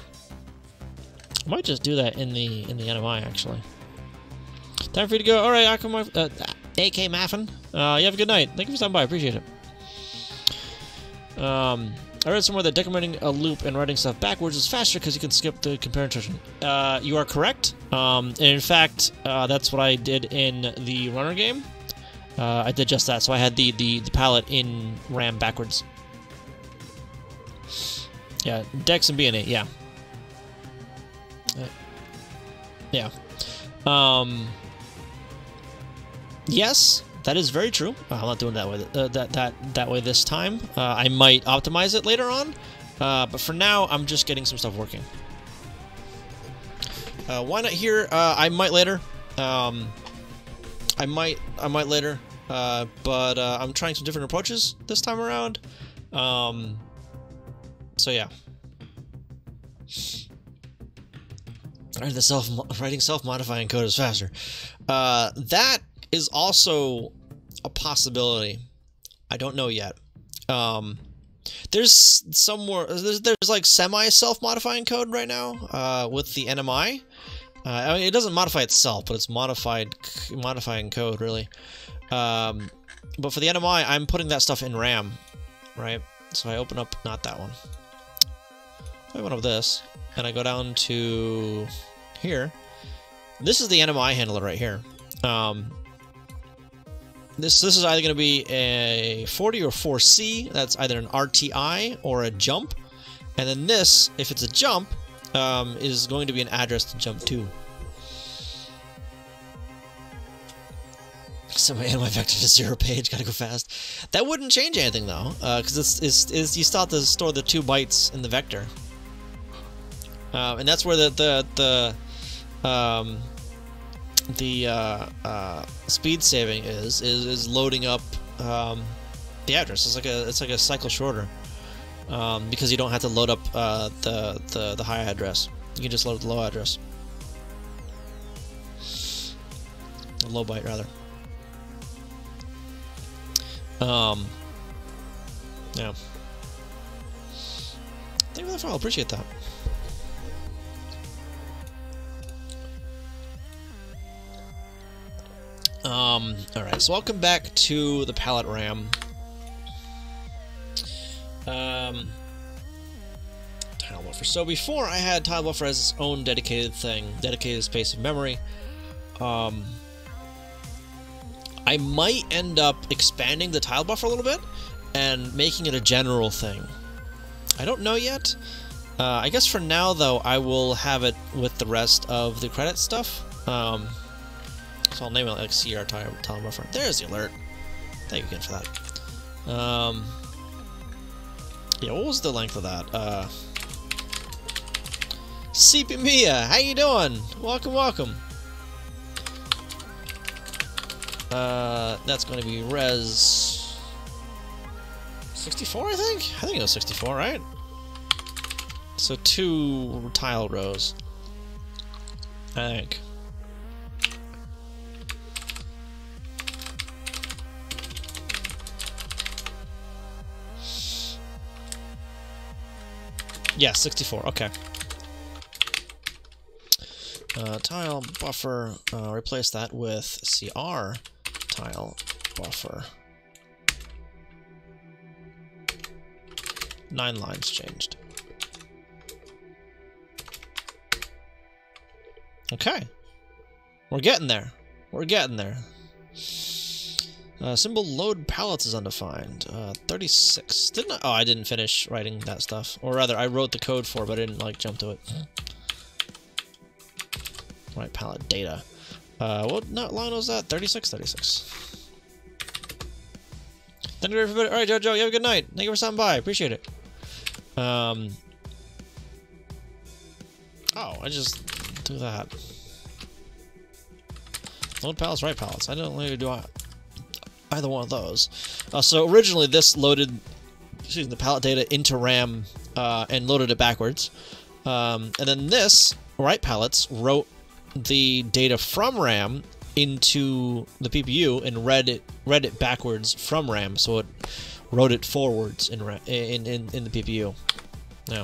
might just do that in the NMI actually. Time for you to go. All right, AK Maffin. You have a good night. Thank you for stopping by. I appreciate it. All I read somewhere that decrementing a loop and writing stuff backwards is faster because you can skip the compare instruction. You are correct. And in fact, that's what I did in the runner game. I did just that, so I had the palette in RAM backwards. Yeah, Dex and BN8, yeah. Yeah. Yes, that is very true. I'm not doing that way. That way this time. I might optimize it later on, but for now, I'm just getting some stuff working. Why not here? I might later. I might later. But I'm trying some different approaches this time around. So yeah. Writing self-modifying code is faster. That is also a possibility. I don't know yet. There's like semi-self-modifying code right now with the NMI. I mean, it doesn't modify itself, but it's modifying code really. But for the NMI, I'm putting that stuff in RAM, right? So I open up, not that one. I open up this, and I go down to here. This is the NMI handler right here. This is either going to be a 40 or 4C. That's either an RTI or a jump. And then this, if it's a jump, is going to be an address to jump to. So my NMI vector to 0 page, gotta go fast. That wouldn't change anything though, because you still have to store the 2 bytes in the vector, and that's where the speed saving is loading up the address. It's like a cycle shorter, because you don't have to load up the high address. You can just load the low address, the low byte rather. Yeah. Thank you for the follow, appreciate that. Alright, so welcome back to the palette RAM. Tile buffer. So before I had tile buffer as its own dedicated thing, dedicated space of memory. I might end up expanding the tile buffer a little bit and making it a general thing. I don't know yet. I guess for now, though, I will have it with the rest of the credit stuff. So I'll name it like CR tile buffer. There's the alert. Thank you again for that. Yeah, what was the length of that? CP Mia, how you doing? Welcome, welcome. That's going to be res 64, I think? I think it was 64, right? So 2 tile rows, I think. Yeah, 64, okay. Tile buffer, replace that with CR tile buffer. 9 lines changed. Okay. We're getting there. We're getting there. Symbol load palettes is undefined. 36. Didn't I? Oh, I didn't finish writing that stuff. Or rather, I wrote the code for it, but I didn't, like, jump to it. Right, palette data. What line was that? 36? 36. Thank you, everybody. Alright, Jojo, you have a good night. Thank you for stopping by. Appreciate it. Oh, I just do that. Load palettes, write palettes. I don't really do either one of those. So originally this loaded the palette data into RAM and loaded it backwards. And then this, write palettes, wrote the data from RAM into the PPU and read it backwards from RAM, so it wrote it forwards in the PPU. Yeah.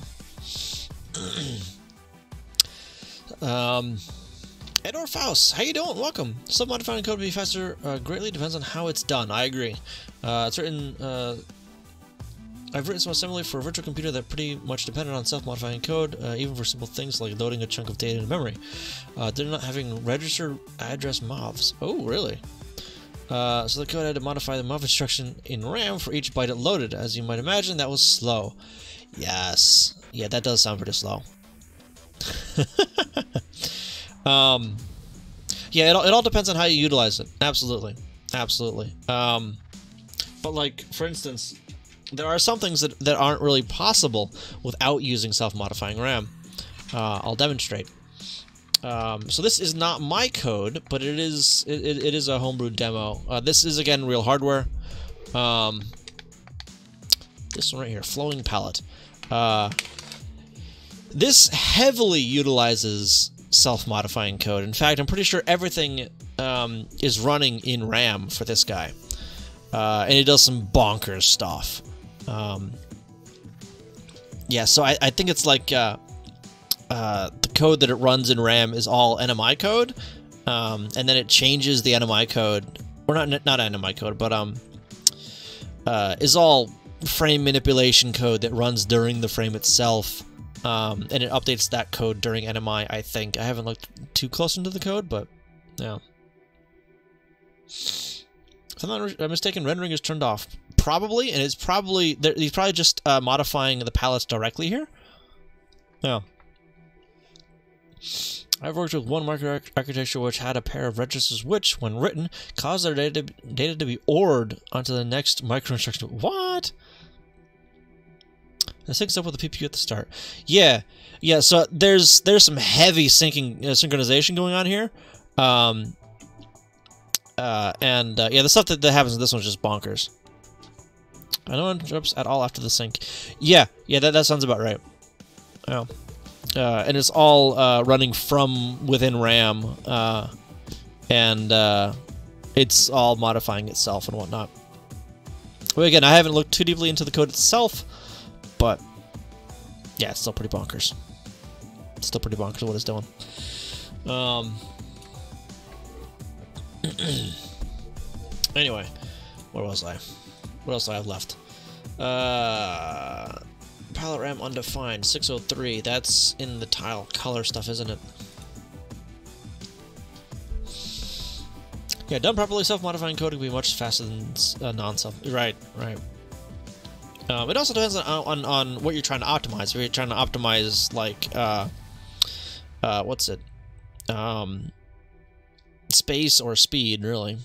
Edward Faust, how you doing? Welcome. Self-modifying code to be faster greatly depends on how it's done. I agree. Certain I've written some assembly for a virtual computer that pretty much depended on self-modifying code, even for simple things like loading a chunk of data into memory. They're not having registered address mobs. Oh, really? So the code had to modify the MOV instruction in RAM for each byte it loaded. As you might imagine, that was slow. Yes. Yeah, that does sound pretty slow. Yeah, it all depends on how you utilize it. Absolutely. Absolutely. But like, for instance, there are some things that aren't really possible without using self-modifying RAM. I'll demonstrate. So this is not my code, but it is a homebrew demo. This is again real hardware. This one right here, flowing palette. This heavily utilizes self-modifying code. In fact, I'm pretty sure everything is running in RAM for this guy, and it does some bonkers stuff. Yeah, so I think it's like the code that it runs in RAM is all NMI code, and then it changes the NMI code, or not NMI code, but is all frame manipulation code that runs during the frame itself, and it updates that code during NMI. I think I haven't looked too close into the code, but yeah. If I'm not mistaken, rendering is turned off. Probably, and it's probably he's probably just modifying the palettes directly here. Yeah. I've worked with one microarchitecture which had a pair of registers which, when written, caused their data to be ORed onto the next microinstruction. What? That syncs up with the PPU at the start. Yeah, yeah. So there's some heavy synchronization going on here, yeah, the stuff that happens in this one's just bonkers. I don't interrupts at all after the sync. Yeah, that sounds about right. Yeah. And it's all running from within RAM, and it's all modifying itself and whatnot. Well, again, I haven't looked too deeply into the code itself, but yeah, it's still pretty bonkers. It's still pretty bonkers what it's doing. Anyway, where was I? What else do I have left? Palette RAM undefined, 603. That's in the tile color stuff, isn't it? Yeah, done properly, self-modifying code can be much faster than non-self. Right. It also depends on what you're trying to optimize. If you're trying to optimize, like, what's it? Space or speed, really.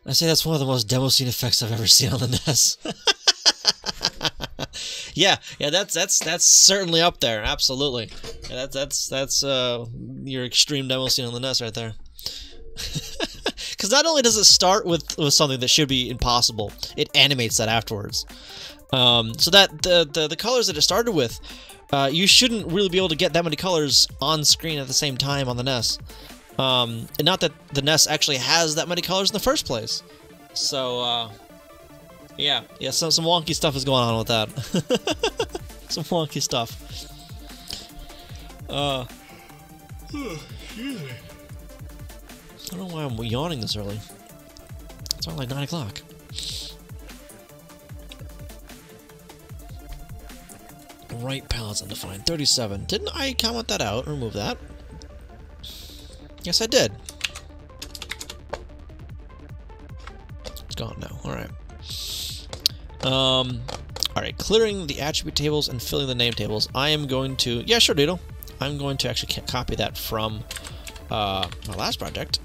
I say that's one of the most demo scene effects I've ever seen on the NES. yeah, that's certainly up there. Absolutely, yeah, that's your extreme demo scene on the NES right there. Because not only does it start with something that should be impossible, it animates that afterwards. So that the colors that it started with, you shouldn't really be able to get that many colors on screen at the same time on the NES. And not that the NES actually has that many colors in the first place. So, yeah, some wonky stuff is going on with that. Some wonky stuff. Excuse me. I don't know why I'm yawning this early. It's only like 9 o'clock. Right palettes undefined, 37. Didn't I comment that out? Remove that. Yes, I did. It's gone now. Alright. Alright, clearing the attribute tables and filling the name tables. I am going to... Yeah, sure, Doodle. I'm going to actually copy that from my last project.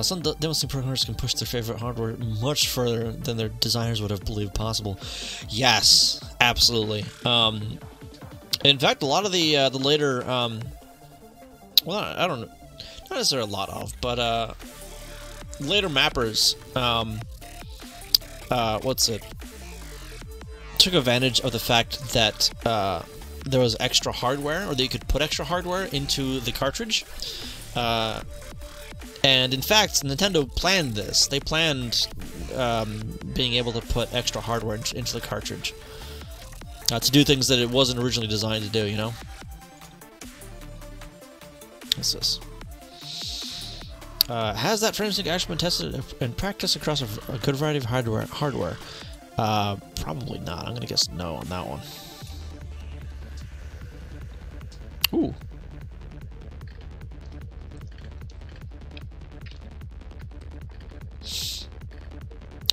Some demo scene programmers can push their favorite hardware much further than their designers would have believed possible. Yes, absolutely. In fact, a lot of the later, well, I don't know, not necessarily a lot of, but later mappers, took advantage of the fact that there was extra hardware, or that you could put extra hardware into the cartridge. And in fact, Nintendo planned this. They planned being able to put extra hardware into the cartridge. To do things that it wasn't originally designed to do, you know? What's this? Has that FrameSync actually been tested and practiced across a good variety of hardware? Probably not. I'm gonna guess no on that one. Ooh.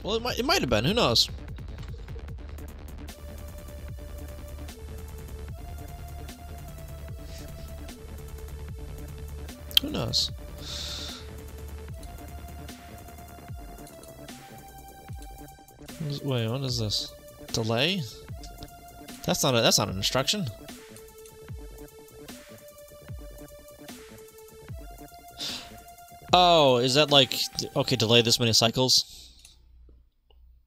Well, it might have been. Who knows? Who knows? Wait, what is this? Delay? That's not an instruction. Oh, is that like, okay, delay this many cycles?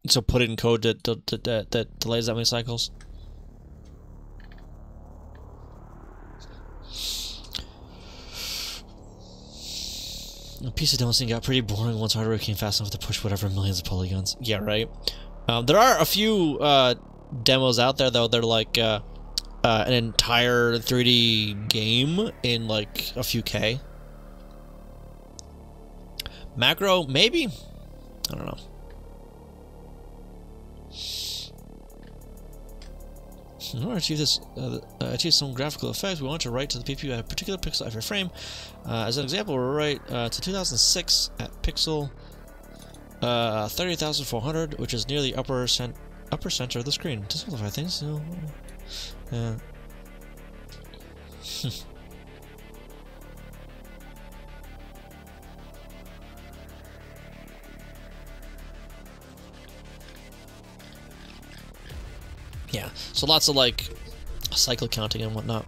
So put it in code that delays that many cycles? The PC demo scene got pretty boring once hardware came fast enough to push whatever millions of polygons. Yeah, right. There are a few demos out there, though. They're like an entire 3D game in like a few K. Macro, maybe? I don't know. In order to achieve some graphical effects, we want to write to the CPU at a particular pixel every frame. As an example, we'll write to 2006 at pixel 30,400, which is near the upper center of the screen. To simplify things, yeah, so lots of like cycle counting and whatnot.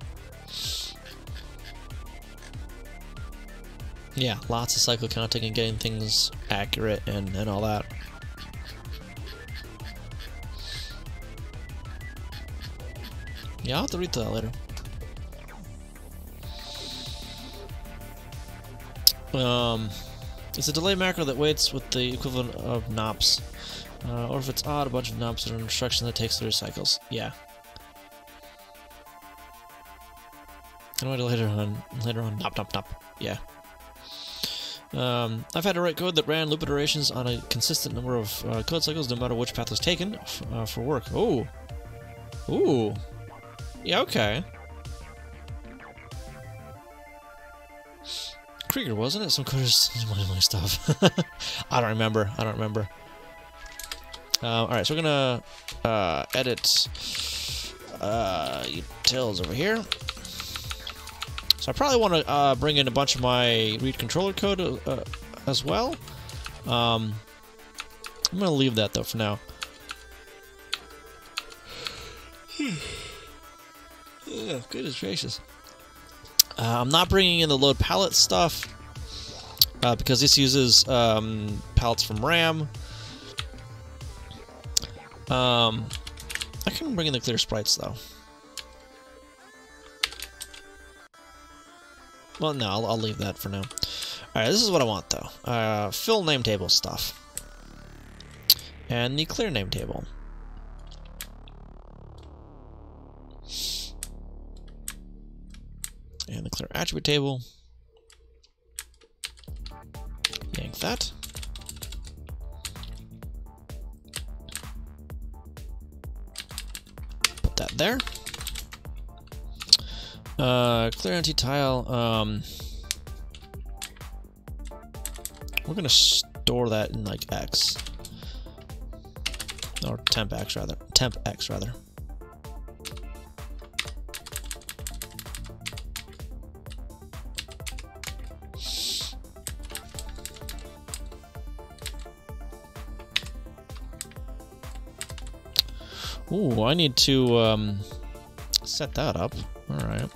Yeah, lots of cycle counting and getting things accurate and all that. Yeah, I'll have to read that later. It's a delay macro that waits with the equivalent of nops. Or if it's odd, a bunch of nops are an instruction that takes 3 cycles. Yeah. And later on, nop. Yeah. I've had to write code that ran loop iterations on a consistent number of code cycles, no matter which path was taken for work. Oh. Ooh. Yeah, okay. Krieger, wasn't it? Some coders my stuff. I don't remember. Alright, so we're gonna edit utils over here. So I probably want to bring in a bunch of my read controller code as well. I'm gonna leave that though for now. Oh, goodness gracious. I'm not bringing in the load palette stuff because this uses palettes from RAM. I can bring in the clear sprites though. Well, no, I'll leave that for now. Alright, this is what I want though. Fill name table stuff. And the clear name table. And the clear attribute table. Yank that. Put that there. Clear empty tile. We're gonna store that in like X. Or temp X rather. Temp X rather. Ooh, I need to set that up. All right.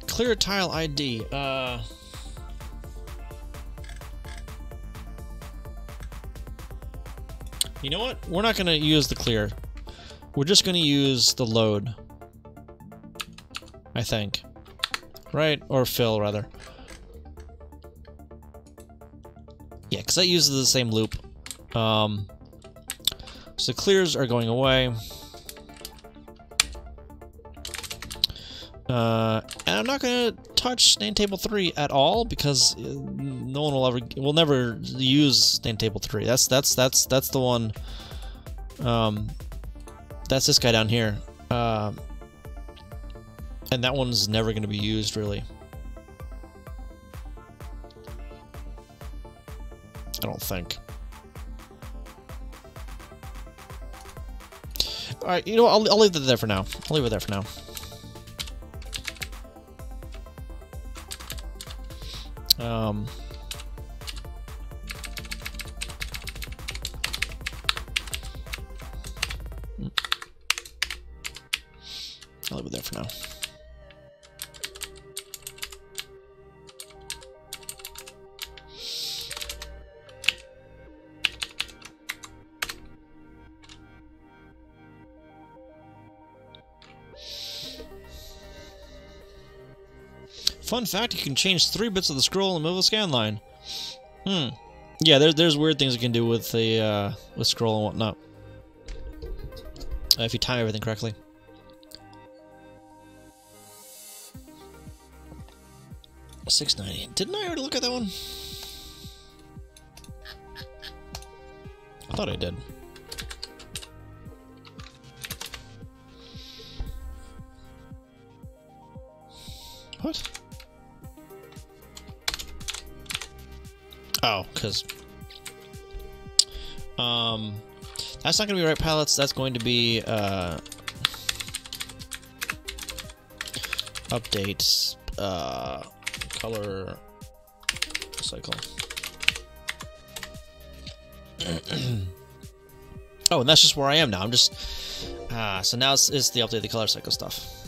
Clear tile ID. You know what? We're not going to use the clear. We're just going to use the load. I think. Right? Or fill, rather. Yeah, because that uses the same loop. So the clears are going away. And I'm not going to touch stain table 3 at all because no one will never use stain table 3. That's the one. That's this guy down here. And that one's never going to be used really. I don't think. All right, you know what? I'll leave it there for now. I'll leave it there for now. I'll leave it there for now. Fun fact, you can change 3 bits of the scroll and move a scan line. Yeah, there's weird things you can do with the with scroll and whatnot. If you time everything correctly. $6.90. Didn't I already look at that one? I thought I did. What? Oh, because that's not going to be right palettes. That's going to be updates color cycle. Oh, and that's just where I am now. I'm just so now it's the update the color cycle stuff.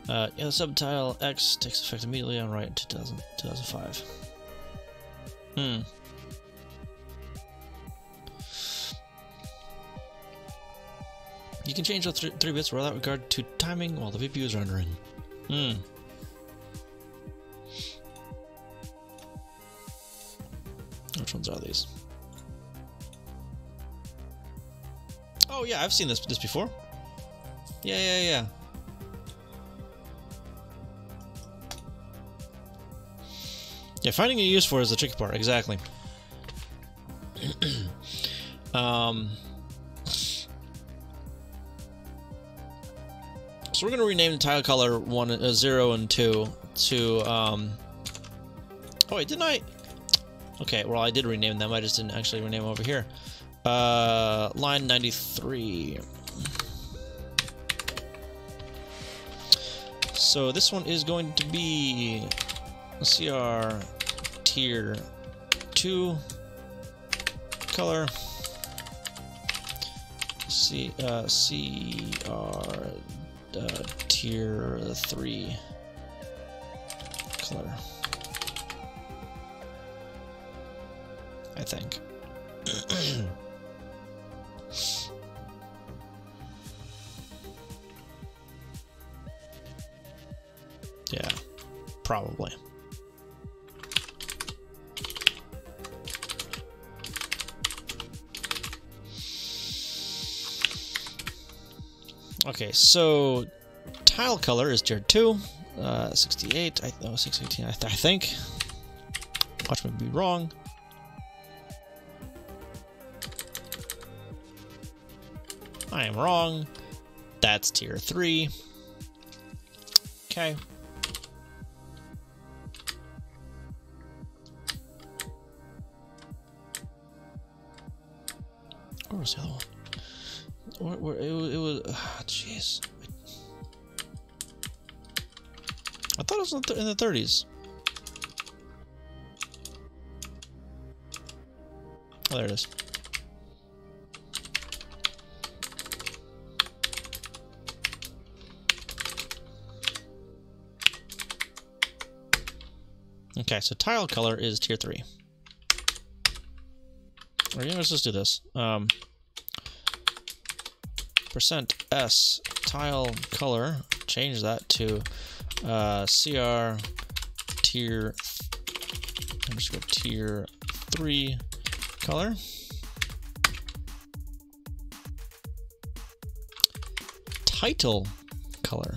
Yeah, the subtile X takes effect immediately on right in 2005. You can change those 3 bits without regard to timing while the VPU is rendering. Which ones are these? Oh yeah, I've seen this before. Yeah. Yeah, finding a use for it is the tricky part, exactly. So we're going to rename the tile color 0 and 2 to, oh wait, didn't I? Okay, well I did rename them, I just didn't actually rename them over here. Line 93. So this one is going to be CR tier 2 color. CR tier 3 color. I think. Yeah, probably. Okay, so tile color is tier 2, 68, 618, I think. Watch me be wrong. I am wrong. That's tier 3. Okay. Where was the other one? Where it was. Jeez. I thought it was in the 30s. Oh, there it is. Okay, so tile color is tier 3. Okay, let's just do this. %s tile color, change that to CR tier underscore tier 3 color. title color.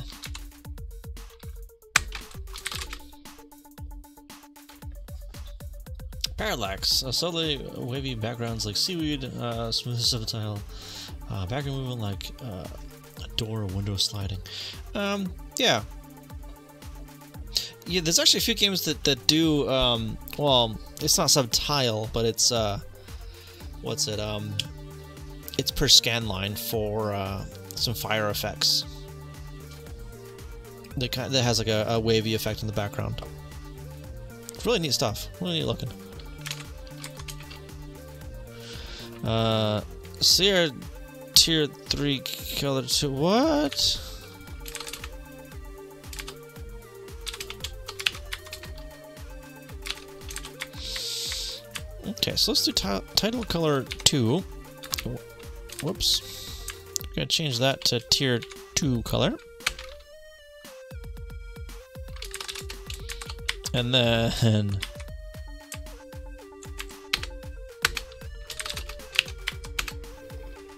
Parallax. Subtly wavy backgrounds like seaweed, smoothness of the tile, background movement like a door or window sliding. Yeah. Yeah, there's actually a few games that do, well, it's not subtile, but it's, what's it, it's per scan line for, some fire effects. That has like a wavy effect in the background. It's really neat stuff. Really neat looking. Sierra Tier 3 color 2. What? Okay, so let's do title color 2. Whoops. I'm gonna change that to Tier 2 color. And then...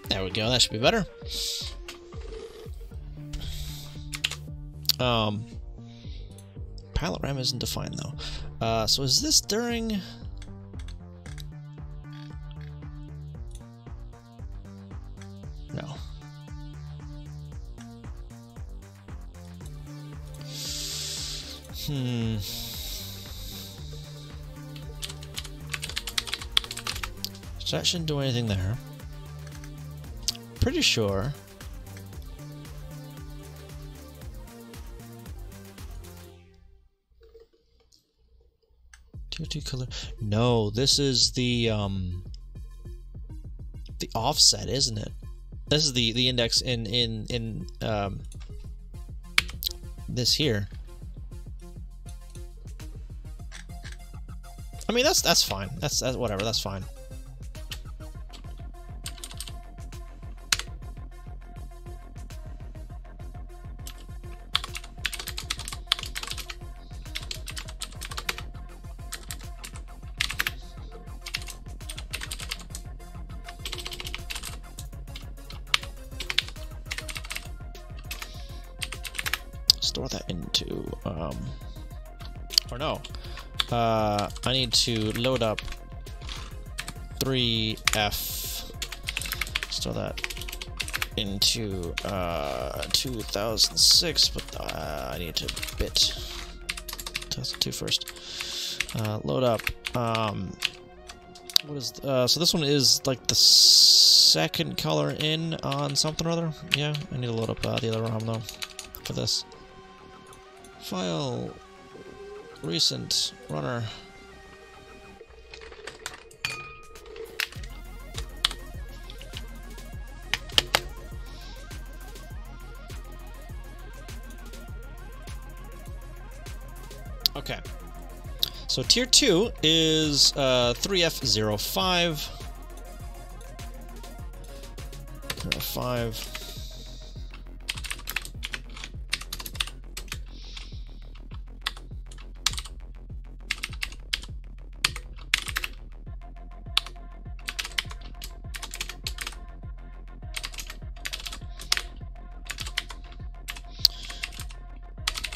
there we go, that should be better. Pilot RAM isn't defined though. So is this during... no. So that shouldn't do anything there. Pretty sure. Tier 2 color. No, this is the offset, isn't it? This is the index in this here. I mean that's fine. That's whatever. That's fine. Store that into or no. I need to load up 3F. Store that into 2006, but I need to bit 2002 first. Load up. What is so this one is like the second color in on something or other. Yeah, I need to load up the other ROM though for this. File, recent, runner. Okay. So tier 2 is 3F05. 05.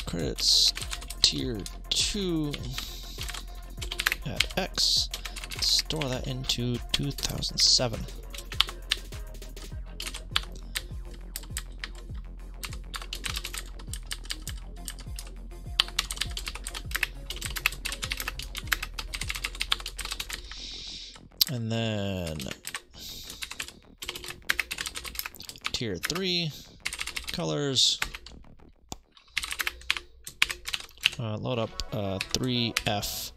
Credits tier 2 at X. Store that into 2007. And then tier 3 colors. Load up 3F,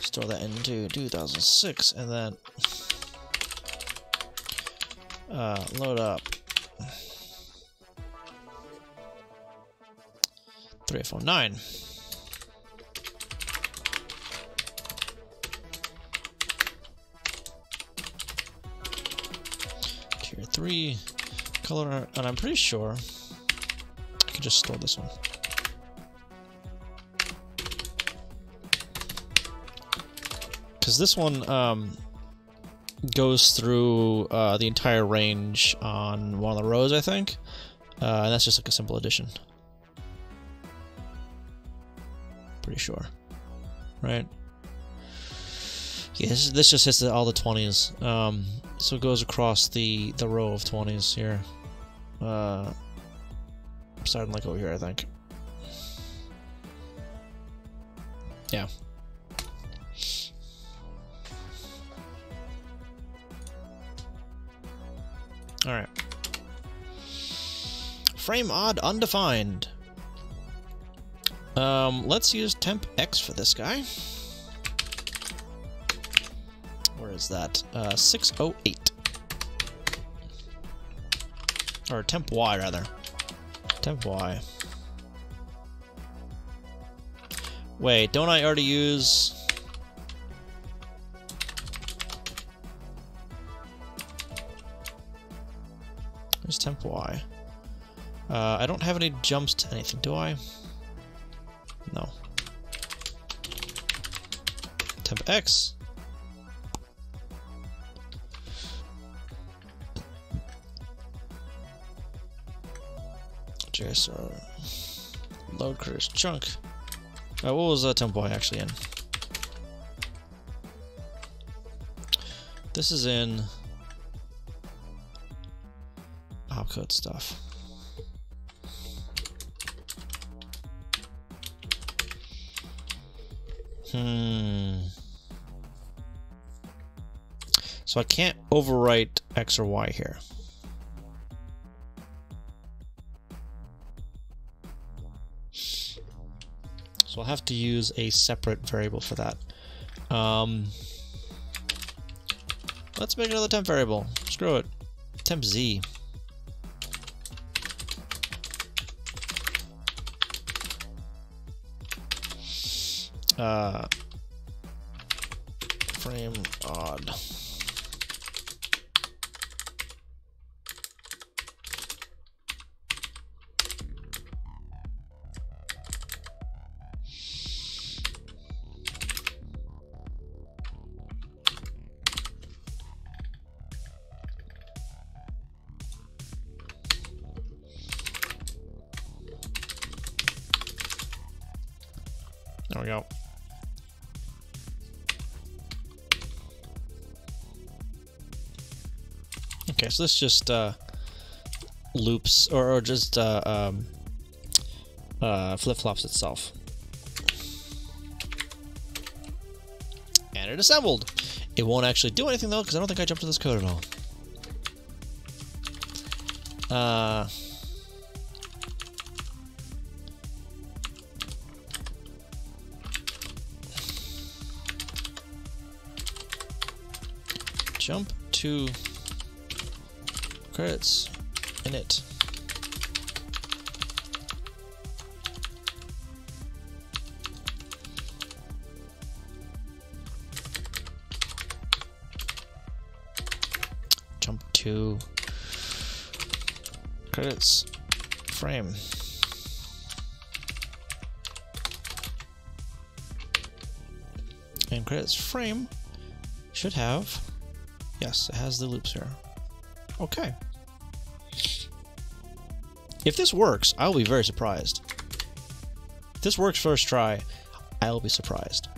store that into 2006, and then load up 3F09. Tier 3 color, and I'm pretty sure I can just store this one. Because this one goes through the entire range on one of the rows, I think. And that's just like a simple addition. Pretty sure. Right? Yeah, this just hits all the 20s. So it goes across the row of 20s here. Starting like over here, I think. Yeah. Alright. Frame odd undefined. Let's use temp X for this guy. Where is that? 608. Or temp Y, rather. Temp Y. Wait, don't I already use... Where's temp Y? I don't have any jumps to anything, do I? No. Temp X. JSR. Load critters chunk. What was temp Y actually in? This is in opcode stuff. So I can't overwrite X or Y here. So I'll have to use a separate variable for that. Let's make another temp variable. Screw it. Temp Z. Frame odd. There we go. Okay, so this just loops or just flip-flops itself. And it assembled. It won't actually do anything though, because I don't think I jumped to this code at all. Jump to credits init. Jump to credits frame. And credits frame should have, yes, it has the loops here. Okay. If this works, I'll be very surprised. If this works first try, I'll be surprised.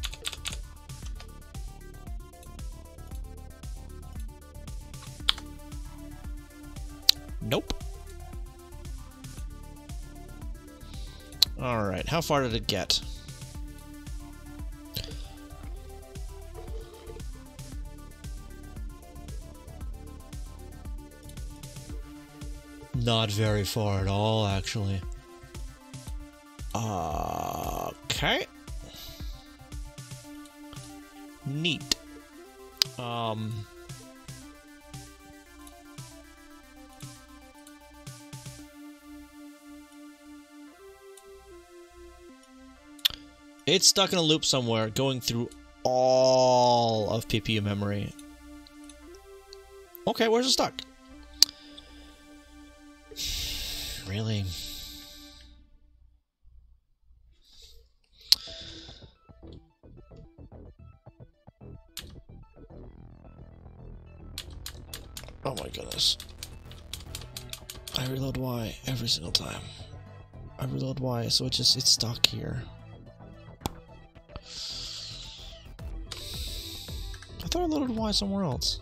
Nope. Alright, how far did it get? Not very far at all, actually. Okay. Neat. It's stuck in a loop somewhere, going through all of PPU memory. Okay, where's it stuck? Really? Oh my goodness. I reload Y every single time. I reload Y, so it's stuck here. I thought I loaded Y somewhere else.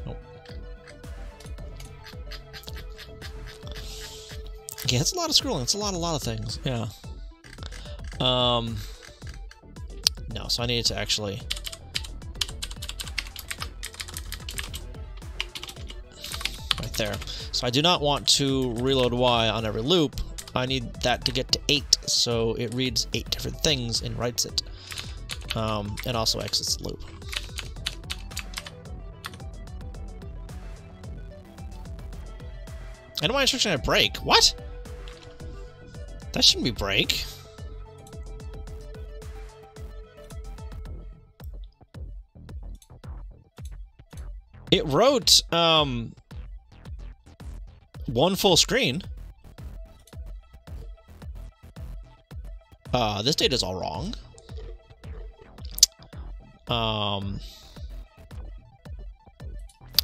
Oh. Yeah, it's a lot of scrolling. It's a lot of things. Yeah. No, so I needed to actually... Right there. So I do not want to reload Y on every loop. I need that to get to 8, so it reads 8 different things and writes it. And also exits the loop. And my instruction at break. What? That shouldn't be break. It wrote, one full screen. This data's all wrong.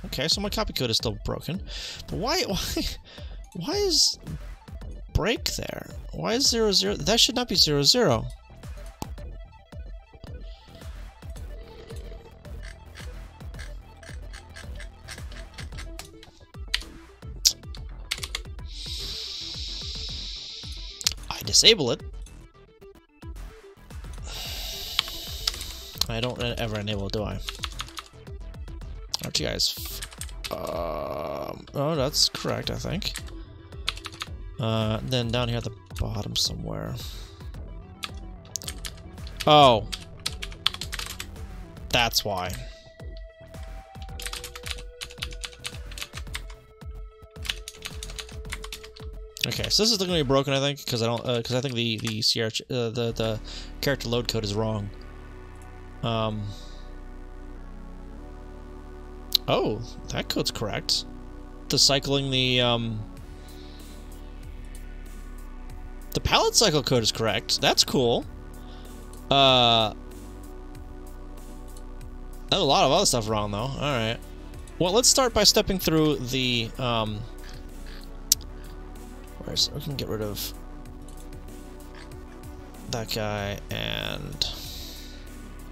Okay, so my copy code is still broken. But why is break there? Why is 0, 0? That should not be 0, 0. Disable it. I don't ever enable it, do I? RTI's... oh, that's correct, I think. Then down here at the bottom somewhere. Oh. That's why. Okay, so this is going to be broken, I think, because I think the the character load code is wrong. Oh, that code's correct. The cycling the palette cycle code is correct. That's cool. A lot of other stuff wrong though. All right. Well, let's start by stepping through the we can get rid of that guy, and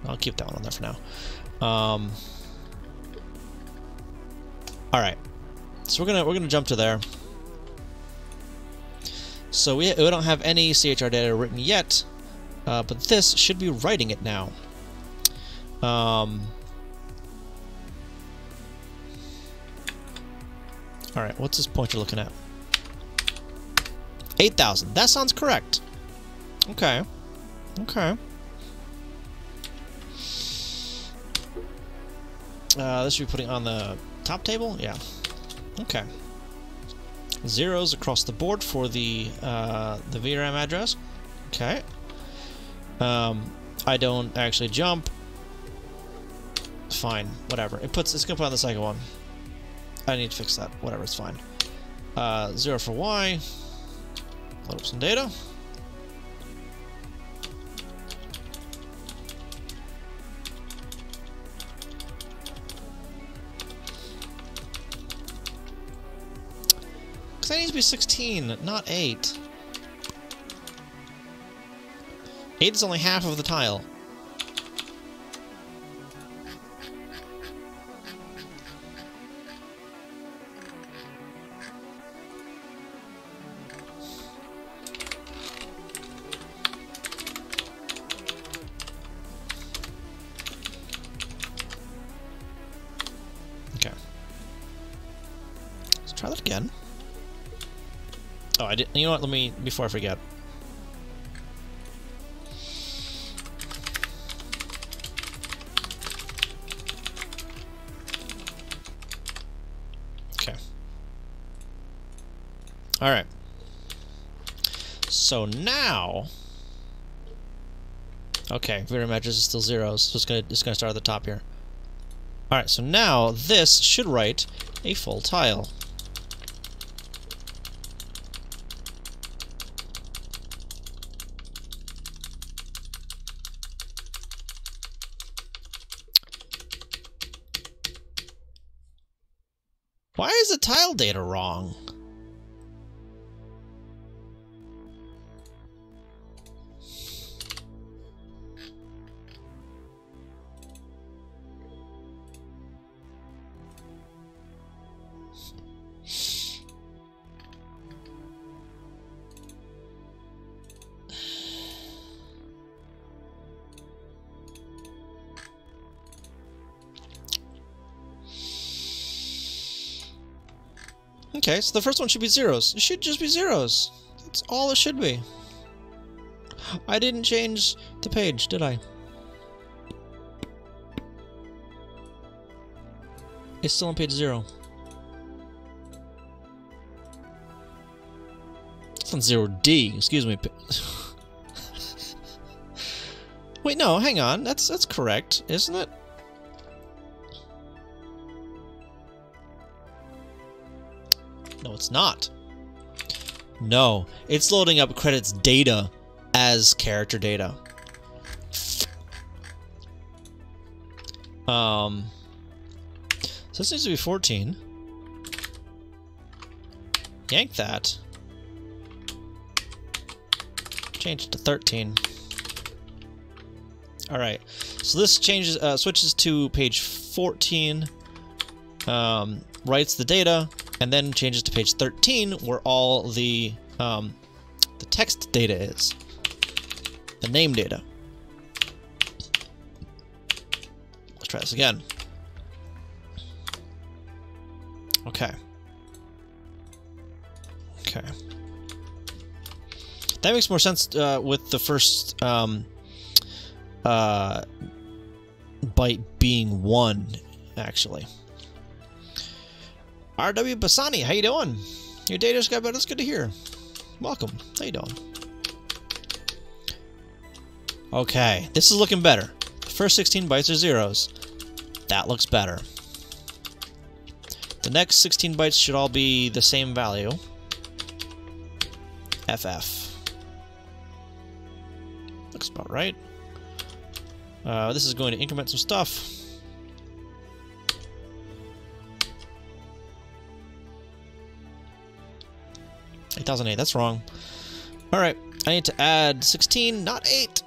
I'll keep that one on there for now. All right, so we're gonna jump to there. So we don't have any CHR data written yet, but this should be writing it now. All right, what's this pointer looking at? 8,000. That sounds correct. Okay. Okay. This should be putting on the top table? Yeah. Okay. Zeros across the board for the VRAM address. Okay. I don't actually jump. Fine. Whatever. It's gonna put on the second one. I need to fix that. Whatever, it's fine. 0 for Y. Load up some data. Because that needs to be 16, not 8. 8 is only half of the tile. Try that again. Oh, I didn't. You know what? Let me, before I forget. Okay. All right. So now, okay, VRAM address is still zeros, so it's gonna start at the top here. All right. So now this should write a full tile. Why is the tile data wrong? Okay, so the first one should be zeros. It should just be zeros. That's all it should be. I didn't change the page, did I? It's still on page 0. It's on 0D, excuse me. Wait, no, hang on. That's correct, isn't it? No, it's not. No, it's loading up credits data as character data. So this needs to be 14. Yank that. Change it to 13. Alright, so this changes, switches to page 14, writes the data, and then changes to page 13, where all the text data is. The name data. Let's try this again. Okay. Okay. That makes more sense with the first byte being 1, actually. RW Basani, how you doing? Your data's got better. That's good to hear. Welcome. How you doing? Okay, this is looking better. The first 16 bytes are zeros. That looks better. The next 16 bytes should all be the same value. FF. Looks about right. This is going to increment some stuff. $8,008, that's wrong. Alright, I need to add 16, not 8.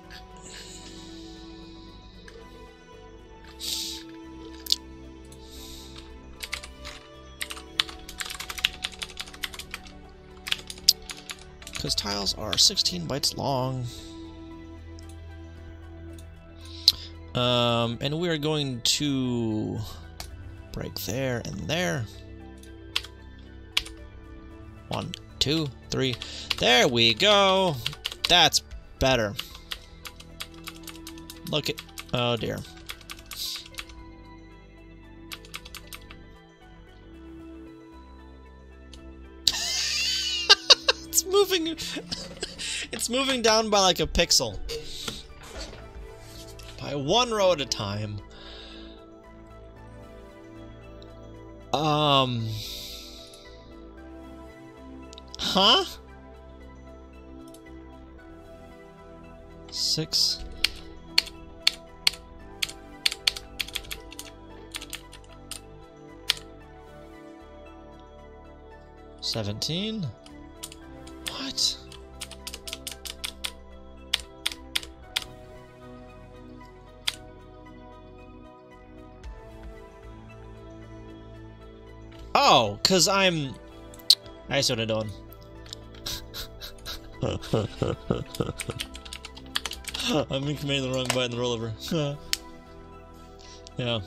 Because tiles are 16 bytes long. And we are going to break there and there. 1, 2, 3. There we go. That's better. Look at... oh dear. It's moving... it's moving down by like a pixel. By 1 row at a time. Huh? 6. $17. What? Oh, cause I see what I'm doing. I'm incrementing the wrong button, the rollover. Yeah.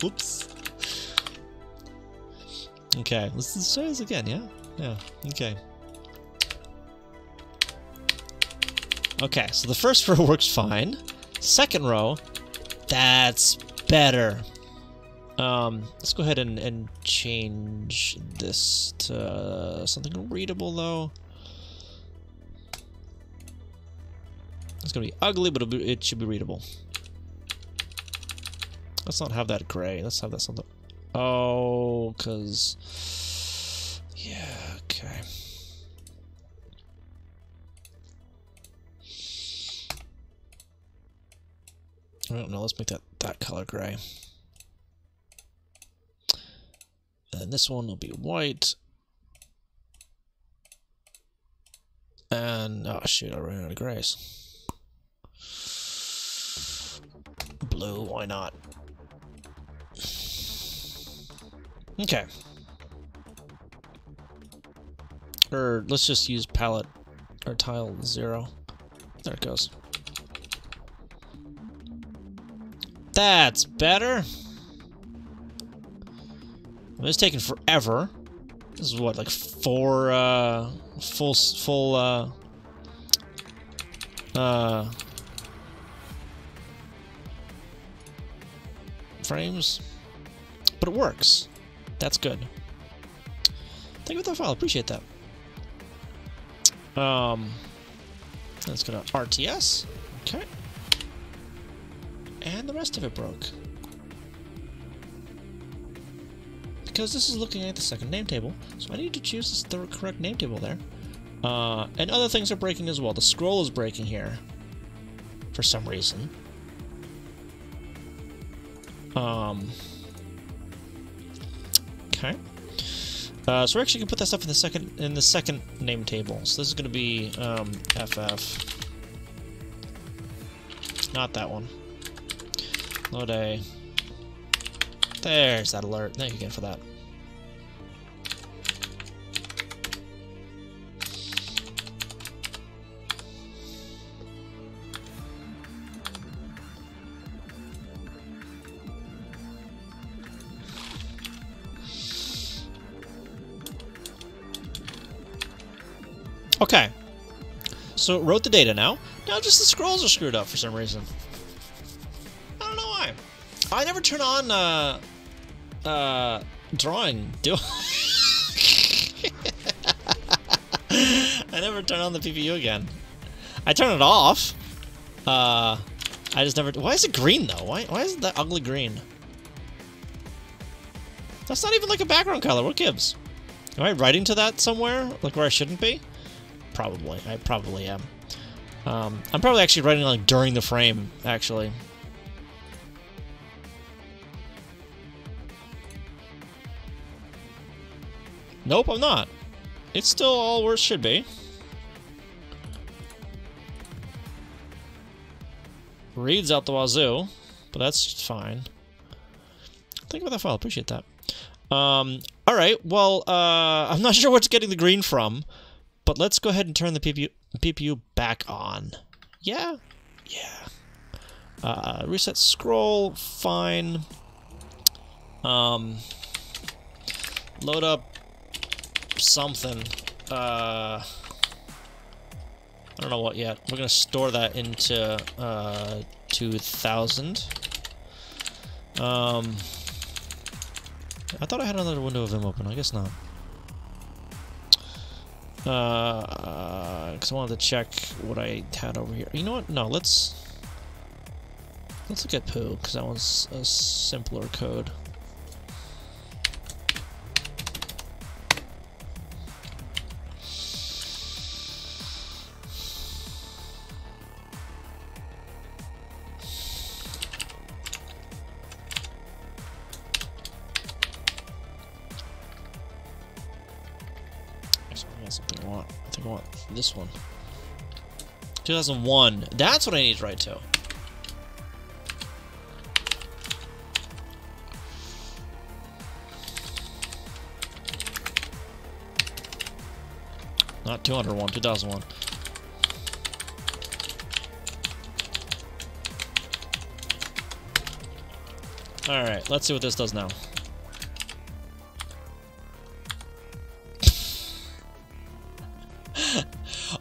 Whoops. Okay, let's try this again, yeah? Yeah, okay. Okay, so the first row works fine. Second row, that's better. Let's go ahead and change this to something readable, though. It's gonna be ugly, but it should be readable. Let's not have that gray. Let's have that something. Oh, cause yeah, okay. I don't know. Let's make that color gray. And this one will be white. And, oh shoot, I ran out of grays. Blue, why not? Okay. Or let's just use palette or tile 0. There it goes. That's better. It's taking forever. This is what, like 4 full frames, but it works. That's good. Thank you for that file. Appreciate that. Let's go to RTS. Okay. And the rest of it broke. Because this is looking at the second name table, so I need to choose the correct name table there. And other things are breaking as well. The scroll is breaking here for some reason. Okay. So we're actually gonna put that stuff in the second name table. So this is gonna be FF. Not that one. Load A. There's that alert. Thank you again for that. Okay. So it wrote the data now. Now just the scrolls are screwed up for some reason. I don't know why. I never turn on drawing, do I never turn on the PPU again. I turn it off. I just never. Why is it green though? Why is it that ugly green? That's not even like a background color. What gives? Am I writing to that somewhere? Like where I shouldn't be? Probably. I probably am. I'm probably actually writing like during the frame, actually. Nope, I'm not. It's still all where it should be. Reads out the wazoo, but that's fine. Think about that file. Appreciate that. Alright, well, I'm not sure what's getting the green from, but let's go ahead and turn the PPU back on. Yeah? Yeah. Reset scroll, fine. Load up something. I don't know what yet. We're gonna store that into 2000. I thought I had another window of Vim open. I guess not. Because I wanted to check what I had over here. You know what? No, let's look at Poo, because that one's a simpler code. Something I want. I think I want this one. 2001. That's what I need to write to. Not 201, 2001. Alright, let's see what this does now.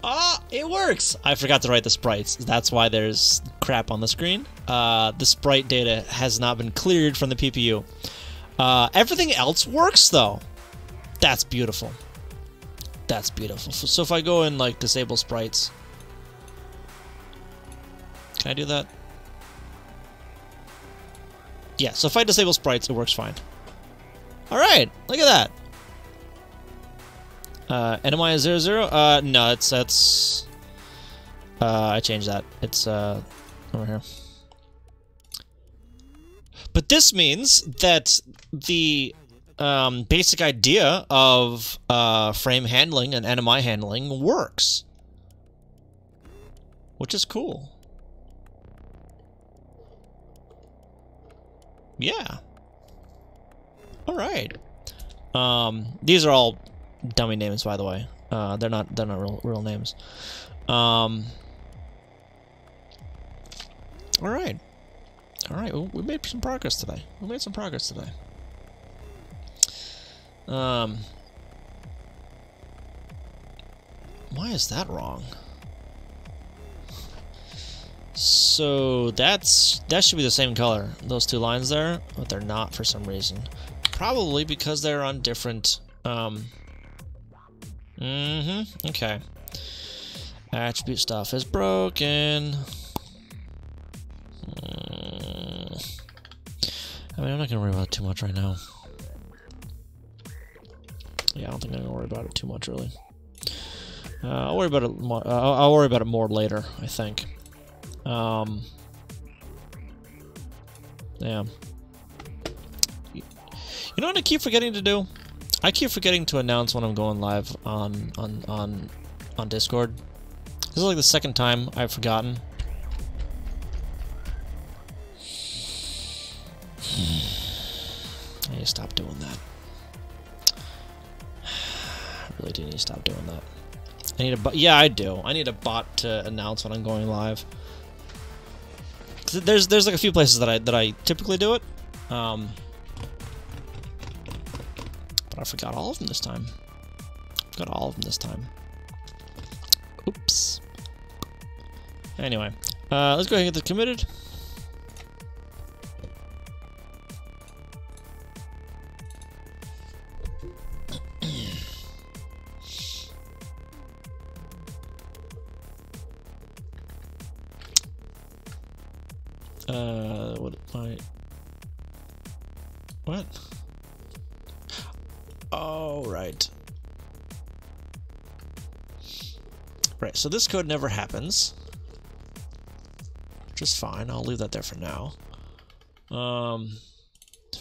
Ah, it works! I forgot to write the sprites. That's why there's crap on the screen. The sprite data has not been cleared from the PPU. Everything else works, though. That's beautiful. That's beautiful. So if I go and, like, disable sprites... Can I do that? Yeah, so if I disable sprites, it works fine. Alright, look at that. NMI is 00? No, that's... I changed that. It's, over here. But this means that the basic idea of frame handling and NMI handling works, which is cool. Yeah. All right. These are all dummy names, by the way. They're not real names. All right. All right. Well, we made some progress today. Why is that wrong? So that should be the same color, those two lines there, but they're not for some reason. Probably because they're on different, okay. Attribute stuff is broken. I mean, I'm not gonna worry about it too much right now. Yeah, I don't think I'm gonna worry about it too much, really. I'll worry about it more. I'll worry about it more later, I think. Yeah. You know what I keep forgetting to do? I keep forgetting to announce when I'm going live on Discord. This is like the second time I've forgotten. I need to stop doing that. I really do need to stop doing that. I need a bot. Yeah, I do. I need a bot to announce when I'm going live. There's like a few places that I typically do it, but I forgot all of them this time. Oops. Anyway, let's go ahead and get this committed. What? Oh, right. Right, so this code never happens. Which is fine, I'll leave that there for now.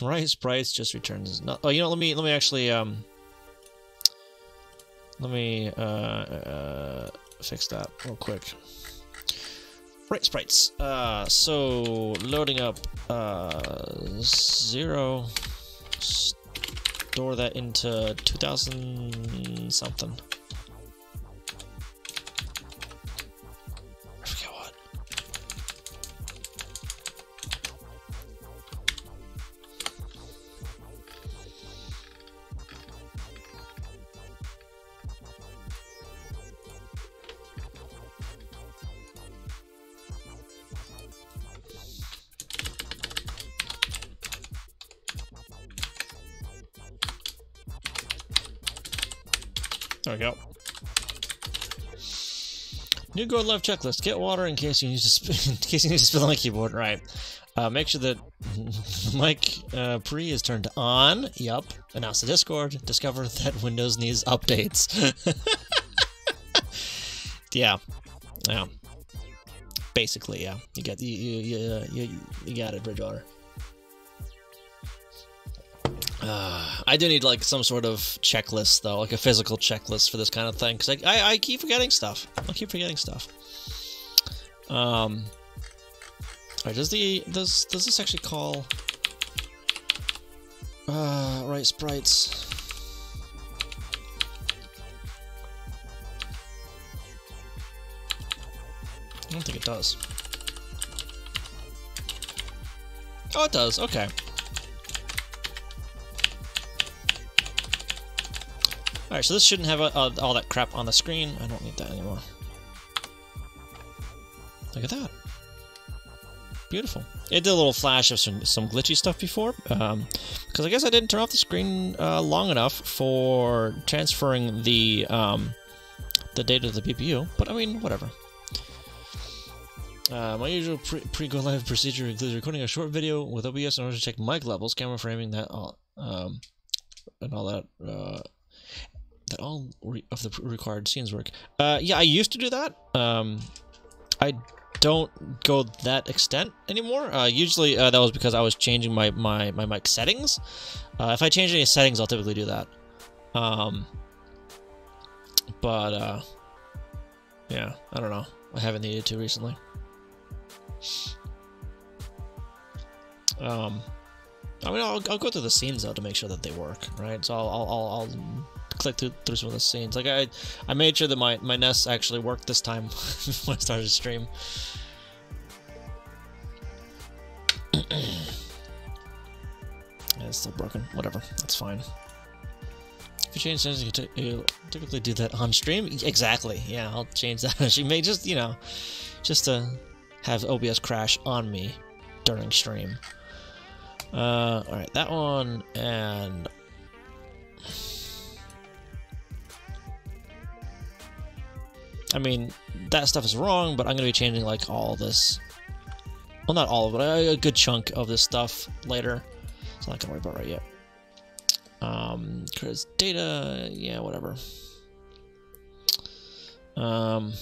Right, sprites just returns not. Oh, you know, let me actually let me fix that real quick. Right, sprites. So loading up 0. Store that into 2000 something. I forget what. There we go. New Go Live checklist. Get water in case you need to spill on the keyboard. Right. Make sure that mic pre is turned on. Yup. Announce the Discord. Discover that Windows needs updates. Yeah. Yeah. Basically, yeah. You got you got it, Bridgewater. I do need like some sort of checklist though, like a physical checklist for this kind of thing, because I keep forgetting stuff. Alright, does this actually call right sprites? I don't think it does. Oh, it does. Okay. Alright, so this shouldn't have all that crap on the screen. I don't need that anymore. Look at that. Beautiful. It did a little flash of some glitchy stuff before, because I guess I didn't turn off the screen long enough for transferring the data to the PPU, but I mean, whatever. My usual pre-go live procedure includes recording a short video with OBS in order to check mic levels, camera framing, and all that of the required scenes work. Yeah, I used to do that. I don't go that extent anymore. Usually that was because I was changing my mic settings. If I change any settings, I'll typically do that. Yeah, I don't know. I haven't needed to recently. I mean, I'll go through the scenes though to make sure that they work, right? So I'll click through some of the scenes. Like I made sure that my Nest actually worked this time when I started to stream. Yeah, it's still broken. Whatever, that's fine. If you change settings, you typically do that on stream. Exactly. Yeah, I'll change that. She may just, you know, just to have OBS crash on me during stream. Alright, that one, and I mean, that stuff is wrong, but I'm gonna be changing like all this. Well, not all of it, a good chunk of this stuff later. It's not gonna worry about right yet. Cause data, yeah, whatever. Some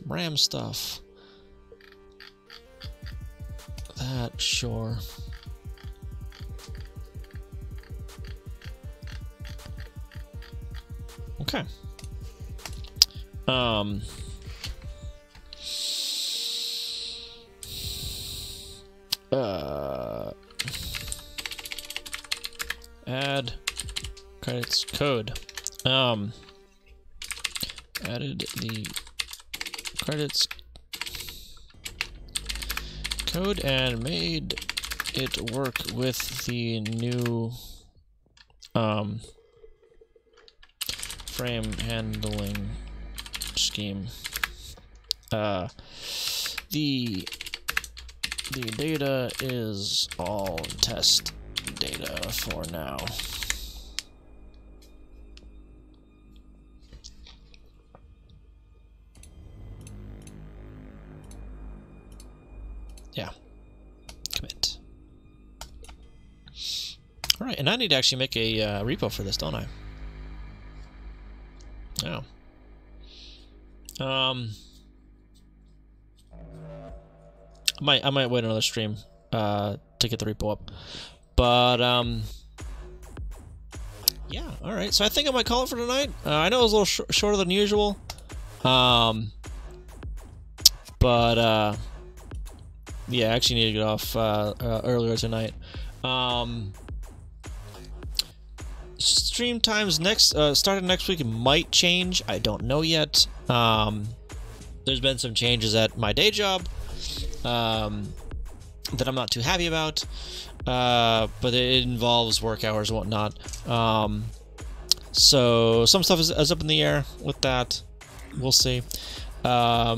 RAM stuff. That, sure. Okay. Add credits code. Added the credits code and made it work with the new frame handling scheme. The data is all test data for now. Yeah. Commit. All right, and I need to actually make a repo for this, don't I? Oh. I might wait another stream to get the repo up, but yeah. All right. So I think I might call it for tonight. I know it was a little shorter than usual, but yeah, I actually need to get off earlier tonight. Stream times starting next week might change. I don't know yet. There's been some changes at my day job that I'm not too happy about, but it involves work hours and whatnot. So some stuff is up in the air with that. We'll see. I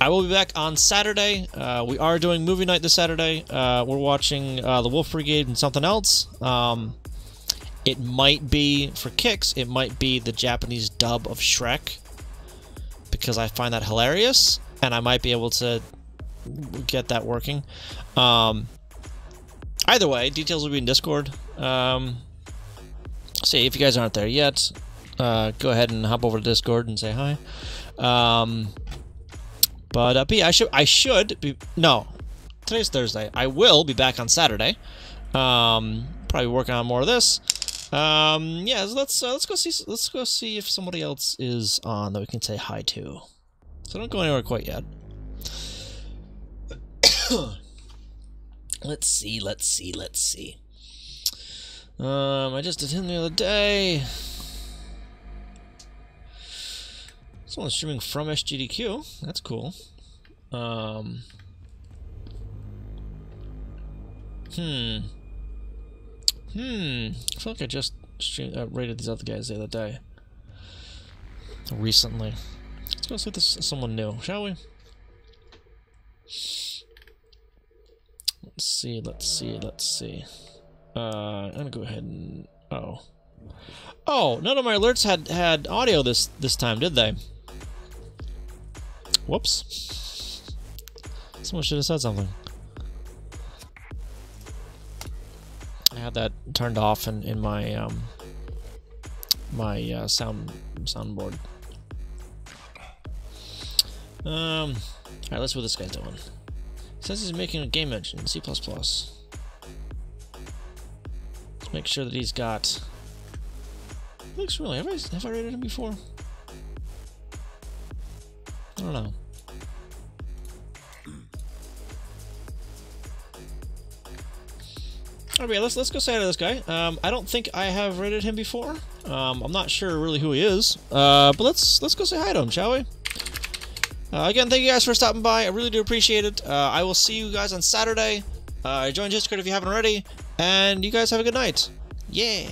will be back on Saturday. We are doing movie night this Saturday. We're watching The Wolf Brigade and something else. It might be, for kicks, it might be the Japanese dub of Shrek, because I find that hilarious, and I might be able to get that working. Either way, details will be in Discord. See, if you guys aren't there yet, go ahead and hop over to Discord and say hi. But yeah, I should be, no, today's Thursday. I will be back on Saturday. Probably working on more of this. Yeah, let's go see if somebody else is on that we can say hi to. So don't go anywhere quite yet. Let's see. I just did him the other day. Someone's streaming from SGDQ. That's cool. I feel like I just rated these other guys the other day. Recently. Let's go see if this is someone new, shall we? Let's see. I'm gonna go ahead and... Oh, none of my alerts had audio this time, did they? Whoops. Someone should have said something. I had that turned off in my my soundboard. Alright, let's see what this guy's doing. Says he's making a game engine, C++. Let's make sure that he's got... Looks really... Have I rated him before? I don't know. Alright, let's go say hi to this guy. I don't think I have rated him before. I'm not sure really who he is. But let's go say hi to him, shall we? Again, thank you guys for stopping by. I really do appreciate it. I will see you guys on Saturday. Join Discord if you haven't already. And you guys have a good night. Yeah!